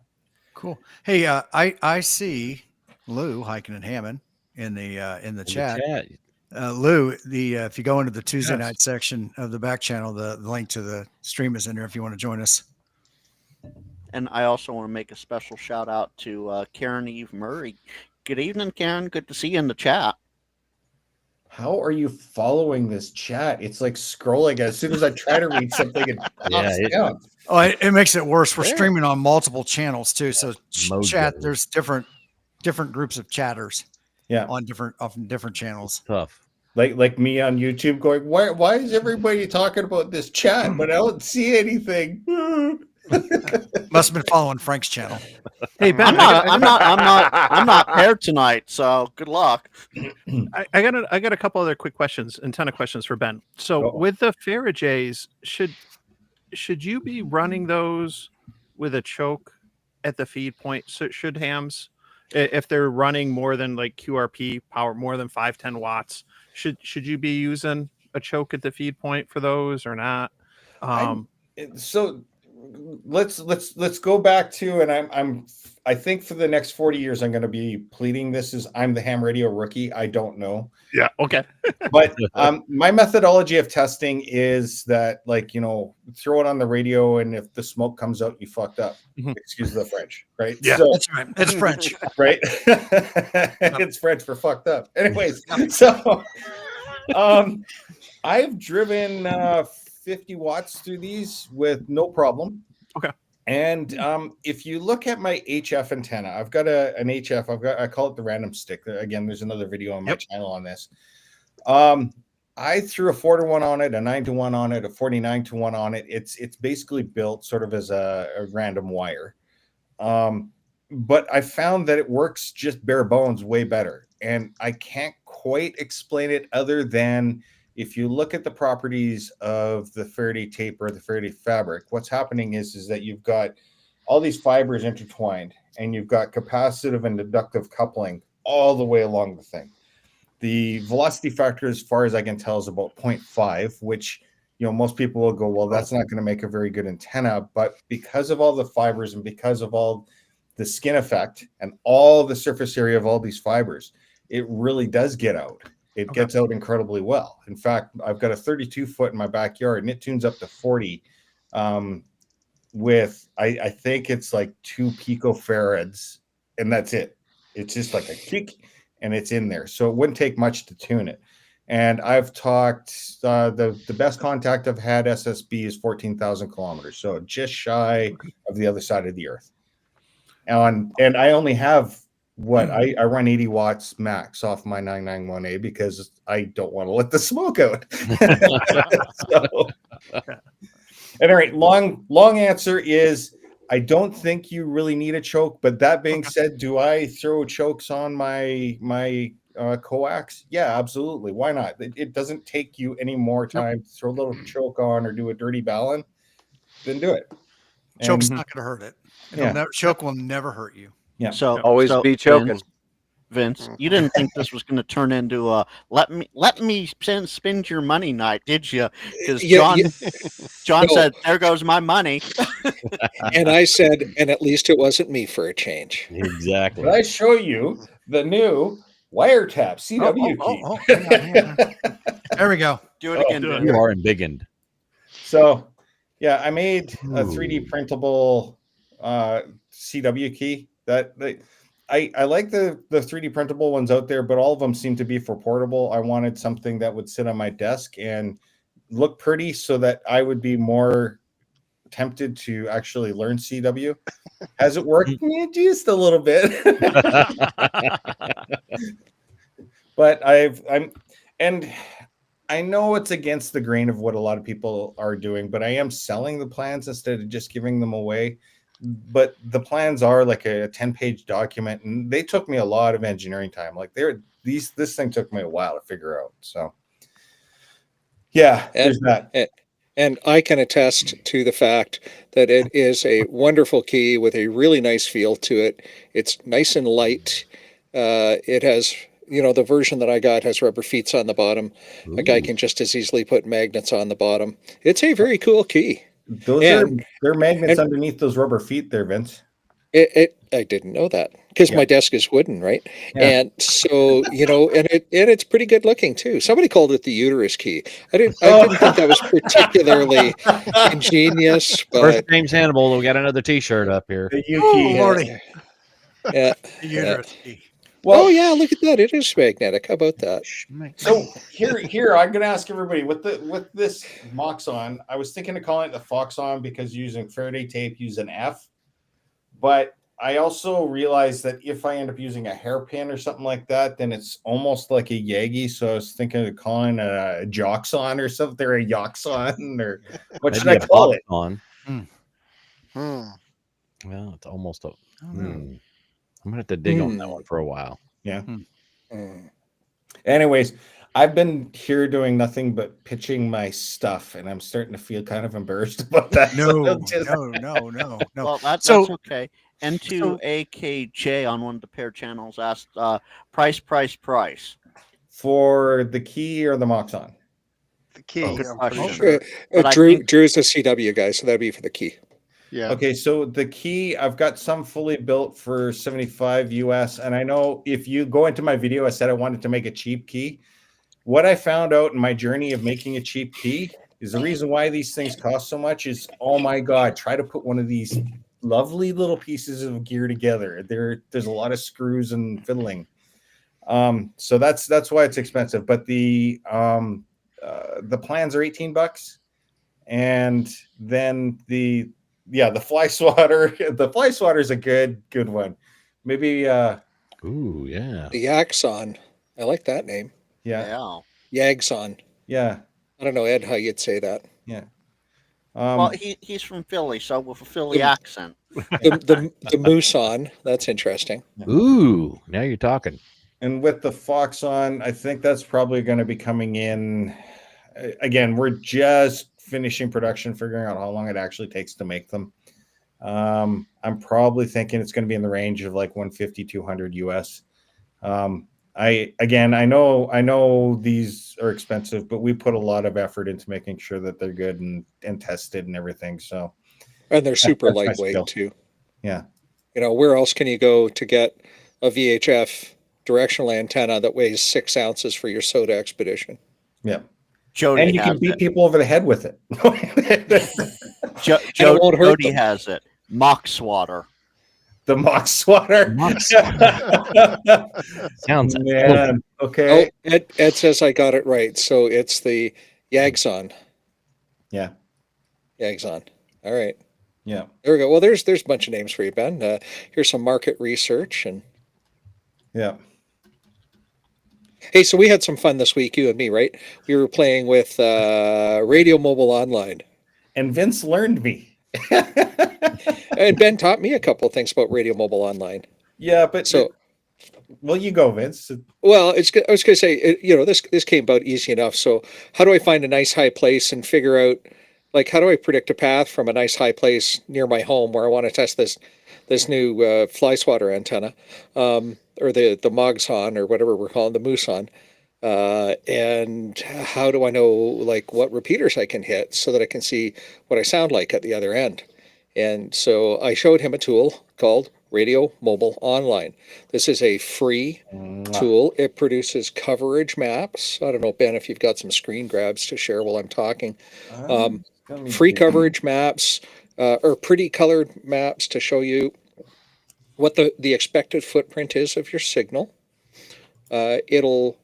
Speaker 2: Cool. Hey, I see Lou Hiking and Hammond in the
Speaker 6: In
Speaker 2: chat.
Speaker 6: the chat.
Speaker 2: Lou, if you go into the Tuesday
Speaker 11: Yes.
Speaker 2: night section of the back channel, the link to the stream is in there if you want to join us.
Speaker 7: And I also want to make a special shout out to Karen Eve Murray. Good evening, Karen. Good to see you in the chat.
Speaker 11: How are you following this chat? It's like scrolling. As soon as I try to read something, it pops down.
Speaker 2: Oh, it makes it worse. We're
Speaker 6: Yeah.
Speaker 2: streaming on multiple channels too. So
Speaker 6: Mojo.
Speaker 2: chat, there's different groups of chatters.
Speaker 11: Yeah.
Speaker 2: On different channels.
Speaker 6: Tough.
Speaker 11: Like me on YouTube going, why is everybody talking about this chat, but I don't see anything?
Speaker 2: Must have been following Frank's channel.
Speaker 1: Hey Ben,
Speaker 7: I'm not paired tonight, so good luck.
Speaker 1: I got a couple other quick questions, antenna questions for Ben. So with the Farajays, should you be running those with a choke at the feed point? So should hams, if they're running more than like QRP power, more than 510 watts, should you be using a choke at the feed point for those or not?
Speaker 11: So let's go back to, and I think for the next 40 years I'm going to be pleading this is I'm the ham radio rookie. I don't know.
Speaker 1: Yeah. Okay.
Speaker 11: But my methodology of testing is that, like, throw it on the radio, and if the smoke comes out, you fucked up. Excuse the French, right?
Speaker 2: Yeah,
Speaker 11: so,
Speaker 2: that's right. It's French,
Speaker 11: right? It's French for fucked up. Anyways, so I've driven 50 watts through these with no problem.
Speaker 1: Okay.
Speaker 11: And if you look at my HF antenna, I've got an HF. I call it the random stick. Again, there's another video on my channel on this. I threw a 4-to-1 on it, a 9-to-1 on it, a 49-to-1 on it. It's basically built sort of as a random wire. But I found that it works just bare bones way better. And I can't quite explain it other than if you look at the properties of the Faraday tape or the Faraday fabric, what's happening is that you've got all these fibers intertwined, and you've got capacitive and inductive coupling all the way along the thing. The velocity factor, as far as I can tell, is about 0.5, which, most people will go, well, that's not going to make a very good antenna. But because of all the fibers and because of all the skin effect and all the surface area of all these fibers, it really does get out. It gets out incredibly well. In fact, I've got a 32-foot in my backyard, and it tunes up to 40 with, I think it's like 2 picofarads, and that's it. It's just like a kick, and it's in there. So it wouldn't take much to tune it. And I've talked, the best contact I've had SSB is 14,000 kilometers, so just shy of the other side of the earth. And I only have I run 80 watts max off my 991A because I don't want to let the smoke out. At any rate, long answer is I don't think you really need a choke. But that being said, do I throw chokes on my coax? Yeah, absolutely. Why not? It doesn't take you any more time to throw a little choke on or do a dirty ballon. Then do it.
Speaker 2: Choke's not going to hurt it. Choke will never hurt you.
Speaker 11: Yeah.
Speaker 7: So
Speaker 5: Always be choking.
Speaker 7: Vince, you didn't think this was going to turn into a let me spend your money night, did you? Because John said, "There goes my money,"
Speaker 3: and I said, "And at least it wasn't me for a change."
Speaker 6: Exactly.
Speaker 11: Did I show you the new wiretap CW key?
Speaker 2: There we go.
Speaker 7: Do it again.
Speaker 6: You are embiggened.
Speaker 11: So, yeah, I made a 3D printable CW key. I like the 3D printable ones out there, but all of them seem to be for portable. I wanted something that would sit on my desk and look pretty so that I would be more tempted to actually learn CW. Has it worked? Just a little bit. But I know it's against the grain of what a lot of people are doing, but I am selling the plans instead of just giving them away. But the plans are like a 10-page document, and they took me a lot of engineering time. Like this thing took me a while to figure out. So yeah, there's that.
Speaker 3: And I can attest to the fact that it is a wonderful key with a really nice feel to it. It's nice and light. It has, the version that I got has rubber feet on the bottom. Ooh. A guy can just as easily put magnets on the bottom. It's a very cool key.
Speaker 11: They're magnets underneath those rubber feet there, Vince.
Speaker 3: I didn't know that because
Speaker 2: Yeah.
Speaker 3: my desk is wooden, right?
Speaker 2: Yeah.
Speaker 3: And so, and it's pretty good looking too. Somebody called it the uterus key. I didn't think that was particularly ingenious,
Speaker 6: Where's
Speaker 3: but
Speaker 6: James Hannibal? We got another T-shirt up here.
Speaker 2: The
Speaker 3: Oh,
Speaker 2: Yuki,
Speaker 3: Lordy. Yeah.
Speaker 2: the uterus key.
Speaker 3: Well, yeah, look at that. It is magnetic. How about that?
Speaker 11: So here, I'm gonna ask everybody with this Moxon. I was thinking of calling it the Foxon because using Faraday tape, use an F. But I also realized that if I end up using a hairpin or something like that, then it's almost like a Yagi. So I was thinking of calling it a Joxon or something, or a Yoxon, or what should I
Speaker 6: Maybe a
Speaker 11: call it?
Speaker 6: on.
Speaker 4: Hmm.
Speaker 6: Well, it's almost a. I'm gonna have to dig on that one for a while.
Speaker 11: Yeah.
Speaker 3: Mm.
Speaker 11: Anyways, I've been here doing nothing but pitching my stuff, and I'm starting to feel kind of embarrassed about that.
Speaker 2: No,
Speaker 11: So
Speaker 2: no.
Speaker 7: Well, that's
Speaker 2: So-
Speaker 7: okay. N2AKJ on one of the pair channels asked, price.
Speaker 11: for the key or the Moxon?
Speaker 4: The key.
Speaker 7: Good
Speaker 4: I'm pretty
Speaker 7: question.
Speaker 4: sure.
Speaker 7: But I
Speaker 3: Drew
Speaker 7: think-
Speaker 3: Drew's a CW guy, so that'd be for the key.
Speaker 4: Yeah.
Speaker 11: Okay, so the key, I've got some fully built for 75 US, and I know if you go into my video, I said I wanted to make a cheap key. What I found out in my journey of making a cheap key is the reason why these things cost so much is, oh my God, try to put one of these lovely little pieces of gear together. There's a lot of screws and fiddling. So that's why it's expensive. But the plans are $18, and then the fly swatter. The fly swatter is a good one. Maybe
Speaker 6: Ooh, yeah.
Speaker 3: The Yaxon. I like that name.
Speaker 11: yeah.
Speaker 3: Yagson.
Speaker 11: Yeah.
Speaker 3: I don't know, Ed, how you'd say that.
Speaker 11: Yeah.
Speaker 7: Well, he's from Philly, so with a Philly accent.
Speaker 3: The Mooson. That's interesting.
Speaker 6: Ooh, now you're talking.
Speaker 11: And with the Foxon, I think that's probably going to be coming in. Again, we're just finishing production, figuring out how long it actually takes to make them. I'm probably thinking it's going to be in the range of like 150, 200 US. I know these are expensive, but we put a lot of effort into making sure that they're good and tested and everything. So,
Speaker 3: And they're super
Speaker 11: that's my
Speaker 3: lightweight
Speaker 11: skill.
Speaker 3: too.
Speaker 11: Yeah.
Speaker 3: Where else can you go to get a VHF directional antenna that weighs 6 ounces for your soda expedition?
Speaker 11: Yeah.
Speaker 7: Jody
Speaker 11: And you can
Speaker 7: has
Speaker 11: beat
Speaker 7: it.
Speaker 11: people over the head with it.
Speaker 3: it won't hurt
Speaker 7: Jody
Speaker 3: them.
Speaker 7: has it. Mock swatter.
Speaker 11: The mock swatter.
Speaker 6: Sounds
Speaker 11: Man. Okay.
Speaker 3: Oh, Ed says I got it right. So it's the Yagson.
Speaker 11: Yeah.
Speaker 3: Yagson. All right.
Speaker 11: Yeah.
Speaker 3: There we go. Well, there's a bunch of names for you, Ben. Here's some market research. And
Speaker 11: Yeah.
Speaker 3: hey, so we had some fun this week, you and me, right? We were playing with Radio Mobile Online.
Speaker 11: And Vince learned me.
Speaker 3: And Ben taught me a couple of things about Radio Mobile Online.
Speaker 11: Yeah, but
Speaker 3: So,
Speaker 11: well, you go, Vince.
Speaker 3: well, I was going to say, this came about easy enough. So how do I find a nice high place and figure out, like, how do I predict a path from a nice high place near my home where I want to test this new fly swatter antenna, or the Mogson, or whatever we're calling the Mooson. And how do I know, like, what repeaters I can hit so that I can see what I sound like at the other end? And so I showed him a tool called Radio Mobile Online. This is a free tool. It produces coverage maps. I don't know, Ben, if you've got some screen grabs to share while I'm talking. Free coverage maps, or pretty colored maps to show you what the expected footprint is of your signal. It'll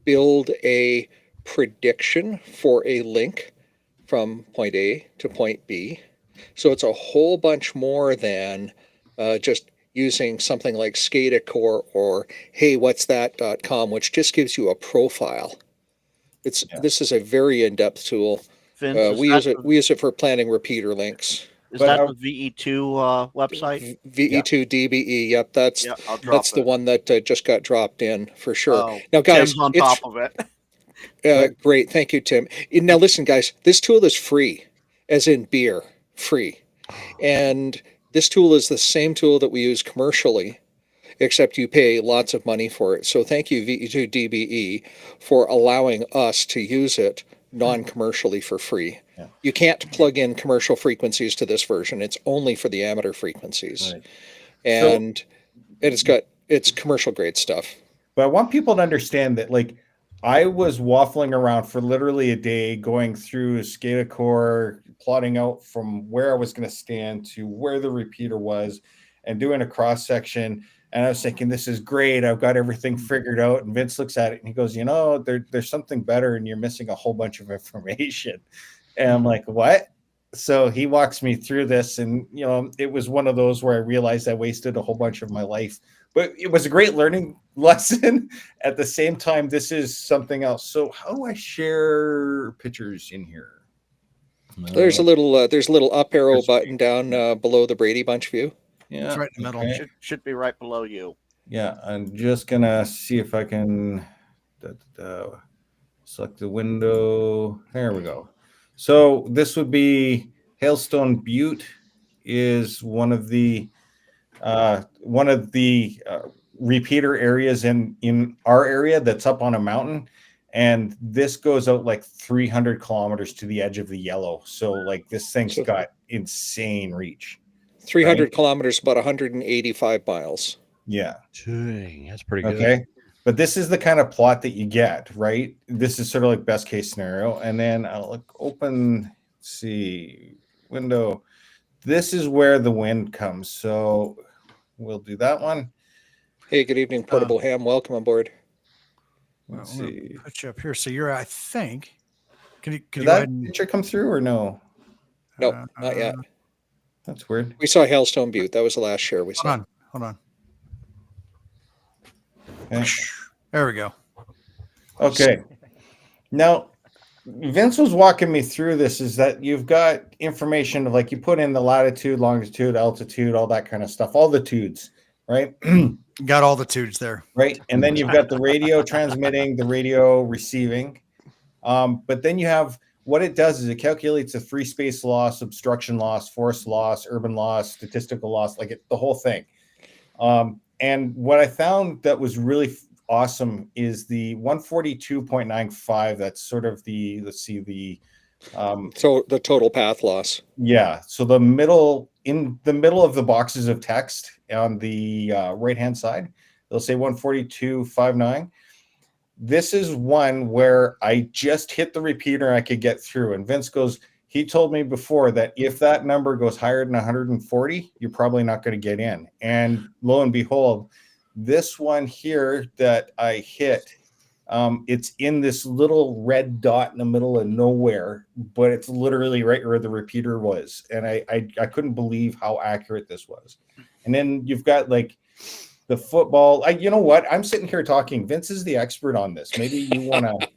Speaker 3: build a prediction for a link from point A to point B. So it's a whole bunch more than just using something like SCADA or heywhatsthat.com, which just gives you a profile. This is a very in-depth tool.
Speaker 7: Vince,
Speaker 3: We use it for planning repeater links.
Speaker 7: Is that the VE2 website?
Speaker 3: VE2 DBE. Yep, that's
Speaker 7: I'll drop
Speaker 3: the
Speaker 7: it.
Speaker 3: one that just got dropped in for sure.
Speaker 7: Oh,
Speaker 3: Now, guys,
Speaker 7: Tim's on top of it.
Speaker 3: great. Thank you, Tim. Now, listen, guys, this tool is free, as in beer, free. And this tool is the same tool that we use commercially, except you pay lots of money for it. So thank you, VE2 DBE, for allowing us to use it non-commercially for free.
Speaker 11: Yeah.
Speaker 3: You can't plug in commercial frequencies to this version. It's only for the amateur frequencies.
Speaker 11: Right.
Speaker 3: and it's commercial grade stuff.
Speaker 11: But I want people to understand that, like, I was waffling around for literally a day, going through SCADA core, plotting out from where I was going to stand to where the repeater was, and doing a cross section. And I was thinking, this is great. I've got everything figured out. And Vince looks at it and he goes, there's something better, and you're missing a whole bunch of information. And I'm like, what? So he walks me through this, and it was one of those where I realized I wasted a whole bunch of my life. But it was a great learning lesson. At the same time, this is something else. So how do I share pictures in here?
Speaker 3: There's a little up arrow button down below the Brady Bunch view.
Speaker 2: Yeah, it's right in the middle.
Speaker 11: Okay.
Speaker 7: Should be right below you.
Speaker 11: Yeah, I'm just gonna see if I can select the window. There we go. So this would be Hailstone Butte, is one of the repeater areas in our area that's up on a mountain, and this goes out like 300 kilometers to the edge of the yellow. So like this thing's got insane reach.
Speaker 3: 300 kilometers, about 185 miles.
Speaker 11: Yeah.
Speaker 6: Dang, that's pretty good.
Speaker 11: Okay. But this is the kind of plot that you get, right? This is sort of like best case scenario. And then I'll open, see, window. This is where the wind comes. So we'll do that one.
Speaker 3: Hey, good evening, Portable Ham. Welcome on board.
Speaker 11: Let's
Speaker 2: Well,
Speaker 11: see.
Speaker 2: put you up here. So you're, I think, can you
Speaker 11: Did
Speaker 2: go
Speaker 11: that
Speaker 2: ahead and,
Speaker 11: picture come through or no?
Speaker 3: No, not yet.
Speaker 11: That's weird.
Speaker 3: We saw Hailstone Butte. That was the last share we saw.
Speaker 2: hold on.
Speaker 11: Okay.
Speaker 2: There we go.
Speaker 11: Okay. Now, Vince was walking me through this, is that you've got information of, like, you put in the latitude, longitude, altitude, all that kind of stuff, all the tudes, right?
Speaker 2: Got all the tudes there.
Speaker 11: Right. And then you've got the radio transmitting, the radio receiving. But then you have, what it does is it calculates the free space loss, obstruction loss, forest loss, urban loss, statistical loss, the whole thing. And what I found that was really awesome is the 142.95. That's sort of the,
Speaker 3: So the total path loss.
Speaker 11: Yeah. So in the middle of the boxes of text on the right-hand side, they'll say 142.59. This is one where I just hit the repeater, I could get through. And Vince goes, he told me before that if that number goes higher than 140, you're probably not going to get in. And lo and behold, this one here that I hit, it's in this little red dot in the middle of nowhere, but it's literally right where the repeater was. And I couldn't believe how accurate this was. And then you've got like the football. You know what? I'm sitting here talking. Vince is the expert on this. Maybe you want to.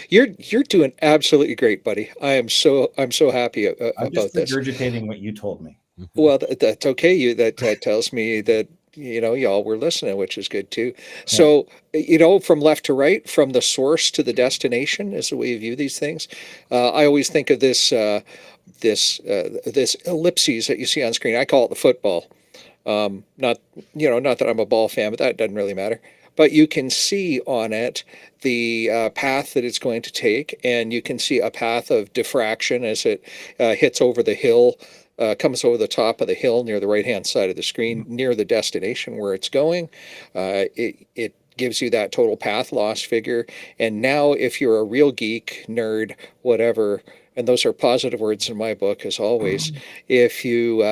Speaker 3: You're doing absolutely great, buddy. I'm so happy about
Speaker 11: I'm just
Speaker 3: this.
Speaker 11: regurgitating what you told me.
Speaker 3: Well, that's okay. That tells me that y'all were listening, which is good too. So from left to right, from the source to the destination, is the way you view these things. I always think of this ellipses that you see on screen. I call it the football. Not that I'm a ball fan, but that doesn't really matter. But you can see on it the path that it's going to take, and you can see a path of diffraction as it hits over the hill, comes over the top of the hill near the right-hand side of the screen, near the destination where it's going. It gives you that total path loss figure. And now if you're a real geek, nerd, whatever, and those are positive words in my book, as always. If you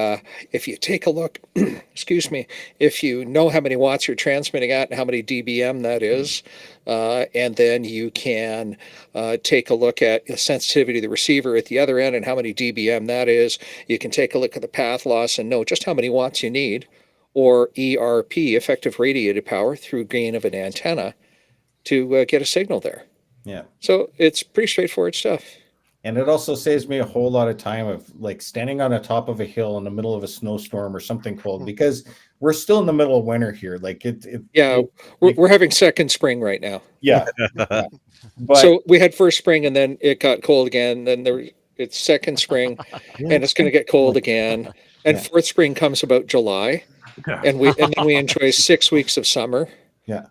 Speaker 3: take a look, excuse me, if you know how many watts you're transmitting at and how many dBm that is, and then you can take a look at the sensitivity of the receiver at the other end and how many dBm that is, you can take a look at the path loss and know just how many watts you need, or ERP, effective radiated power, through gain of an antenna to get a signal there.
Speaker 11: Yeah.
Speaker 3: So it's pretty straightforward stuff.
Speaker 11: And it also saves me a whole lot of time of like standing on the top of a hill in the middle of a snowstorm or something cold, because we're still in the middle of winter here. Like
Speaker 3: we're having second spring right now.
Speaker 11: Yeah. But
Speaker 3: so we had first spring and then it got cold again. Then it's second spring and it's going to get cold again. And fourth spring comes about July, and then we enjoy 6 weeks of summer.
Speaker 11: Yeah.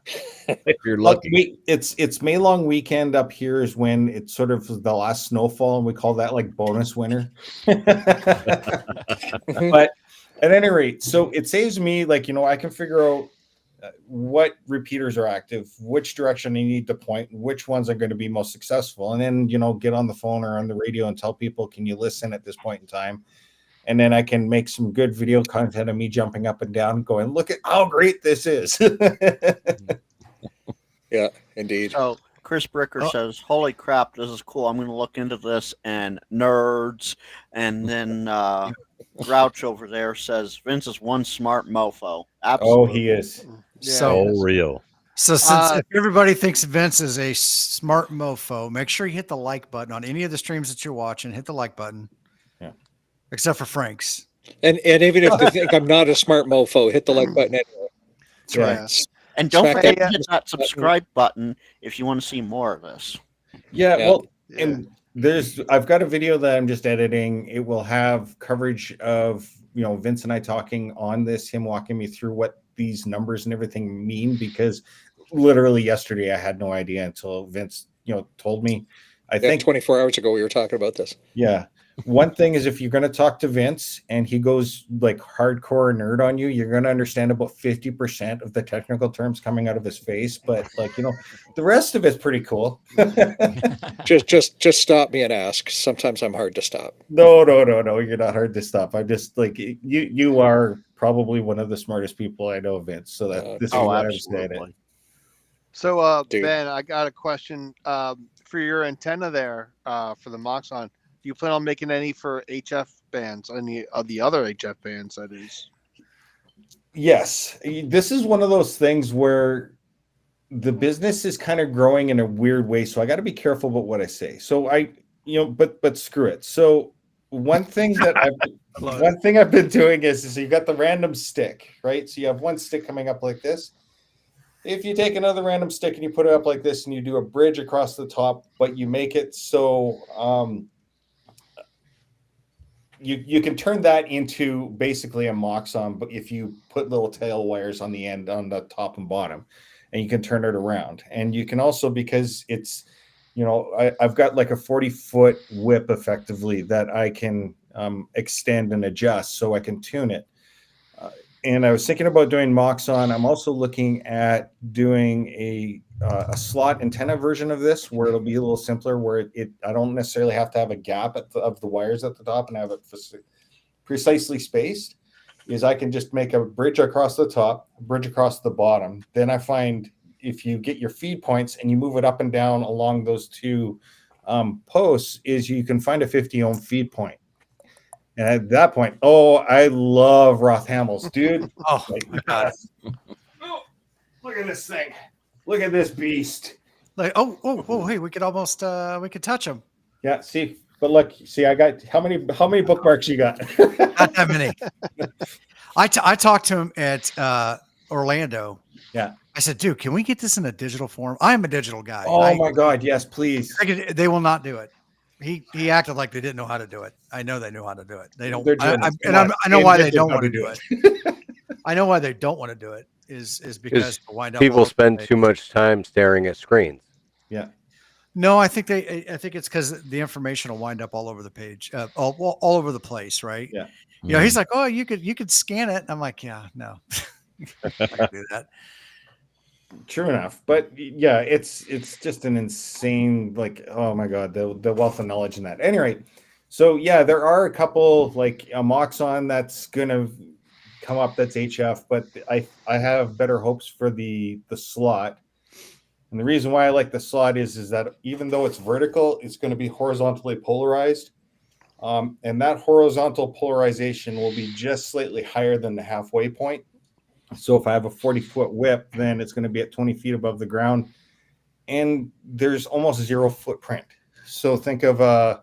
Speaker 6: If you're lucky.
Speaker 11: It's May long weekend up here is when it's sort of the last snowfall, and we call that like bonus winter. But At any rate, so it saves me, like, I can figure out what repeaters are active, which direction I need to point, which ones are going to be most successful. And then, get on the phone or on the radio and tell people, can you listen at this point in time? And then I can make some good video content of me jumping up and down, going, look at how great this is.
Speaker 3: Yeah, indeed.
Speaker 7: So Chris Bricker says, holy crap, this is cool. I'm going to look into this. And nerds. And then Grouch over there says, Vince is one smart mofo. Absolutely.
Speaker 11: Oh, he is.
Speaker 2: So
Speaker 6: real.
Speaker 2: So since if everybody thinks Vince is a smart mofo, make sure you hit the like button on any of the streams that you're watching. Hit the like button.
Speaker 11: Yeah.
Speaker 2: Except for Frank's.
Speaker 3: And even if they think I'm not a smart mofo, hit the like button anyway.
Speaker 2: That's right.
Speaker 7: And don't
Speaker 3: Smack
Speaker 7: forget
Speaker 3: that-
Speaker 7: to hit that subscribe button if you want to see more of this.
Speaker 11: Yeah,
Speaker 3: Yeah.
Speaker 11: well, and I've got a video that I'm just editing. It will have coverage of, Vince and I talking on this, him walking me through what these numbers and everything mean, because literally yesterday I had no idea until Vince, told me. I think
Speaker 3: 24 hours ago we were talking about this.
Speaker 11: Yeah. One thing is, if you're going to talk to Vince and he goes like hardcore nerd on you, you're going to understand about 50% of the technical terms coming out of his face. But the rest of it's pretty cool.
Speaker 3: just stop me and ask. Sometimes I'm hard to stop.
Speaker 11: No. You're not hard to stop. I'm just like, you are probably one of the smartest people I know, Vince. So this is why I'm saying it.
Speaker 4: So,
Speaker 3: Dude.
Speaker 4: Ben, I got a question for your antenna there for the Moxon. Do you plan on making any for HF bands? Any of the other HF bands, that is?
Speaker 11: Yes. This is one of those things where the business is kind of growing in a weird way. So I got to be careful about what I say. So but screw it. So one thing I've been doing is you got the random stick, right? So you have one stick coming up like this. If you take another random stick and you put it up like this and you do a bridge across the top, but you make it so you can turn that into basically a Moxon, but if you put little tail wires on the end, on the top and bottom, and you can turn it around. And you can also, because it's, I've got like a 40-foot whip effectively that I can extend and adjust so I can tune it. And I was thinking about doing Moxon. I'm also looking at doing a slot antenna version of this, where it'll be a little simpler, where I don't necessarily have to have a gap of the wires at the top and have it precisely spaced. Is I can just make a bridge across the top, a bridge across the bottom. Then I find if you get your feed points and you move it up and down along those two posts, is you can find a 50 ohm feed point. And at that point, I love Roth Hamels, dude.
Speaker 2: Oh my God.
Speaker 11: Look at this thing. Look at this beast.
Speaker 2: Like, hey, we could almost we could touch them.
Speaker 11: Yeah, see, but look, I got how many bookmarks you got?
Speaker 2: Not that many. I talked to him at Orlando.
Speaker 11: Yeah.
Speaker 2: I said, dude, can we get this in a digital form? I'm a digital guy.
Speaker 11: Oh my God, yes, please.
Speaker 2: They will not do it. He acted like they didn't know how to do it. I know they know how to do it. They don't. I know why they don't want to do it. I know why they don't want to do it is because
Speaker 5: people spend too much time staring at screens.
Speaker 11: Yeah.
Speaker 2: No, I think it's because the information will wind up all over the page, all over the place, right?
Speaker 11: Yeah.
Speaker 2: He's like, oh, you could scan it. I'm like, yeah, no, I can do that.
Speaker 11: True enough, but yeah, it's just an insane, like, oh my God, the wealth of knowledge in that. Anyway, so yeah, there are a couple, like a Moxon that's gonna come up that's HF, but I have better hopes for the slot. And the reason why I like the slot is that even though it's vertical, it's going to be horizontally polarized, and that horizontal polarization will be just slightly higher than the halfway point. So if I have a 40-foot whip, then it's going to be at 20 feet above the ground, and there's almost zero footprint. So think of a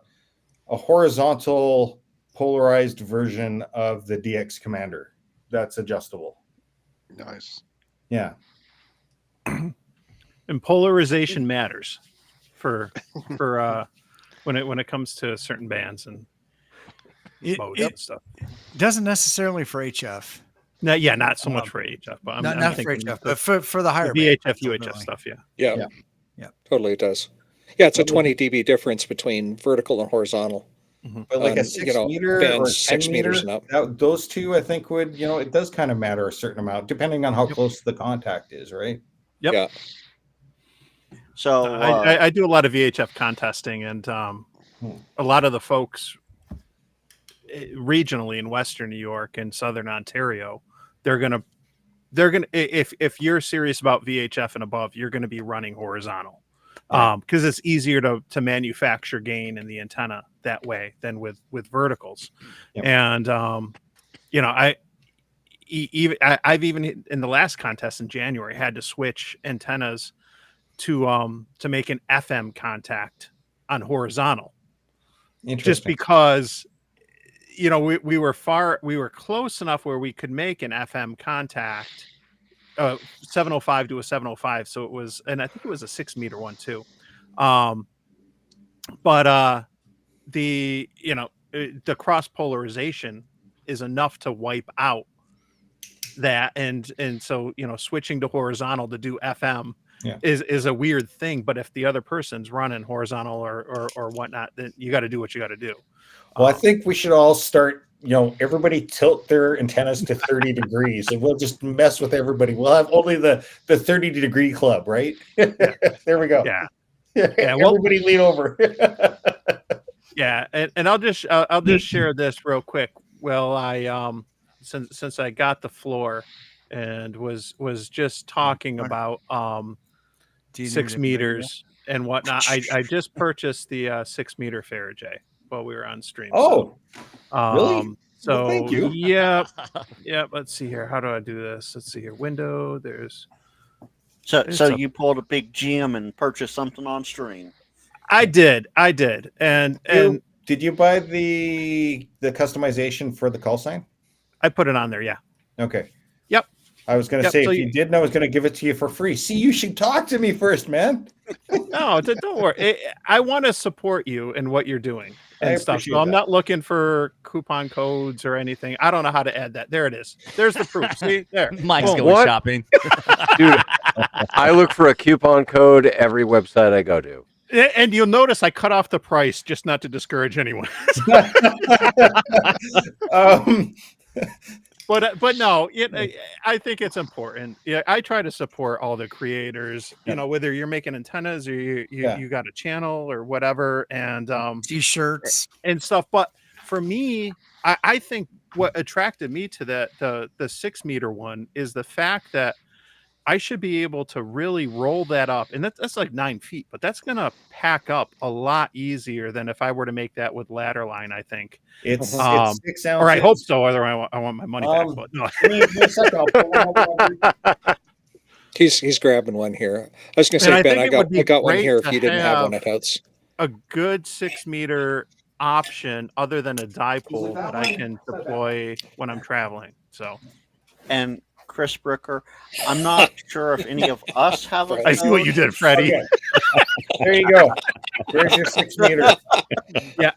Speaker 11: horizontal polarized version of the DX Commander that's adjustable.
Speaker 4: Nice.
Speaker 11: Yeah.
Speaker 1: And polarization matters for when it comes to certain bands and modes and stuff.
Speaker 2: Doesn't necessarily for HF.
Speaker 1: No, yeah, not so much for HF, but I'm
Speaker 2: not for
Speaker 1: thinking
Speaker 2: HF, but for the higher
Speaker 1: VHF,
Speaker 2: bands,
Speaker 1: UHF stuff.
Speaker 3: Yeah, totally, it does. Yeah, it's a 20 dB difference between vertical and horizontal.
Speaker 11: But like a
Speaker 3: on,
Speaker 11: 6
Speaker 3: you know,
Speaker 11: meter or
Speaker 3: bands
Speaker 11: 10
Speaker 3: 6
Speaker 11: meter,
Speaker 3: meters and up.
Speaker 11: those two, I think would, it does kind of matter a certain amount, depending on how close the contact is, right?
Speaker 1: Yep.
Speaker 3: Yeah.
Speaker 7: So
Speaker 1: I do a lot of VHF contesting, and a lot of the folks regionally in Western New York and Southern Ontario, they're gonna if you're serious about VHF and above, you're gonna be running horizontal. Because it's easier to manufacture gain in the antenna that way than with verticals.
Speaker 11: Yep.
Speaker 1: And I've even in the last contest in January had to switch antennas to make an FM contact on horizontal, just because we were close enough where we could make an FM contact. 705 to a 705, so it was, and I think it was a 6 meter one too. But the cross polarization is enough to wipe out that, and so switching to horizontal to do FM is a weird thing. But if the other person's running horizontal or whatnot, then you got to do what you got to do.
Speaker 11: Well, I think we should all start, everybody tilt their antennas to 30 degrees, and we'll just mess with everybody. We'll have only the 30-degree club, right? There we go.
Speaker 1: Yeah.
Speaker 11: Everybody lean over.
Speaker 1: Yeah, and I'll just share this real quick. Well, I since I got the floor and was just talking about 6 meters and whatnot. I just purchased the 6 meter Faraday while we were on stream.
Speaker 11: Oh,
Speaker 1: so,
Speaker 11: really?
Speaker 1: So
Speaker 11: well, thank you.
Speaker 1: Yeah. Let's see here. How do I do this? Let's see here. Window.
Speaker 7: So you pulled a big gem and purchased something on stream.
Speaker 1: I did. And
Speaker 11: did you buy the customization for the call sign?
Speaker 1: I put it on there. Yeah.
Speaker 11: Okay.
Speaker 1: Yep.
Speaker 11: I was going to say, if you didn't, I was going to give it to you for free. See, you should talk to me first, man.
Speaker 1: No, don't worry. I want to support you in what you're doing and stuff. So I'm not looking for coupon codes or anything. I don't know how to add that. There it is. There's the proof. See there.
Speaker 9: Mike's going shopping.
Speaker 5: Dude, I look for a coupon code every website I go to.
Speaker 1: And you'll notice I cut off the price just not to discourage anyone. But no, I think it's important. Yeah, I try to support all the creators. Whether you're making antennas or you got a channel or whatever, and
Speaker 2: t-shirts
Speaker 1: and stuff. But for me, I think what attracted me to the 6 meter one is the fact that I should be able to really roll that up, and that's like 9 feet, but that's gonna pack up a lot easier than if I were to make that with ladder line. I think
Speaker 11: it's 6 ounces,
Speaker 1: or I hope so. Otherwise, I want my money back. But no.
Speaker 3: He's grabbing one here. I was gonna say, Ben, I got one here if you didn't have one at house.
Speaker 1: A good 6 meter option other than a dipole that I can deploy when I'm traveling. So
Speaker 7: and Chris Bricker, I'm not sure if any of us have a
Speaker 1: I see what you did, Freddie.
Speaker 11: Okay. There you go. There's your 6 meter.
Speaker 1: Yeah,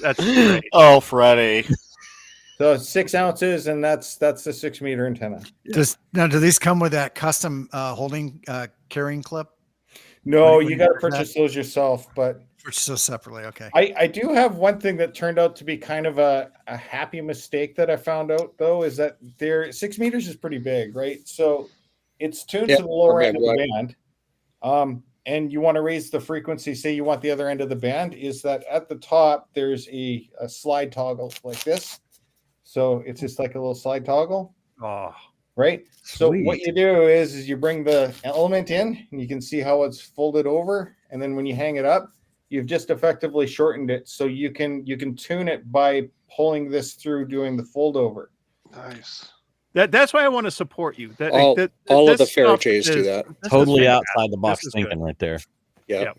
Speaker 1: that's great.
Speaker 7: Oh, Freddie.
Speaker 11: So 6 ounces, and that's the 6 meter antenna.
Speaker 2: Do these come with that custom holding carrying clip?
Speaker 11: No, you got to purchase those yourself, but
Speaker 2: purchase those separately. Okay.
Speaker 11: I do have one thing that turned out to be kind of a happy mistake that I found out, though, is that their 6 meters is pretty big, right? So it's tuned to the lower end of the band. And you want to raise the frequency, say you want the other end of the band, is that at the top, there's a slide toggle like this. So it's just like a little slide toggle.
Speaker 1: Oh,
Speaker 11: right. So what you do is you bring the element in, and you can see how it's folded over. And then when you hang it up, you've just effectively shortened it. So you can tune it by pulling this through, doing the fold over.
Speaker 4: Nice.
Speaker 1: That's why I want to support you.
Speaker 3: All of the Farajays do that.
Speaker 6: Totally outside the box thinking right there.
Speaker 11: Yeah.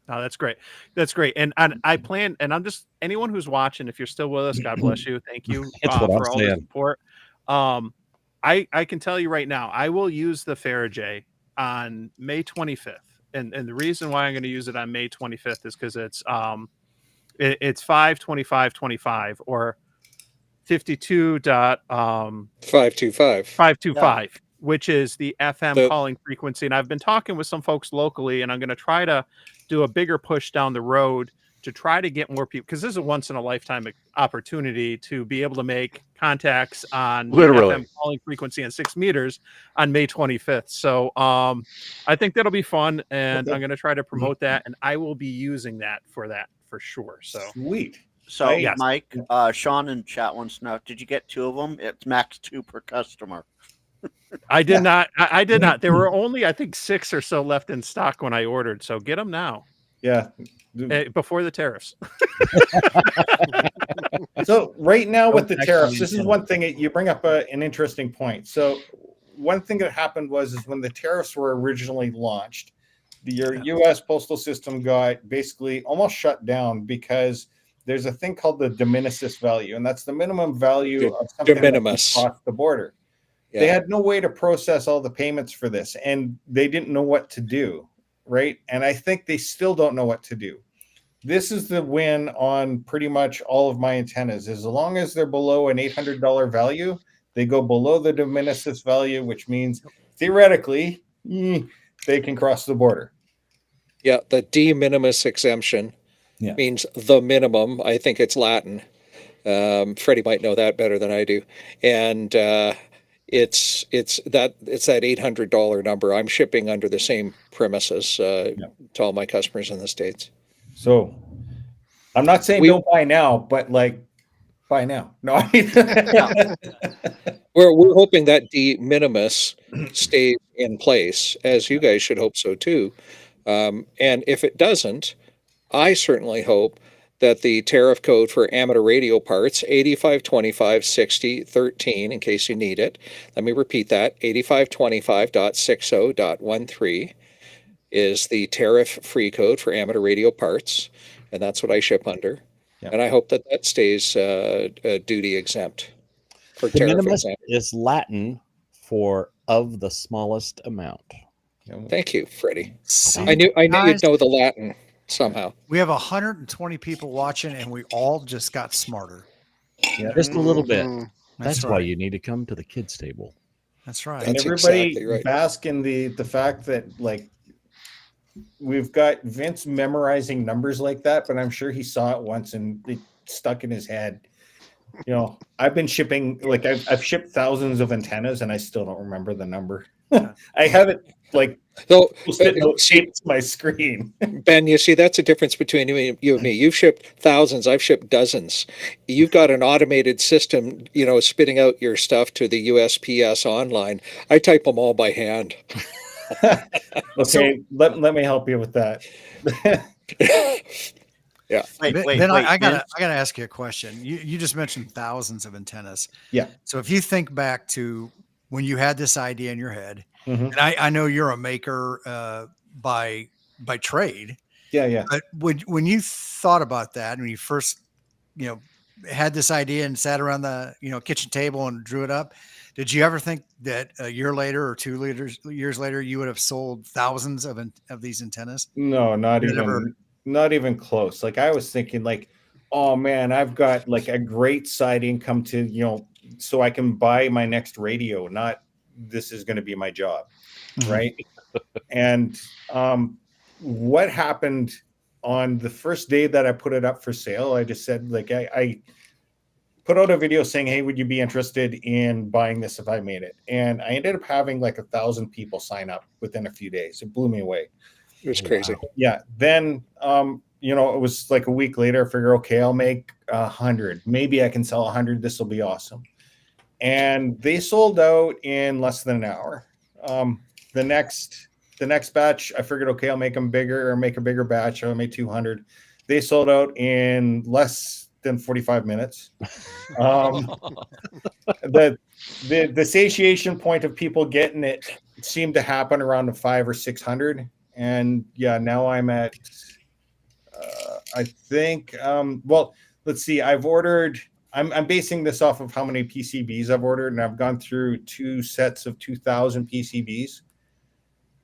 Speaker 1: Oh, that's great. That's great. And I plan, and I'm just, anyone who's watching, if you're still with us, God bless you. Thank you for all the support. I can tell you right now, I will use the Farajay on May 25th. And the reason why I'm going to use it on May 25th is because it's 52525 or 52.525, which is the FM calling frequency. And I've been talking with some folks locally, and I'm going to try to do a bigger push down the road to try to get more people, because this is a once in a lifetime opportunity to be able to make contacts on the
Speaker 5: Literally.
Speaker 1: FM calling frequency and 6 meters on May 25th. So I think that'll be fun, and I'm going to try to promote that, and I will be using that for sure. So
Speaker 11: Sweet.
Speaker 7: So,
Speaker 1: Yes.
Speaker 7: Mike, Sean in chat wants to know, did you get 2 of them? It's max 2 per customer.
Speaker 1: I did not. I did not. There were only, I think, 6 or so left in stock when I ordered. So get them now.
Speaker 11: Yeah.
Speaker 1: Before the tariffs.
Speaker 11: So right now with the
Speaker 9: Don't
Speaker 11: tariffs,
Speaker 9: actually
Speaker 11: this is
Speaker 9: intend
Speaker 11: one thing you bring up an interesting point. So one thing that happened is when the tariffs were originally launched, your U.S. postal system got basically almost shut down because there's a thing called the de minimis value, and that's the minimum value of something
Speaker 3: de
Speaker 11: that can
Speaker 3: minimis.
Speaker 11: cross the border.
Speaker 3: Yeah.
Speaker 11: They had no way to process all the payments for this, and they didn't know what to do, right? And I think they still don't know what to do. This is the win on pretty much all of my antennas. As long as they're below an $800 value, they go below the de minimis value, which means theoretically they can cross the border.
Speaker 3: Yeah, the de minimis exemption means the minimum. I think it's Latin. Freddie might know that better than I do. And it's that $800 number. I'm shipping under the same premises to all my customers in the States.
Speaker 11: So I'm not saying don't buy now, but like buy now. No, I mean
Speaker 3: we're hoping that de minimis stays in place, as you guys should hope so too. And if it doesn't, I certainly hope that the tariff code for amateur radio parts, 85256013, in case you need it. Let me repeat that, 8525.60.13 is the tariff-free code for amateur radio parts, and that's what I ship under. And I hope that stays duty exempt. For
Speaker 6: De
Speaker 3: tariff
Speaker 6: minimis
Speaker 3: exempt.
Speaker 6: is Latin for of the smallest amount.
Speaker 3: Thank you, Freddie.
Speaker 2: See,
Speaker 3: I knew
Speaker 2: guys,
Speaker 3: you'd know the Latin somehow.
Speaker 2: we have 120 people watching, and we all just got smarter.
Speaker 6: Just a little bit.
Speaker 4: Mhm.
Speaker 6: That's why you need to come to the kids' table.
Speaker 2: That's right.
Speaker 11: and
Speaker 3: That's
Speaker 11: everybody
Speaker 3: exactly right.
Speaker 11: bask in the fact that like we've got Vince memorizing numbers like that, but I'm sure he saw it once and it stuck in his head. You know, I've been shipping, like I've shipped thousands of antennas and I still don't remember the number. I have it like
Speaker 3: So,
Speaker 11: shaped my screen.
Speaker 3: Ben, you see, that's the difference between you and me. You've shipped thousands. I've shipped dozens. You've got an automated system, spitting out your stuff to the USPS online. I type them all by hand.
Speaker 11: Okay, let me help you with that.
Speaker 3: Yeah.
Speaker 2: Then I gotta ask you a question. You just mentioned thousands of antennas.
Speaker 11: Yeah.
Speaker 2: So if you think back to when you had this idea in your head,
Speaker 11: Mhm.
Speaker 2: and I know you're a maker by trade.
Speaker 11: Yeah.
Speaker 2: But when you thought about that, when you first, had this idea and sat around the, kitchen table and drew it up, did you ever think that a year later or 2 years later, you would have sold thousands of these antennas?
Speaker 11: No, not even close. Like I was thinking like, oh man, I've got like a great side income to, so I can buy my next radio, not this is going to be my job. Right. And what happened on the first day that I put it up for sale, I just said, like, I put out a video saying, hey, would you be interested in buying this if I made it? And I ended up having like 1,000 people sign up within a few days. It blew me away.
Speaker 3: It was crazy.
Speaker 11: Yeah. Then, it was like a week later, I figure, okay, I'll make 100. Maybe I can sell 100. This will be awesome. And they sold out in less than an hour. The next batch, I figured, okay, I'll make them bigger or make a bigger batch. I'll make 200. They sold out in less than 45 minutes. The satiation point of people getting it seemed to happen around the 500 or 600. And yeah, now I'm at, I think, let's see, I've ordered, I'm basing this off of how many PCBs I've ordered, and I've gone through 2 sets of 2,000 PCBs.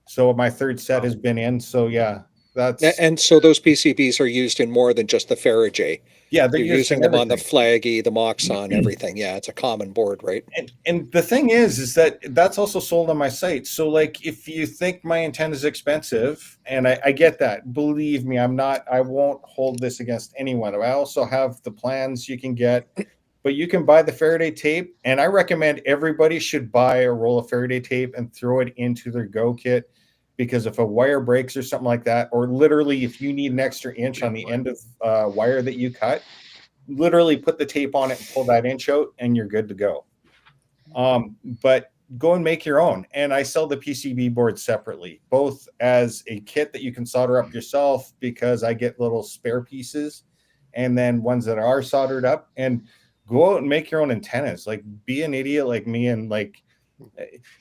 Speaker 11: So my third set has been in. So yeah, that's.
Speaker 3: And so those PCBs are used in more than just the Faraday.
Speaker 11: Yeah, they're
Speaker 3: You're using them on the
Speaker 11: everything.
Speaker 3: flaggy, the Moxon, everything. Yeah, it's a common board, right?
Speaker 11: And the thing is that that's also sold on my site. So like, if you think my antenna is expensive, and I get that, believe me, I won't hold this against anyone. I also have the plans you can get, but you can buy the Faraday tape. And I recommend everybody should buy a roll of Faraday tape and throw it into their Go kit, because if a wire breaks or something like that, or literally if you need an extra inch on the end of wire that you cut, literally put the tape on it and pull that inch out and you're good to go. But go and make your own. And I sell the PCB board separately, both as a kit that you can solder up yourself, because I get little spare pieces, and then ones that are soldered up. And go out and make your own antennas. Like, be an idiot like me. And like,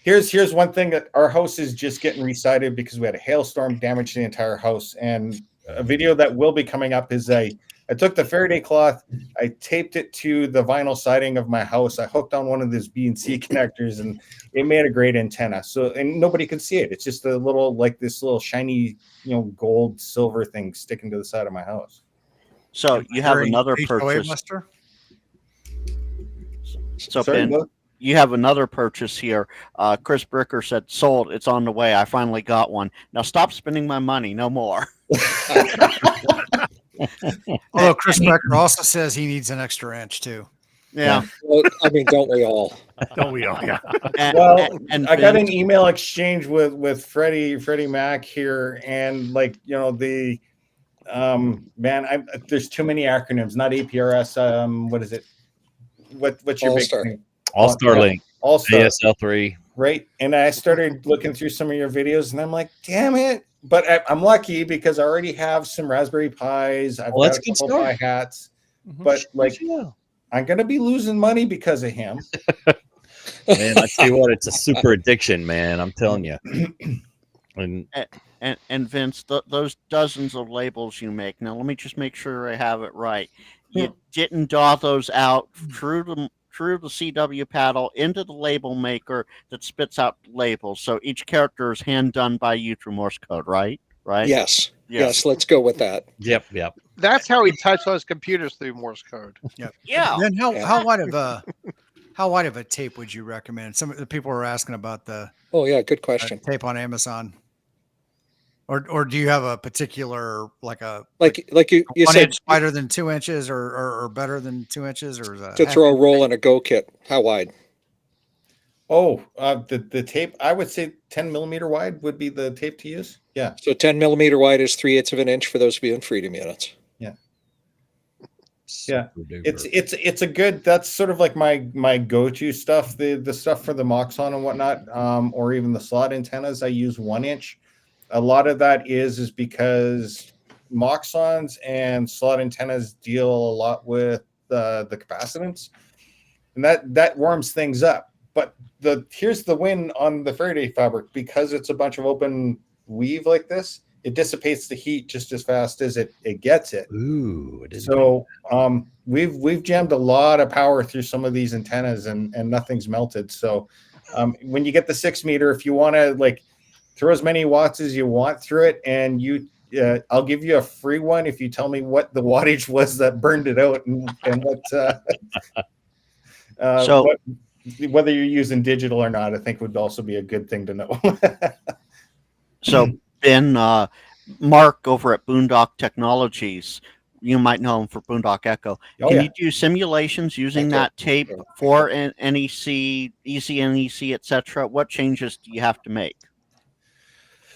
Speaker 11: here's one thing: that our house is just getting resited because we had a hailstorm damage the entire house. And a video that will be coming up is I took the Faraday cloth, I taped it to the vinyl siding of my house. I hooked on one of these BNC connectors, and it made a great antenna. So, and nobody could see it. It's just a little, like this little shiny, gold silver thing sticking to the side of my house.
Speaker 7: So you have another
Speaker 2: HOA
Speaker 7: purchase.
Speaker 2: muster?
Speaker 7: So
Speaker 11: Sorry,
Speaker 7: Ben,
Speaker 11: Bill?
Speaker 7: you have another purchase here. Chris Bricker said, sold. It's on the way. I finally got one. Now stop spending my money. No more.
Speaker 2: Although Chris Becker also says he needs an extra inch too.
Speaker 7: Yeah.
Speaker 3: Well, I mean, don't we all?
Speaker 1: Don't we all? Yeah.
Speaker 11: Well,
Speaker 7: and
Speaker 11: I got
Speaker 7: Vince-
Speaker 11: an email exchange with Freddie Mac here, and like, the man, there's too many acronyms. Not APRS. What is it? What's your
Speaker 3: All-Star.
Speaker 11: big thing?
Speaker 6: All-Star Link,
Speaker 11: All-Star.
Speaker 6: ASL3.
Speaker 11: Right. And I started looking through some of your videos, and I'm like, damn it. But I'm lucky because I already have some Raspberry Pis. I've
Speaker 6: Well,
Speaker 11: got
Speaker 6: that's
Speaker 11: a
Speaker 6: a good
Speaker 11: couple Pi
Speaker 6: start.
Speaker 11: hats. But like, I'm going to be losing money because of him.
Speaker 6: Man, I tell you what, it's a super addiction, man. I'm telling you.
Speaker 7: And Vince, those dozens of labels you make. Now let me just make sure I have it right. You didn't draw those out through the CW paddle into the label maker that spits out labels. So each character is hand done by you through Morse code, right? Right?
Speaker 3: Yes. Yes. Let's go with that.
Speaker 6: Yep.
Speaker 4: That's how he touched those computers, through Morse code.
Speaker 2: Yep.
Speaker 7: Yeah.
Speaker 2: Then how wide of a tape would you recommend? Some of the people were asking about the
Speaker 3: Oh yeah, good question.
Speaker 2: tape on Amazon. Or do you have a particular like
Speaker 3: Like you
Speaker 2: 1
Speaker 3: said,
Speaker 2: inch wider than 2 inches or better than 2 inches, or is that
Speaker 3: to throw a roll in a Go kit? How wide?
Speaker 11: Oh, the tape, I would say 10 millimeter wide would be the tape to use. Yeah.
Speaker 3: So 10 millimeter wide is 3/8 of an inch for those of you in freedom units.
Speaker 11: Yeah. Yeah. It's a good, that's sort of like my go-to stuff. The stuff for the Moxon and whatnot, or even the slot antennas, I use 1 inch. A lot of that is because Moxons and slot antennas deal a lot with the capacitance, and that warms things up. But here's the win on the Faraday fabric: because it's a bunch of open weave like this, it dissipates the heat just as fast as it gets it.
Speaker 6: Ooh.
Speaker 11: So we've jammed a lot of power through some of these antennas, and nothing's melted. So when you get the 6 meter, if you want to like throw as many watts as you want through it, and I'll give you a free one if you tell me what the wattage was that burned it out, and what whether you're using digital or not, I think would also be a good thing to know.
Speaker 7: So Ben, Mark over at Boondock Technologies, you might know him for Boondock Echo.
Speaker 11: Oh,
Speaker 7: Can
Speaker 11: yeah.
Speaker 7: you do simulations using
Speaker 3: Echo.
Speaker 7: that tape for NEC, easy NEC, etc.? What changes do you have to make?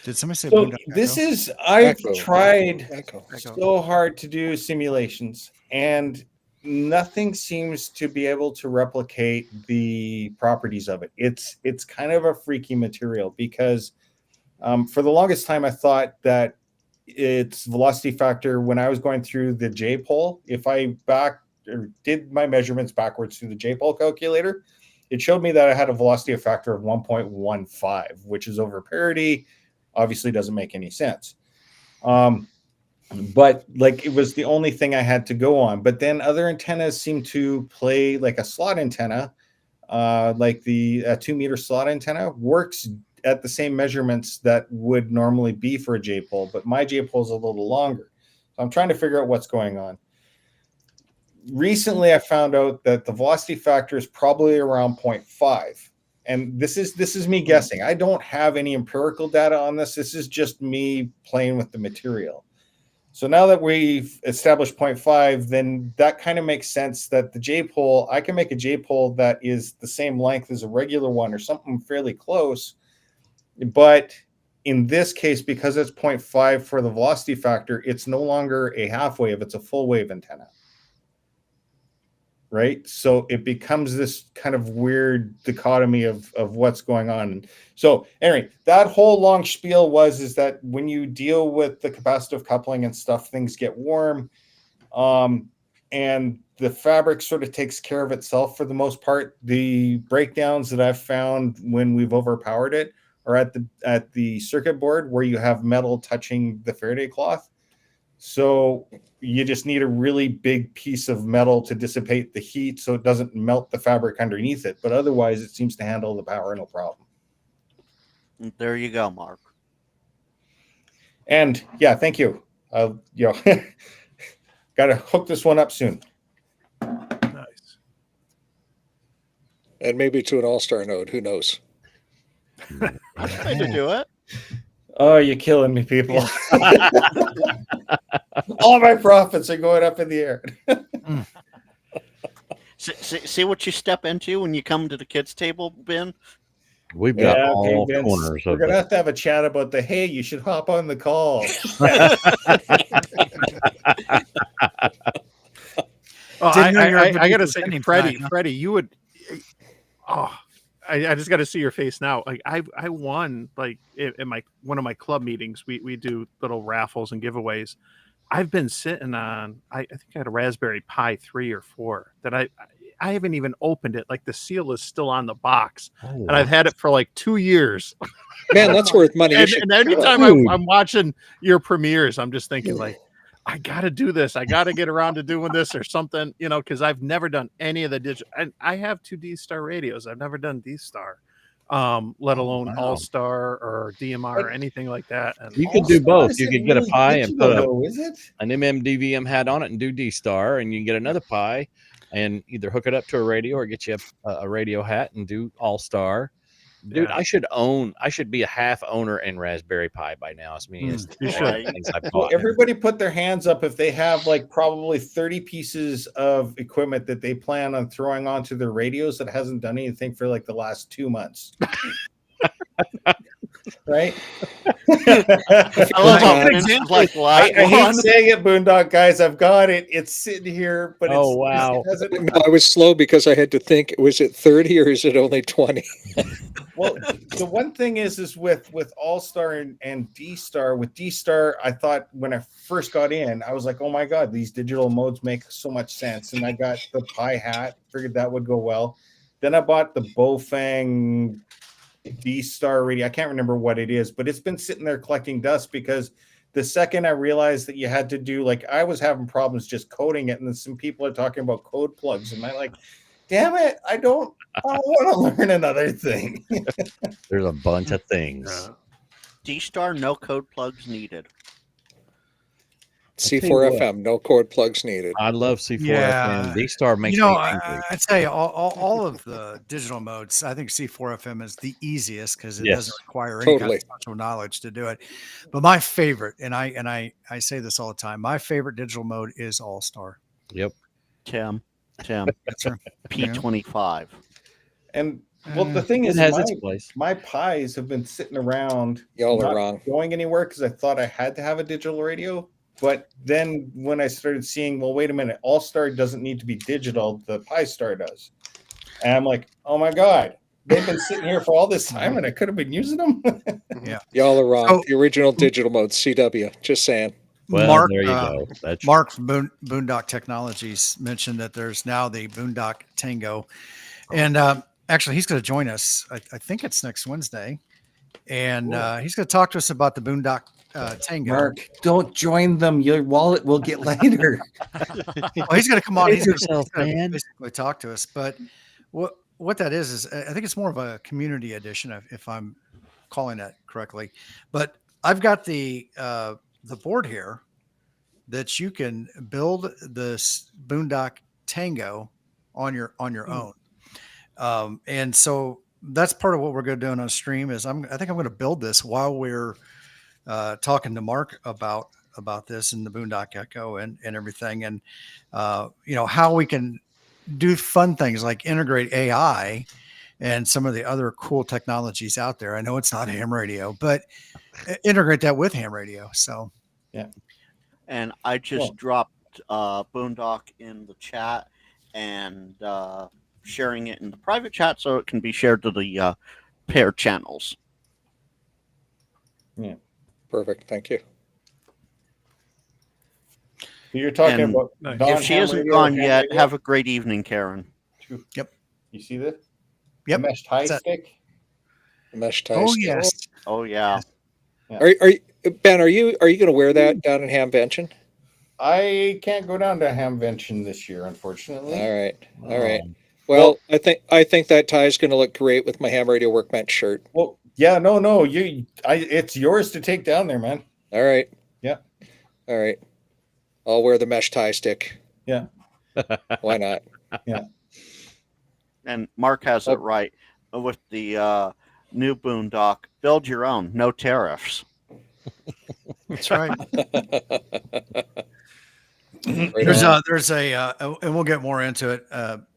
Speaker 2: Did somebody say
Speaker 11: So
Speaker 2: Boondock
Speaker 11: this
Speaker 2: Echo?
Speaker 11: is, I've
Speaker 3: Echo.
Speaker 11: tried
Speaker 3: Echo.
Speaker 11: so hard to do simulations, and nothing seems to be able to replicate the properties of it. It's kind of a freaky material, because for the longest time I thought that its velocity factor, when I was going through the J-pole, if I did my measurements backwards through the J-pole calculator, it showed me that I had a velocity factor of 1.15, which is over parity. Obviously doesn't make any sense. But like, it was the only thing I had to go on. But then other antennas seem to play, like a slot antenna, like the 2 meter slot antenna works at the same measurements that would normally be for a J-pole, but my J-pole is a little longer. So I'm trying to figure out what's going on. recently I found out that the velocity factor is probably around 0.5. And this is me guessing. I don't have any empirical data on this. This is just me playing with the material. So now that we've established 0.5, then that kind of makes sense that the J-pole, I can make a J-pole that is the same length as a regular one or something fairly close. But in this case, because it's 0.5 for the velocity factor, it's no longer a half wave, it's a full wave antenna. Right? So it becomes this kind of weird dichotomy of what's going on. So anyway, that whole long spiel is that when you deal with the capacitive coupling and stuff, things get warm. And the fabric sort of takes care of itself for the most part. The breakdowns that I've found when we've overpowered it are at the circuit board where you have metal touching the Faraday cloth. So you just need a really big piece of metal to dissipate the heat so it doesn't melt the fabric underneath it. But otherwise, it seems to handle the power no problem.
Speaker 7: There you go, Mark.
Speaker 11: And yeah, thank you. Got to hook this one up soon.
Speaker 1: Nice.
Speaker 3: And maybe to an all-star node. Who knows?
Speaker 7: Way to do it.
Speaker 11: Oh, you're killing me, people. All my profits are going up in the air.
Speaker 7: See what you step into when you come to the kids' table, Ben?
Speaker 6: We've got all
Speaker 11: Vince,
Speaker 6: corners
Speaker 11: we're
Speaker 6: of
Speaker 11: gonna
Speaker 6: it.
Speaker 11: have to have a chat about the hey, you should hop on the call.
Speaker 1: I gotta say,
Speaker 2: spending
Speaker 1: Freddie,
Speaker 2: time, huh?
Speaker 1: Freddie, you would. Oh, I just got to see your face now. Like I won like in my one of my club meetings. We do little raffles and giveaways. I've been sitting on. I think I had a Raspberry Pi 3 or 4 that I haven't even opened it. Like the seal is still on the box, and I've had it for like 2 years.
Speaker 3: Man, that's worth money. You should-
Speaker 1: And anytime
Speaker 6: Dude.
Speaker 1: I'm watching your premieres, I'm just thinking like, I got to do this. I got to get around to doing this or something, because I've never done any of the digital. I have 2 D-Star radios. I've never done D-Star, let alone All-Star or DMR or anything like that. And
Speaker 6: You could do both.
Speaker 11: Is
Speaker 6: You
Speaker 11: it
Speaker 6: could get a
Speaker 11: really
Speaker 6: Pi and
Speaker 11: digital,
Speaker 6: put
Speaker 11: though, is it?
Speaker 6: an MMDVM hat on it and do D-Star, and you can get another Pi and either hook it up to a radio or get you a radio hat and do All-Star. Dude,
Speaker 1: Yeah.
Speaker 6: I should be a half owner in Raspberry Pi by now. It's me. It's
Speaker 1: you
Speaker 6: all
Speaker 1: should.
Speaker 6: the things I've
Speaker 11: Well,
Speaker 6: bought.
Speaker 11: everybody put their hands up if they have like probably 30 pieces of equipment that they plan on throwing onto their radios that hasn't done anything for like the last 2 months. Right?
Speaker 7: I love how
Speaker 3: God.
Speaker 7: Vince is like, well,
Speaker 11: I hate saying it, Boondock guys. I've got it. It's sitting here, but
Speaker 6: Oh, wow.
Speaker 11: it hasn't.
Speaker 3: No, I was slow because I had to think, was it 30 or is it only 20?
Speaker 11: Well, the one thing is with All-Star and D-Star. With D-Star, I thought when I first got in, I was like, oh my God, these digital modes make so much sense. And I got the Pi hat, figured that would go well. Then I bought the Bofang D-Star radio. I can't remember what it is, but it's been sitting there collecting dust because the second I realized that you had to do, like, I was having problems just coding it, and then some people are talking about code plugs, and I'm like, damn it, I don't want to learn another thing.
Speaker 6: There's a bunch of things.
Speaker 7: D-Star, no code plugs needed.
Speaker 6: tell you
Speaker 3: C4FM, no cord plugs needed.
Speaker 6: I love C4FM.
Speaker 2: Yeah.
Speaker 6: D-Star makes me angry.
Speaker 2: I'd say all of the digital modes, I think C4FM is the easiest because it
Speaker 6: Yes.
Speaker 2: doesn't require any kind
Speaker 3: Totally.
Speaker 2: of special knowledge to do it. But my favorite, and I say this all the time, my favorite digital mode is All-Star.
Speaker 6: Yep.
Speaker 7: Tim,
Speaker 2: Yes, sir.
Speaker 7: P25.
Speaker 11: And well, the thing
Speaker 6: It
Speaker 11: is,
Speaker 6: has its place.
Speaker 11: my Pis have been sitting around,
Speaker 3: Y'all are
Speaker 11: not
Speaker 3: wrong.
Speaker 11: going anywhere because I thought I had to have a digital radio. But then when I started seeing, well, wait a minute, All-Star doesn't need to be digital, the Pi Star does. And I'm like, oh my God, they've been sitting here for all this time and I could have been using them.
Speaker 3: Y'all are wrong.
Speaker 2: So-
Speaker 3: The original digital mode, CW. Just saying.
Speaker 6: Well,
Speaker 2: Mark,
Speaker 6: there you go. That's
Speaker 2: Mark from Boondock Technologies mentioned that there's now the Boondock Tango. And actually, he's going to join us. I think it's next Wednesday. And he's going to talk to us about the Boondock Tango.
Speaker 11: Mark, don't join them. Your wallet will get lighter.
Speaker 2: Well, he's going to come on.
Speaker 6: Save
Speaker 2: He's going
Speaker 6: yourself,
Speaker 2: to
Speaker 6: man.
Speaker 2: basically talk to us. But what that is I think it's more of a community edition, if I'm calling that correctly. But I've got the board here that you can build this Boondock Tango on your own. And so that's part of what we're going to do on a stream is I think I'm going to build this while we're talking to Mark about this and the Boondock Echo and everything. And, how we can do fun things like integrate AI and some of the other cool technologies out there. I know it's not ham radio, but integrate that with ham radio. So,
Speaker 11: yeah.
Speaker 7: And I just dropped Boondock in the chat and sharing it in the private chat so it can be shared to the pair channels.
Speaker 11: Yeah.
Speaker 3: Perfect. Thank you.
Speaker 11: You're talking
Speaker 7: And
Speaker 11: about
Speaker 7: if she isn't gone yet, have a great evening, Karen.
Speaker 2: Yep.
Speaker 11: You see this?
Speaker 2: Yep.
Speaker 11: The mesh tie stick.
Speaker 3: The mesh tie
Speaker 2: Oh
Speaker 3: stick.
Speaker 2: yes.
Speaker 7: Oh yeah.
Speaker 3: Are you, Ben? Are you going to wear that down in Hamvention?
Speaker 11: I can't go down to Hamvention this year, unfortunately.
Speaker 3: All right. Well, I think that tie is going to look great with my ham radio workbench shirt.
Speaker 11: Well, yeah, no, it's yours to take down there, man.
Speaker 3: All right.
Speaker 11: Yeah.
Speaker 3: All right. I'll wear the mesh tie stick.
Speaker 11: Yeah.
Speaker 3: Why not?
Speaker 11: Yeah.
Speaker 7: And Mark has it right with the new Boondock. Build your own, no tariffs.
Speaker 2: That's right.
Speaker 3: Right
Speaker 2: There's
Speaker 3: on.
Speaker 2: and we'll get more into it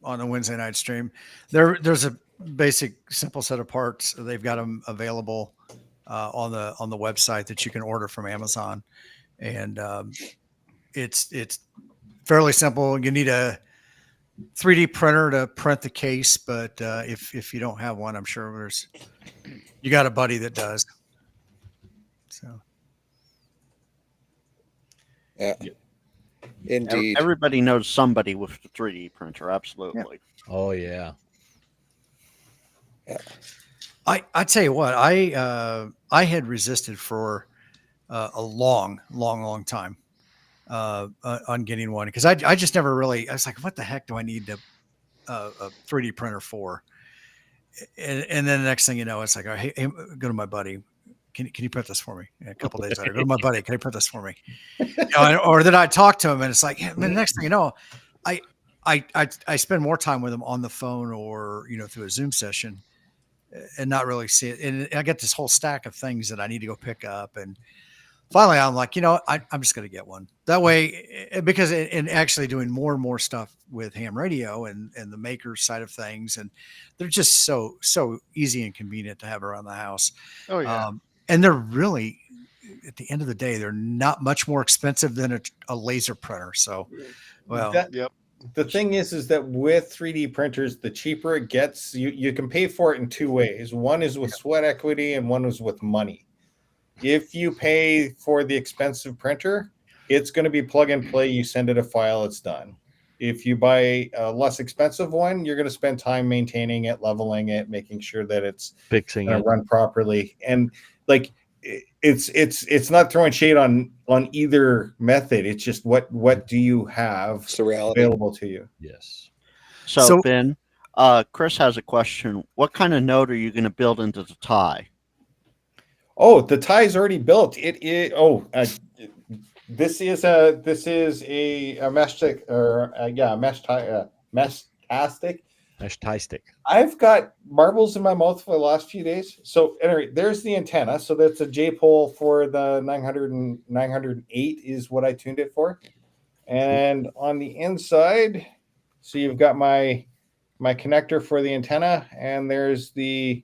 Speaker 2: on the Wednesday night stream. There's a basic simple set of parts. They've got them available on the website that you can order from Amazon, and it's fairly simple. You need a 3D printer to print the case, but if you don't have one, I'm sure you got a buddy that does. So
Speaker 3: Yeah. Indeed.
Speaker 7: Everybody knows somebody with the 3D printer. Absolutely.
Speaker 6: Oh yeah.
Speaker 2: I tell you what, I had resisted for a long time on getting one because I just never really. I was like, what the heck do I need a 3D printer for? And then the next thing you know, it's like, hey, go to my buddy. Can you print this for me? A couple days later, go to my buddy. Can you print this for me? Or then I talk to him, and it's like, the next thing you know, I spend more time with him on the phone or through a Zoom session, and not really see it. And I get this whole stack of things that I need to go pick up. And finally, I'm like, I'm just going to get one that way, because in actually doing more and more stuff with ham radio and the maker side of things, and they're just so easy and convenient to have around the house.
Speaker 4: Oh yeah.
Speaker 2: And they're really, at the end of the day, they're not much more expensive than a laser printer. So, well,
Speaker 4: Yep.
Speaker 11: The thing is that with 3D printers, the cheaper it gets, you can pay for it in two ways. One is with sweat equity and one is with money. If you pay for the expensive printer, it's going to be plug and play. You send it a file, it's done. If you buy a less expensive one, you're going to spend time maintaining it, leveling it, making sure that it's
Speaker 6: Fixing
Speaker 11: going
Speaker 6: it.
Speaker 11: to run properly. And like, it's not throwing shade on either method. It's just what do you have
Speaker 3: It's the reality.
Speaker 11: available to you?
Speaker 6: Yes.
Speaker 7: So Ben, Chris has a question. What kind of note are you going to build into the tie?
Speaker 11: Oh, the tie's already built. This is a mesh stick, or mesh tie, mesh tastic.
Speaker 6: Mesh tie stick.
Speaker 11: I've got marbles in my mouth for the last few days. So anyway, there's the antenna. So that's a J pole for the 900 and 908 is what I tuned it for. And on the inside, so you've got my connector for the antenna, and there's the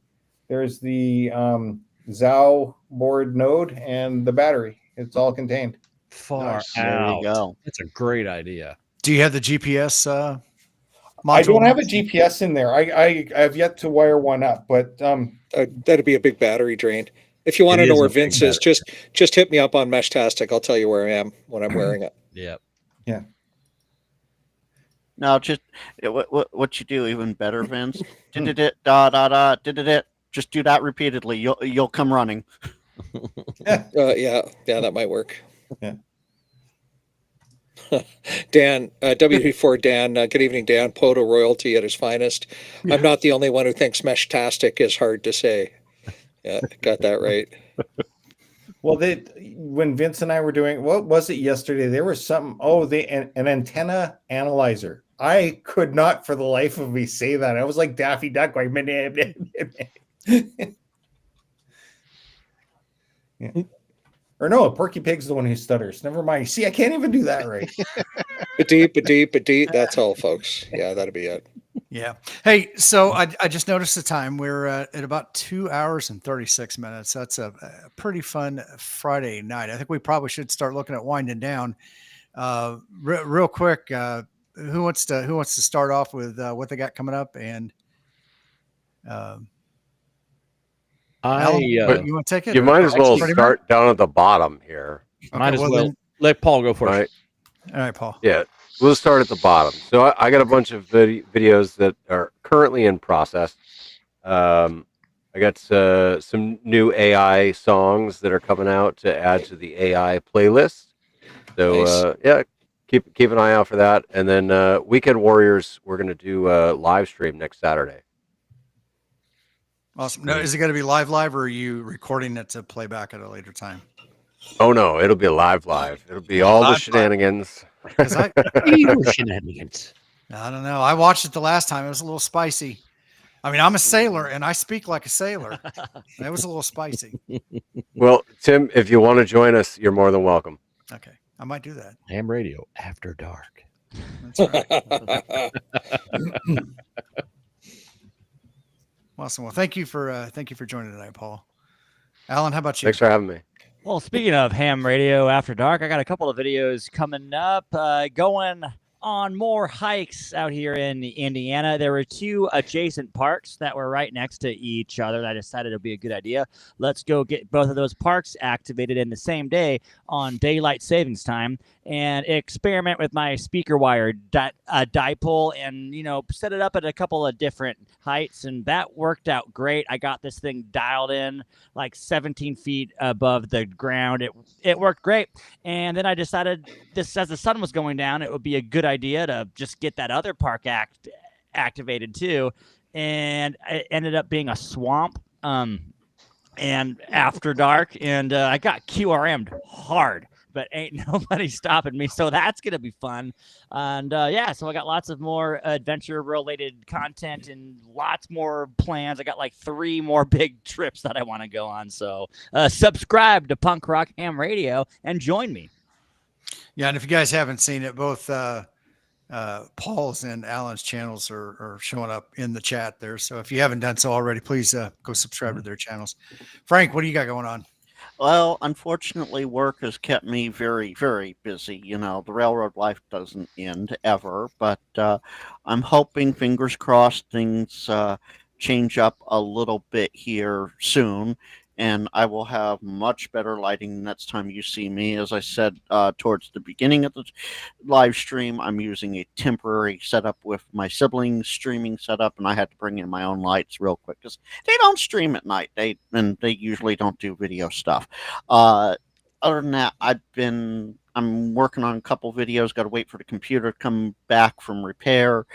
Speaker 11: ZOW board node and the battery. It's all contained.
Speaker 6: Far
Speaker 4: Nice.
Speaker 6: out.
Speaker 7: There you go.
Speaker 6: That's a great idea.
Speaker 2: do you have the GPS module?
Speaker 11: I don't have a GPS in there. I have yet to wire one up, but
Speaker 3: That'd be a big battery drain. If you want
Speaker 6: It
Speaker 3: to know
Speaker 6: is
Speaker 3: where
Speaker 6: a big
Speaker 3: Vince is, just hit me up on Meshtastic. I'll tell you where I am when I'm wearing it.
Speaker 6: Yep.
Speaker 7: No, just what you do even better, Vince. Did it did it. Just do that repeatedly. You'll come running.
Speaker 3: Yeah, that might work.
Speaker 11: Yeah.
Speaker 3: Dan, WP4 Dan, good evening, Dan. Poto royalty at his finest.
Speaker 2: Yeah.
Speaker 3: I'm not the only one who thinks Meshtastic is hard to say. Yeah, got that right.
Speaker 11: well, when Vince and I were doing, what was it yesterday? There was something. Oh, an antenna analyzer. I could not for the life of me say that. I was like Daffy Duck going, yeah. Or no, Porky Pig's the one who stutters. Never mind. See, I can't even do that right.
Speaker 3: Ba-deep. That's all, folks. Yeah, that'll be it.
Speaker 2: Yeah. Hey, so I just noticed the time. We're at about 2 hours and 36 minutes. That's a pretty fun Friday night. I think we probably should start looking at winding down. Real quick, who wants to start off with what they got coming up? And Alan, you want to take it?
Speaker 5: You might as well
Speaker 2: Pretty
Speaker 5: start down at the bottom here.
Speaker 6: Might as well
Speaker 2: then-
Speaker 6: let Paul go first.
Speaker 5: Right.
Speaker 2: all right, Paul.
Speaker 5: Yeah, we'll start at the bottom. So I got a bunch of videos that are currently in process. I got some new AI songs that are coming out to add to the AI playlist. So
Speaker 3: Nice.
Speaker 5: yeah, keep an eye out for that. And then Weekend Warriors, we're going to do a live stream next Saturday.
Speaker 2: Awesome. No, is it going to be live, or are you recording it to play back at a later time?
Speaker 5: Oh no, it'll be live. It'll be all the
Speaker 2: Live.
Speaker 5: shenanigans.
Speaker 2: 'Cause I
Speaker 6: Shenanigans.
Speaker 2: don't know. I watched it the last time. It was a little spicy. I mean, I'm a sailor and I speak like a sailor. It was a little spicy.
Speaker 5: Well, Tim, if you want to join us, you're more than welcome.
Speaker 2: Okay, I might do that.
Speaker 6: Ham radio after dark.
Speaker 2: That's right. Awesome. Well, thank you for joining tonight, Paul. Alan, how about you?
Speaker 5: Thanks for having me.
Speaker 9: Well, speaking of ham radio after dark, I got a couple of videos coming up. Going on more hikes out here in Indiana. There were two adjacent parks that were right next to each other. And I decided it would be a good idea. Let's go get both of those parks activated in the same day on daylight savings time and experiment with my speaker wire dipole and, set it up at a couple of different heights. And that worked out great. I got this thing dialed in like 17 feet above the ground. It worked great. And then I decided as the sun was going down, it would be a good idea to just get that other park activated too. And it ended up being a swamp and after dark. And I got QRM'd hard, but ain't nobody stopping me. So that's going to be fun. And so I got lots of more adventure related content and lots more plans. I got like 3 more big trips that I want to go on. So subscribe to Punk Rock Ham Radio and join me.
Speaker 2: Yeah, and if you guys haven't seen it, both Paul's and Alan's channels are showing up in the chat there. So if you haven't done so already, please go subscribe to their channels. Frank, what do you got going on?
Speaker 7: Well, unfortunately, work has kept me very, very busy. The railroad life doesn't end ever, but I'm hoping, fingers crossed, things change up a little bit here soon, and I will have much better lighting next time you see me. As I said towards the beginning of the live stream, I'm using a temporary setup with my siblings' streaming setup, and I had to bring in my own lights real quick because they don't stream at night. They usually don't do video stuff. Other than that, I'm working on a couple videos. Got to wait for the computer to come back from repair.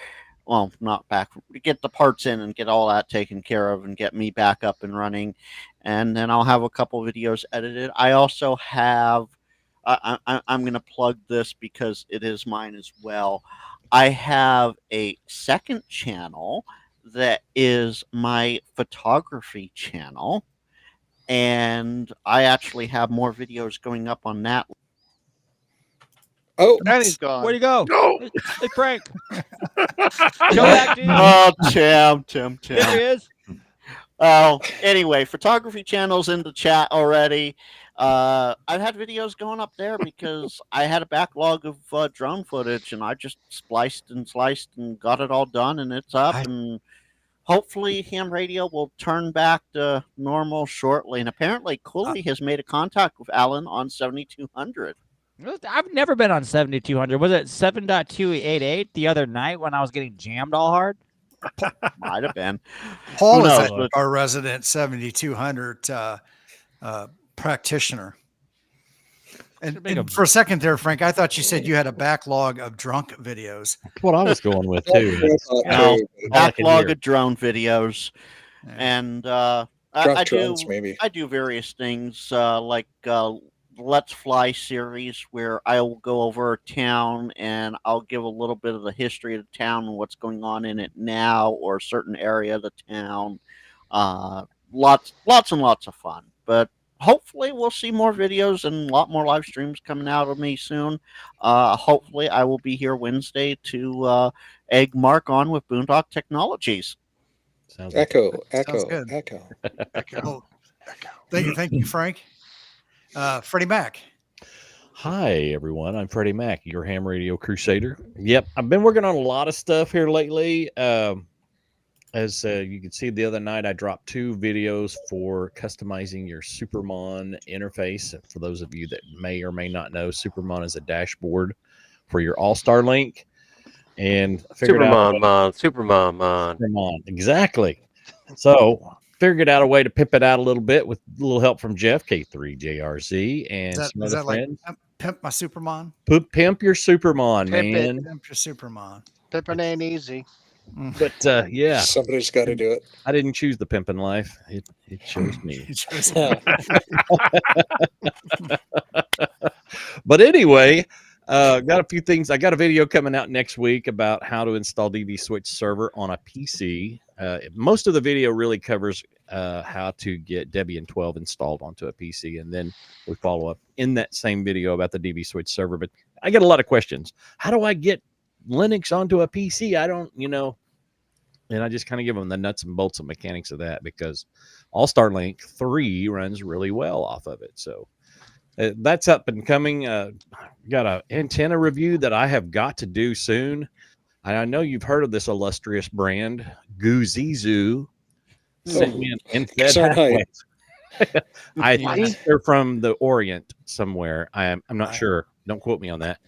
Speaker 7: Well, not back, get the parts in and get all that taken care of and get me back up and running. And then I'll have a couple videos edited. I also have, I'm going to plug this because it is mine as well. I have a second channel that is my photography channel. And I actually have more videos going up on that.
Speaker 3: Oh,
Speaker 4: And he's gone.
Speaker 9: Where'd you go?
Speaker 1: No.
Speaker 9: Hey, Frank. Go back, dude.
Speaker 7: Oh, Tim.
Speaker 9: There he is.
Speaker 7: Oh, anyway, photography channel's in the chat already. I've had videos going up there because I had a backlog of drone footage, and I just spliced and sliced and got it all done, and it's up. And hopefully, ham radio will turn back to normal shortly. And apparently, Cooley has made a contact with Alan on 7200.
Speaker 9: I've never been on 7200. Was it 7.288 the other night when I was getting jammed all hard?
Speaker 7: Might have been.
Speaker 2: Paul
Speaker 7: Who
Speaker 2: is
Speaker 7: knows?
Speaker 2: our resident 7200 practitioner. And for a second there, Frank, I thought you said you had a backlog of drunk videos.
Speaker 6: That's what I was going with too.
Speaker 7: Backlog of drone videos.
Speaker 2: Yeah.
Speaker 7: And
Speaker 3: Drunk
Speaker 7: I
Speaker 3: drones, maybe.
Speaker 7: do various things like Let's Fly series where I will go over town and I'll give a little bit of the history of the town and what's going on in it now, or a certain area of the town. Lots and lots of fun. But hopefully we'll see more videos and a lot more live streams coming out of me soon. Hopefully I will be here Wednesday to egg Mark on with Boondock Technologies.
Speaker 6: Sounds
Speaker 3: Echo,
Speaker 2: Sounds
Speaker 3: echo,
Speaker 2: good.
Speaker 3: echo.
Speaker 2: Well, thank you, Frank. Freddie Mac.
Speaker 6: Hi, everyone. I'm Freddie Mac, your ham radio crusader. Yep, I've been working on a lot of stuff here lately. As you can see, the other night I dropped 2 videos for customizing your Supermon interface. For those of you that may or may not know, Supermon is a dashboard for your All-Star Link. And I figured Supermon, exactly. So figured out a way to pimp it out a little bit with a little help from Jeff K3JRZ and some
Speaker 2: Is
Speaker 6: other
Speaker 2: that like
Speaker 6: friends.
Speaker 2: Pimp My Supermon?
Speaker 6: Pimp your Supermon,
Speaker 4: Pimp it.
Speaker 6: man.
Speaker 2: Pimp Your Supermon.
Speaker 4: Pimping ain't easy.
Speaker 6: But yeah,
Speaker 3: Somebody's got to do it.
Speaker 6: I didn't choose the pimping life. It chose me. But anyway, got a few things. I got a video coming out next week about how to install DV Switch server on a PC. Most of the video really covers how to get Debian 12 installed onto a PC, and then we follow up in that same video about the DV Switch server. But I get a lot of questions. How do I get Linux onto a PC? I don't, and I just kind of give them the nuts and bolts and mechanics of that, because All-Star Link 3 runs really well off of it. So that's up and coming. Got an antenna review that I have got to do soon. I know you've heard of this illustrious brand, Guzizu. Sent me an infed. I think they're from the Orient somewhere. I'm not sure. Don't quote me on that.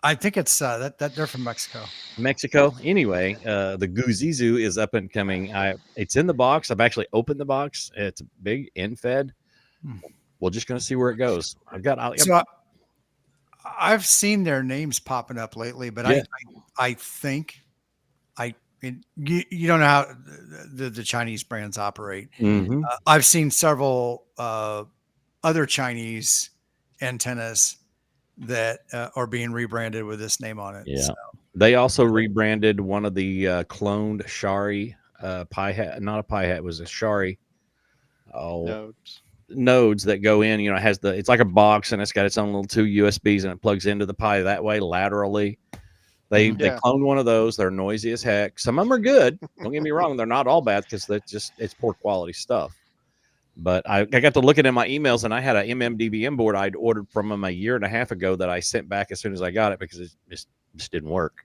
Speaker 2: I think it's that they're from Mexico.
Speaker 6: Mexico. Anyway, the Guzizu is up and coming. It's in the box. I've actually opened the box. It's a big infed. We're just going to see where it goes.
Speaker 2: I've seen their names popping up lately, but
Speaker 6: yeah.
Speaker 2: I think you don't know how the Chinese brands operate.
Speaker 6: Mm-hmm.
Speaker 2: I've seen several other Chinese antennas that are being rebranded with this name on it.
Speaker 6: Yeah.
Speaker 2: So.
Speaker 6: They also rebranded one of the cloned Shari Pi Hat, not a Pi Hat, it was a Shari. Nodes that go in, it has it's like a box and it's got its own little 2 USBs and it plugs into the Pi that way laterally. They cloned one of those. They're noisy as heck. Some of them are good. Don't get me wrong. They're not all bad, because it's poor quality stuff. But I got to looking at my emails, and I had a MMDVM board I'd ordered from them a year and a half ago that I sent back as soon as I got it, because it just didn't work.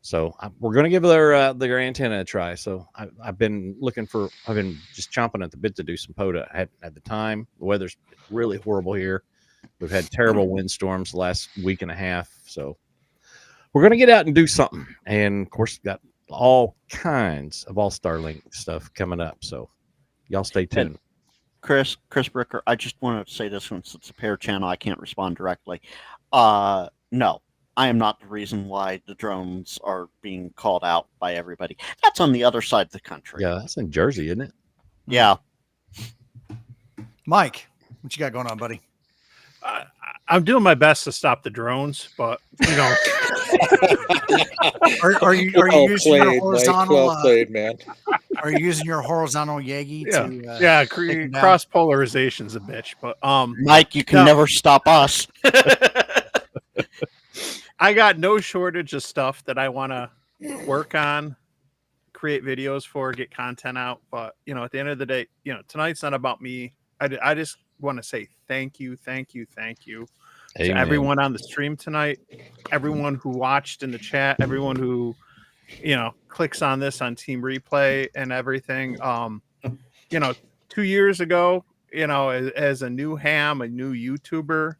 Speaker 6: So we're going to give their antenna a try. So I've been just chomping at the bit to do some POTA. At the time, the weather's really horrible here. We've had terrible windstorms the last week and a half. So we're going to get out and do something. And of course, got all kinds of All-Star Link stuff coming up. So y'all stay tuned.
Speaker 7: And Chris Bricker, I just want to say this, since it's a pair channel, I can't respond directly. No. I am not the reason why the drones are being called out by everybody. That's on the other side of the country.
Speaker 6: Yeah, that's in Jersey, isn't it?
Speaker 7: Yeah.
Speaker 2: Mike, what you got going on, buddy?
Speaker 1: I'm doing my best to stop the drones, but
Speaker 2: are you using your horizontal?
Speaker 3: Well played, man.
Speaker 2: Are you using your horizontal Yagi?
Speaker 1: To, cross polarization's a bitch, but
Speaker 7: Mike, you can never stop us.
Speaker 1: I got no shortage of stuff that I want to work on, create videos for, get content out. But, at the end of the day, tonight's not about me. I just want to say thank you to everyone on the stream tonight, everyone who watched in the chat, everyone who, clicks on this on Team Replay and everything. 2 years ago, as a new ham, a new YouTuber,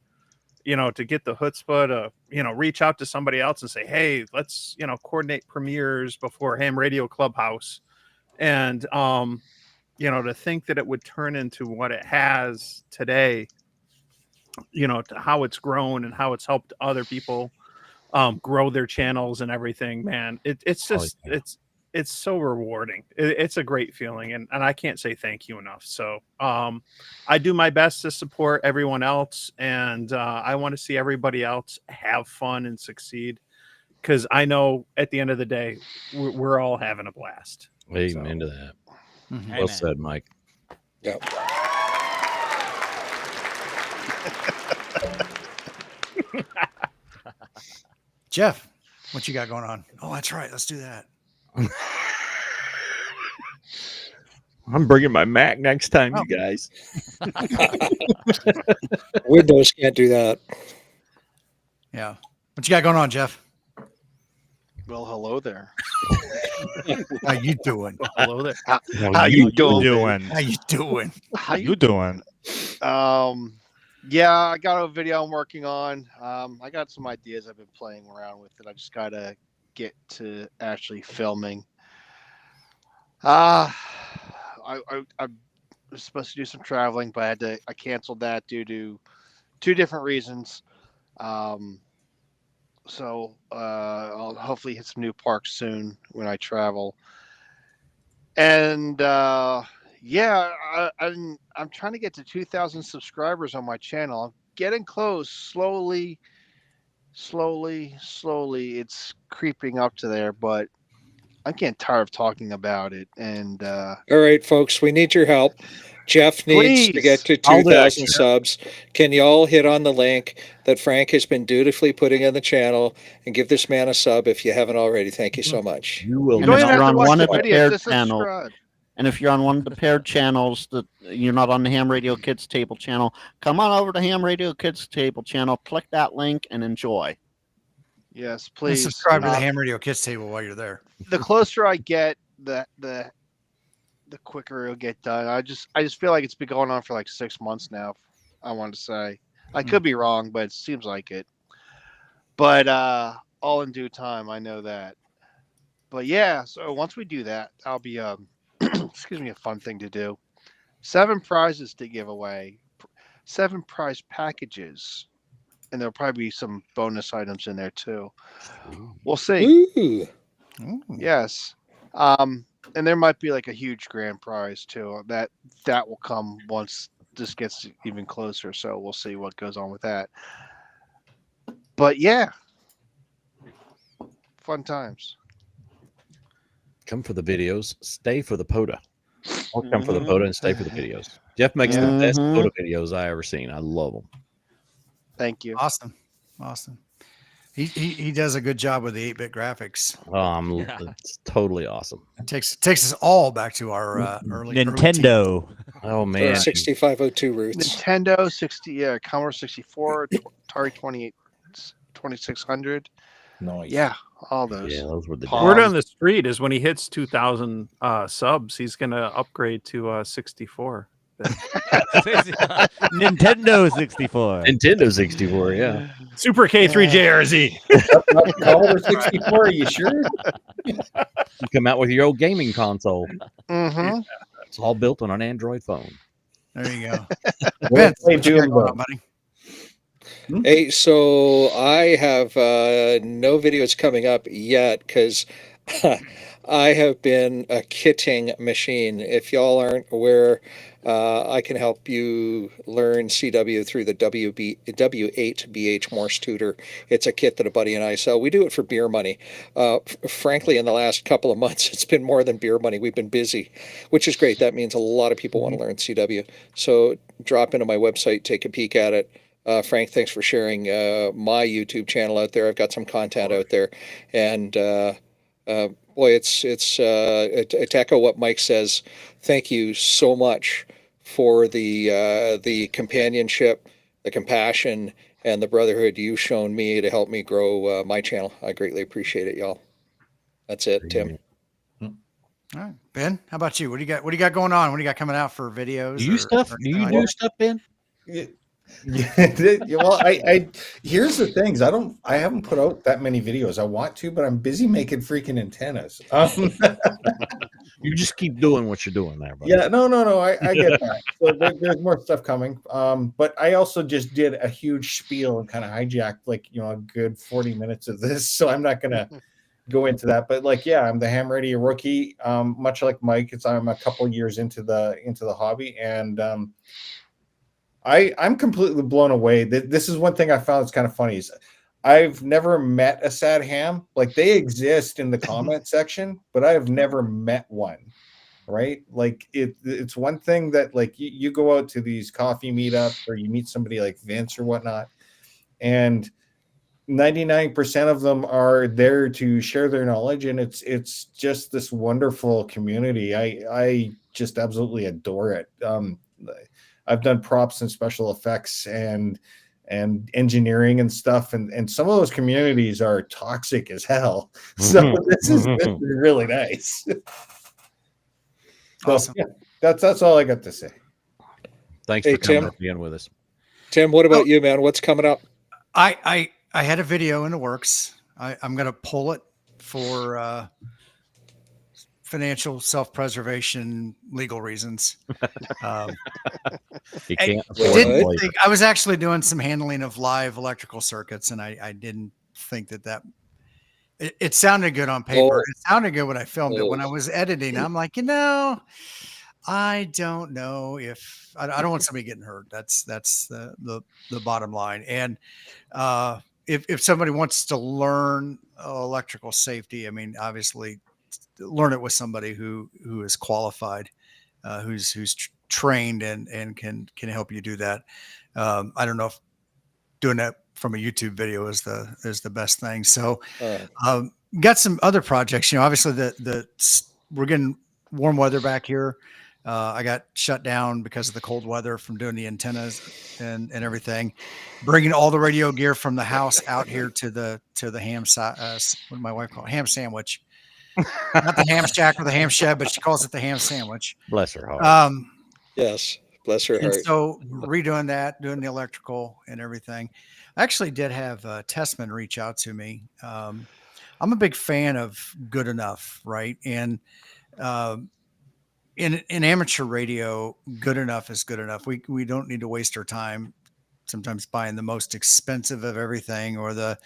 Speaker 1: to get the chutzpah to, reach out to somebody else and say, hey, let's, coordinate premieres before Ham Radio Clubhouse. And, to think that it would turn into what it has today, to how it's grown and how it's helped other people grow their channels and everything, man. It's just, it's so rewarding. It's a great feeling, and I can't say thank you enough. So I do my best to support everyone else, and I want to see everybody else have fun and succeed, because I know at the end of the day we're all having a blast.
Speaker 6: Amen to that.
Speaker 2: Mhm.
Speaker 6: Well said, Mike.
Speaker 3: Yeah.
Speaker 2: Jeff, what you got going on? Oh, that's right. Let's do that.
Speaker 6: I'm bringing my Mac next time,
Speaker 2: Oh.
Speaker 6: you guys.
Speaker 3: Windows can't do that.
Speaker 2: Yeah. What you got going on, Jeff?
Speaker 4: Well, hello there.
Speaker 2: How you doing?
Speaker 1: Hello there.
Speaker 4: How you doing?
Speaker 2: How you doing?
Speaker 4: How you
Speaker 9: doing?
Speaker 4: Yeah, I got a video I'm working on. I got some ideas I've been playing around with it. I just gotta get to actually filming. I was supposed to do some traveling, but I canceled that due to 2 different reasons. So I'll hopefully hit some new parks soon when I travel. And yeah, I'm trying to get to 2,000 subscribers on my channel. I'm getting close, slowly. It's creeping up to there, but I'm getting tired of talking about it. And
Speaker 3: All right, folks, we need your help. Jeff needs to
Speaker 4: Please.
Speaker 3: get to
Speaker 9: I'll do it.
Speaker 3: 2,000 subs. Can you all hit on the link that Frank has been dutifully putting on the channel and give this man a sub if you haven't already? Thank you so much.
Speaker 6: You will
Speaker 7: And
Speaker 4: don't
Speaker 7: if
Speaker 4: even
Speaker 7: you're
Speaker 4: have to
Speaker 7: on
Speaker 4: watch
Speaker 7: one
Speaker 4: the
Speaker 7: of the
Speaker 4: video,
Speaker 7: paired
Speaker 4: just
Speaker 7: channels,
Speaker 4: subscribe.
Speaker 7: and if you're on one of the paired channels that you're not on the Ham Radio Kids Table channel, come on over to Ham Radio Kids Table channel, click that link, and enjoy.
Speaker 4: Yes,
Speaker 2: And
Speaker 4: please.
Speaker 2: subscribe to the Ham Radio Kids table while you're there.
Speaker 4: The closer I get, the quicker it'll get done. I just feel like it's been going on for like 6 months now. I want to say I could be wrong, but it seems like it. But all in due time, I know that. But yeah, so once we do that, I'll be excuse me, a fun thing to do. 7 prizes to give away, 7 prize packages, and there'll probably be some bonus items in there too. We'll see.
Speaker 3: Ooh.
Speaker 4: Yes. And there might be like a huge grand prize too. That will come once this gets even closer. So we'll see what goes on with that. But yeah, fun times.
Speaker 6: come for the videos, stay for the POTA. Or come for the POTA and stay for the videos. Jeff makes the best POTA videos I ever seen. I love them.
Speaker 4: Thank you.
Speaker 2: Awesome. He does a good job with the 8-bit graphics.
Speaker 6: It's totally awesome.
Speaker 2: It takes us all back to our early
Speaker 9: Nintendo.
Speaker 6: Oh man,
Speaker 3: 6502 roots.
Speaker 4: Nintendo 60, yeah, Commodore 64, Atari 2600.
Speaker 11: Nice.
Speaker 4: Yeah, all those.
Speaker 6: yeah, those were the
Speaker 4: Pog.
Speaker 1: Word on the street is when he hits 2,000 subs, he's gonna upgrade to 64.
Speaker 9: Nintendo 64.
Speaker 6: Nintendo 64. Yeah,
Speaker 1: Super K3JRZ.
Speaker 11: Commodore 64, are you sure?
Speaker 6: you come out with your old gaming console.
Speaker 4: Mm-hmm.
Speaker 6: It's all built on an Android phone.
Speaker 2: There you go.
Speaker 11: Well,
Speaker 2: Vince, what you got going on, buddy?
Speaker 3: Hey, so I have no videos coming up yet because I have been a kitting machine. If y'all aren't aware, I can help you learn CW through the W8BH Morse Tutor. It's a kit that a buddy and I sell. We do it for beer money. Frankly, in the last couple of months, it's been more than beer money. We've been busy, which is great. That means a lot of people want to learn CW. So drop into my website, take a peek at it. Frank, thanks for sharing my YouTube channel out there. I've got some content out there, and boy, it's to echo what Mike says. Thank you so much for the companionship, the compassion, and the brotherhood you've shown me to help me grow my channel. I greatly appreciate it, y'all. That's it, Tim.
Speaker 2: All right, Ben, how about you? What do you got? What do you got going on? What do you got coming out for videos?
Speaker 6: Do you do stuff, Ben?
Speaker 11: Well, I here's the things. I haven't put out that many videos. I want to, but I'm busy making freaking antennas.
Speaker 6: You just keep doing what you're doing there, buddy.
Speaker 11: Yeah, no. I get that. So there's more stuff coming. But I also just did a huge spiel and kind of hijacked a good 40 minutes of this. So I'm not gonna go into that. But like, yeah, I'm the ham radio rookie. Much like Mike, I'm a couple years into the hobby, and I'm completely blown away. This is one thing I found that's kind of funny is I've never met a sad ham. Like, they exist in the comment section, but I have never met one. Right? Like it's one thing that like you go out to these coffee meetups or you meet somebody like Vince or whatnot, and 99% of them are there to share their knowledge, and it's just this wonderful community. I just absolutely adore it. I've done props and special effects and engineering and stuff, and some of those communities are toxic as hell. So this is really nice. So,
Speaker 2: Awesome.
Speaker 11: yeah, that's all I got to say.
Speaker 6: Thanks
Speaker 3: Hey,
Speaker 6: for coming
Speaker 3: Tim.
Speaker 6: and being with us.
Speaker 3: Tim, what about you, man? What's coming up?
Speaker 2: I had a video in the works. I'm going to pull it for financial self-preservation, legal reasons.
Speaker 6: He
Speaker 2: I
Speaker 6: can't afford
Speaker 2: didn't
Speaker 6: to
Speaker 2: think, I was actually doing some handling of live electrical circuits, and I didn't think that it sounded good on paper.
Speaker 3: Oh.
Speaker 2: It sounded good when I filmed it. When I was editing, I'm like, I don't know if I don't want somebody getting hurt. That's the bottom line. And if somebody wants to learn electrical safety, I mean, obviously, learn it with somebody who is qualified, who's trained and can help you do that. I don't know if doing that from a YouTube video is the best thing. So got some other projects, obviously we're getting warm weather back here. I got shut down because of the cold weather from doing the antennas and everything, bringing all the radio gear from the house out here to the ham what did my wife call it? Ham sandwich, not the ham shack or the ham shed, but she calls it the ham sandwich.
Speaker 6: Bless her heart.
Speaker 3: Yes, bless her
Speaker 2: And
Speaker 3: heart.
Speaker 2: so redoing that, doing the electrical and everything. I actually did have Tessman reach out to me. I'm a big fan of good enough, right? And in amateur radio, good enough is good enough. We don't need to waste our time sometimes buying the most expensive of everything, or the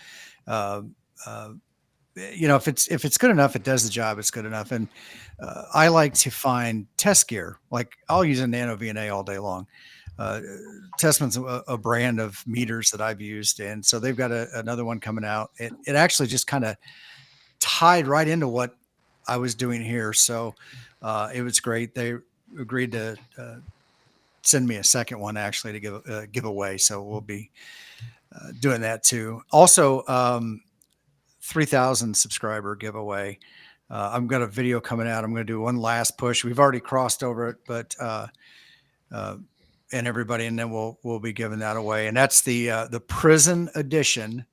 Speaker 2: if it's good enough, it does the job. It's good enough. And I like to find test gear. Like, I'll use a Nano VNA all day long. Tessman's a brand of meters that I've used, and so they've got another one coming out. It actually just kind of tied right into what I was doing here, so it was great. They agreed to send me a second one actually to give away, so we'll be doing that too. Also, 3,000 subscriber giveaway. I've got a video coming out. I'm going to do one last push. We've already crossed over it, but and everybody, and then we'll be giving that away. And that's the prison edition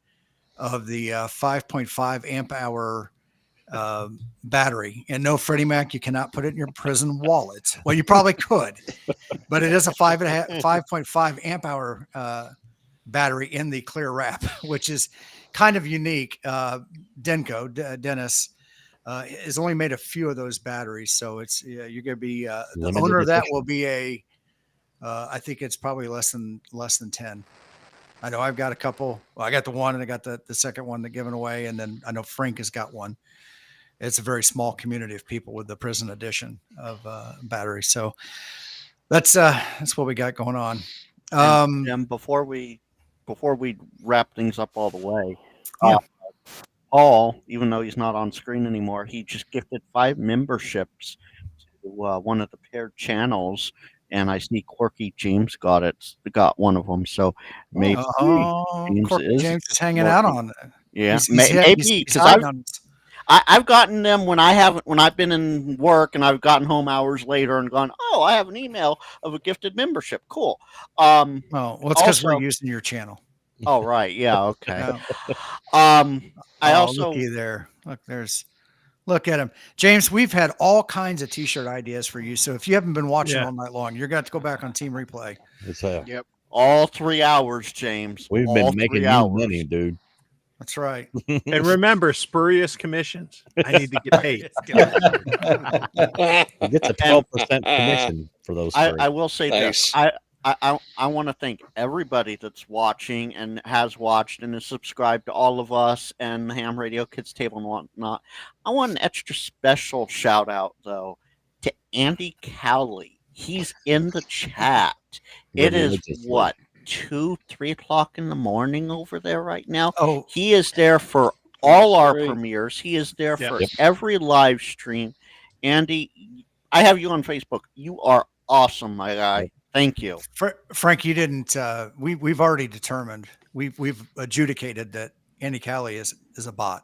Speaker 2: of the 5.5 amp hour battery. And no, Freddie Mac, you cannot put it in your prison wallet. Well, you probably could, but it is a 5.5 amp hour battery in the clear wrap, which is kind of unique. Dennis has only made a few of those batteries, so it's you're going to be the owner of that will be I think it's probably less than 10. I know I've got a couple. Well, I got the one, and I got the second one that given away, and then I know Frank has got one. It's a very small community of people with the prison edition of batteries. So that's what we got going on.
Speaker 7: And before we wrap things up all the way, Paul, even though he's not on screen anymore, he just gifted 5 memberships to one of the paired channels, and I see Quirky James got one of them. So maybe
Speaker 2: James is hanging out on it.
Speaker 7: Yeah,
Speaker 2: maybe because
Speaker 7: I've gotten them when I've been in work and I've gotten home hours later and gone, oh, I have an email of a gifted membership. Cool.
Speaker 2: Well, it's because we're using your channel.
Speaker 7: Oh, right. Yeah. Okay.
Speaker 2: I also looky there. Look at him, James. We've had all kinds of T-shirt ideas for you. So if you haven't been watching all night long, you're going to go back on Team Replay.
Speaker 7: Yep. All 3 hours, James.
Speaker 6: We've been making you money, dude.
Speaker 2: That's right.
Speaker 1: And remember, spurious commissions. I need to get paid.
Speaker 6: He gets a 12% commission for those.
Speaker 7: I will say this. I want to thank everybody that's watching and has watched and is subscribed to all of us and the Ham Radio Kids Table and whatnot. I want an extra special shout out though to Andy Cowley. He's in the chat. It is what, 2-3 o'clock in the morning over there right now.
Speaker 2: Oh,
Speaker 7: He is there for all our premieres. He is there for every live stream. Andy, I have you on Facebook. You are awesome, my guy. Thank you,
Speaker 2: Frank. You didn't. We've already determined. We've adjudicated that Andy Cowley is a bot.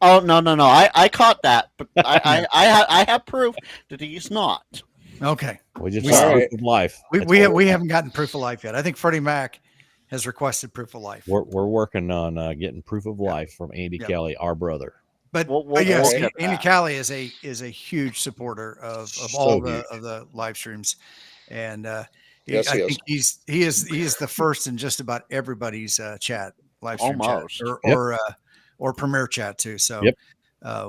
Speaker 7: Oh no! I caught that, but I have proof that he's not.
Speaker 2: Okay.
Speaker 6: We just got proof of life.
Speaker 2: We haven't gotten proof of life yet. I think Freddie Mac has requested proof of life.
Speaker 6: We're working on getting proof of life from Andy Kelly, our brother.
Speaker 2: But yes, Andy Cowley is a huge supporter of all the live streams, and I think he is the first in just about everybody's chat, live stream
Speaker 7: Almost.
Speaker 2: chat, or premiere chat too. So,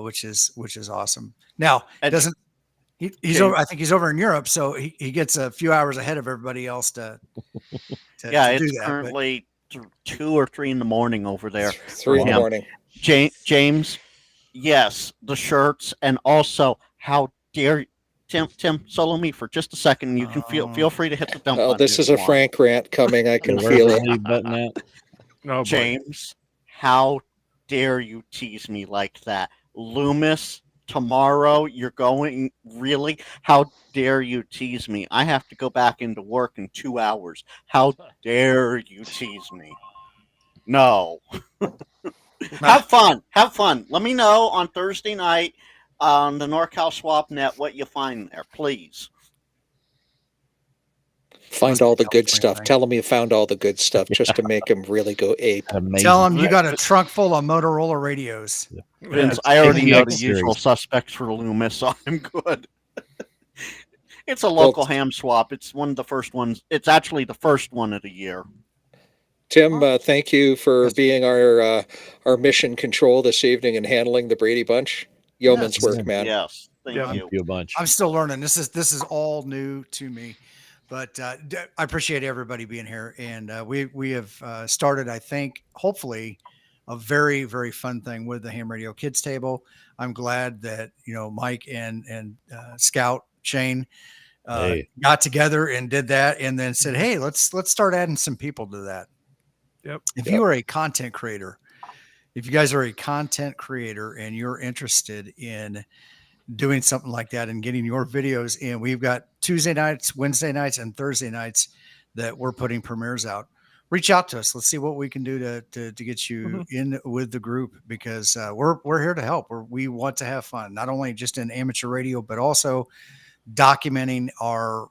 Speaker 2: which is awesome. Now, he's over. I think he's over in Europe, so he gets a few hours ahead of everybody else to do
Speaker 7: it's
Speaker 2: that,
Speaker 7: currently 2 or 3 in the morning over there.
Speaker 3: 3 in the morning.
Speaker 7: James, yes, the shirts, and also how dare Tim, solo me for just a second. You can feel free to hit the dump button.
Speaker 3: This is a Frank rant coming. I can feel it.
Speaker 1: Oh,
Speaker 7: James, how dare you tease me like that? Loomis, tomorrow you're going, really? How dare you tease me? I have to go back into work in 2 hours. How dare you tease me? No. Have fun. Let me know on Thursday night on the NorCal Swap Net what you find there, please.
Speaker 3: Find all the good stuff. Tell him you found all the good stuff just to make him really go ape.
Speaker 2: Tell him you got a trunk full of Motorola radios.
Speaker 7: Vince, I already know the usual suspects for Loomis, so I'm good. It's a local ham swap. It's one of the first ones. It's actually the first one of the year.
Speaker 3: Tim, thank you for being our mission control this evening and handling the Brady Bunch. Yeoman's work, man.
Speaker 7: Yes, thank you.
Speaker 6: Thank you a bunch.
Speaker 2: I'm still learning. This is all new to me, but I appreciate everybody being here. And we have started, I think, hopefully, a very, very fun thing with the Ham Radio Kids Table. I'm glad that Mike and Scout Shane got together and did that, and then said, "Hey, let's start adding some people to that."
Speaker 1: Yep.
Speaker 2: If you are a content creator, if you guys are a content creator and you're interested in doing something like that and getting your videos in, we've got Tuesday nights, Wednesday nights, and Thursday nights that we're putting premieres out. Reach out to us. Let's see what we can do to get you in with the group, because we're here to help. We want to have fun, not only just in amateur radio, but also documenting our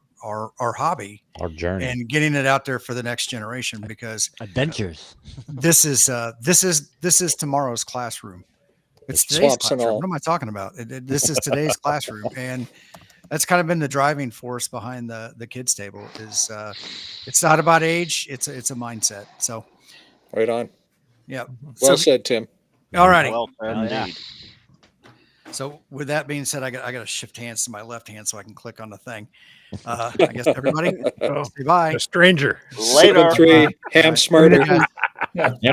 Speaker 2: hobby,
Speaker 6: our journey,
Speaker 2: and getting it out there for the next generation, because
Speaker 9: adventures.
Speaker 2: This is tomorrow's classroom. It's today's classroom. What am I talking about? This is today's classroom, and that's kind of been the driving force behind the kids table. Is it's not about age; it's a mindset. So,
Speaker 3: right on.
Speaker 2: Yeah.
Speaker 3: Well said, Tim.
Speaker 2: All righty.
Speaker 7: Well said, indeed.
Speaker 2: So with that being said, I got to shift hands to my left hand so I can click on the thing. I guess everybody say bye.
Speaker 1: A stranger.
Speaker 7: Later.
Speaker 3: 7-3, ham smarter.
Speaker 6: Come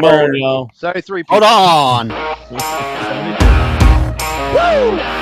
Speaker 6: on, y'all.
Speaker 4: 73.
Speaker 7: Hold on.
Speaker 8: Woo!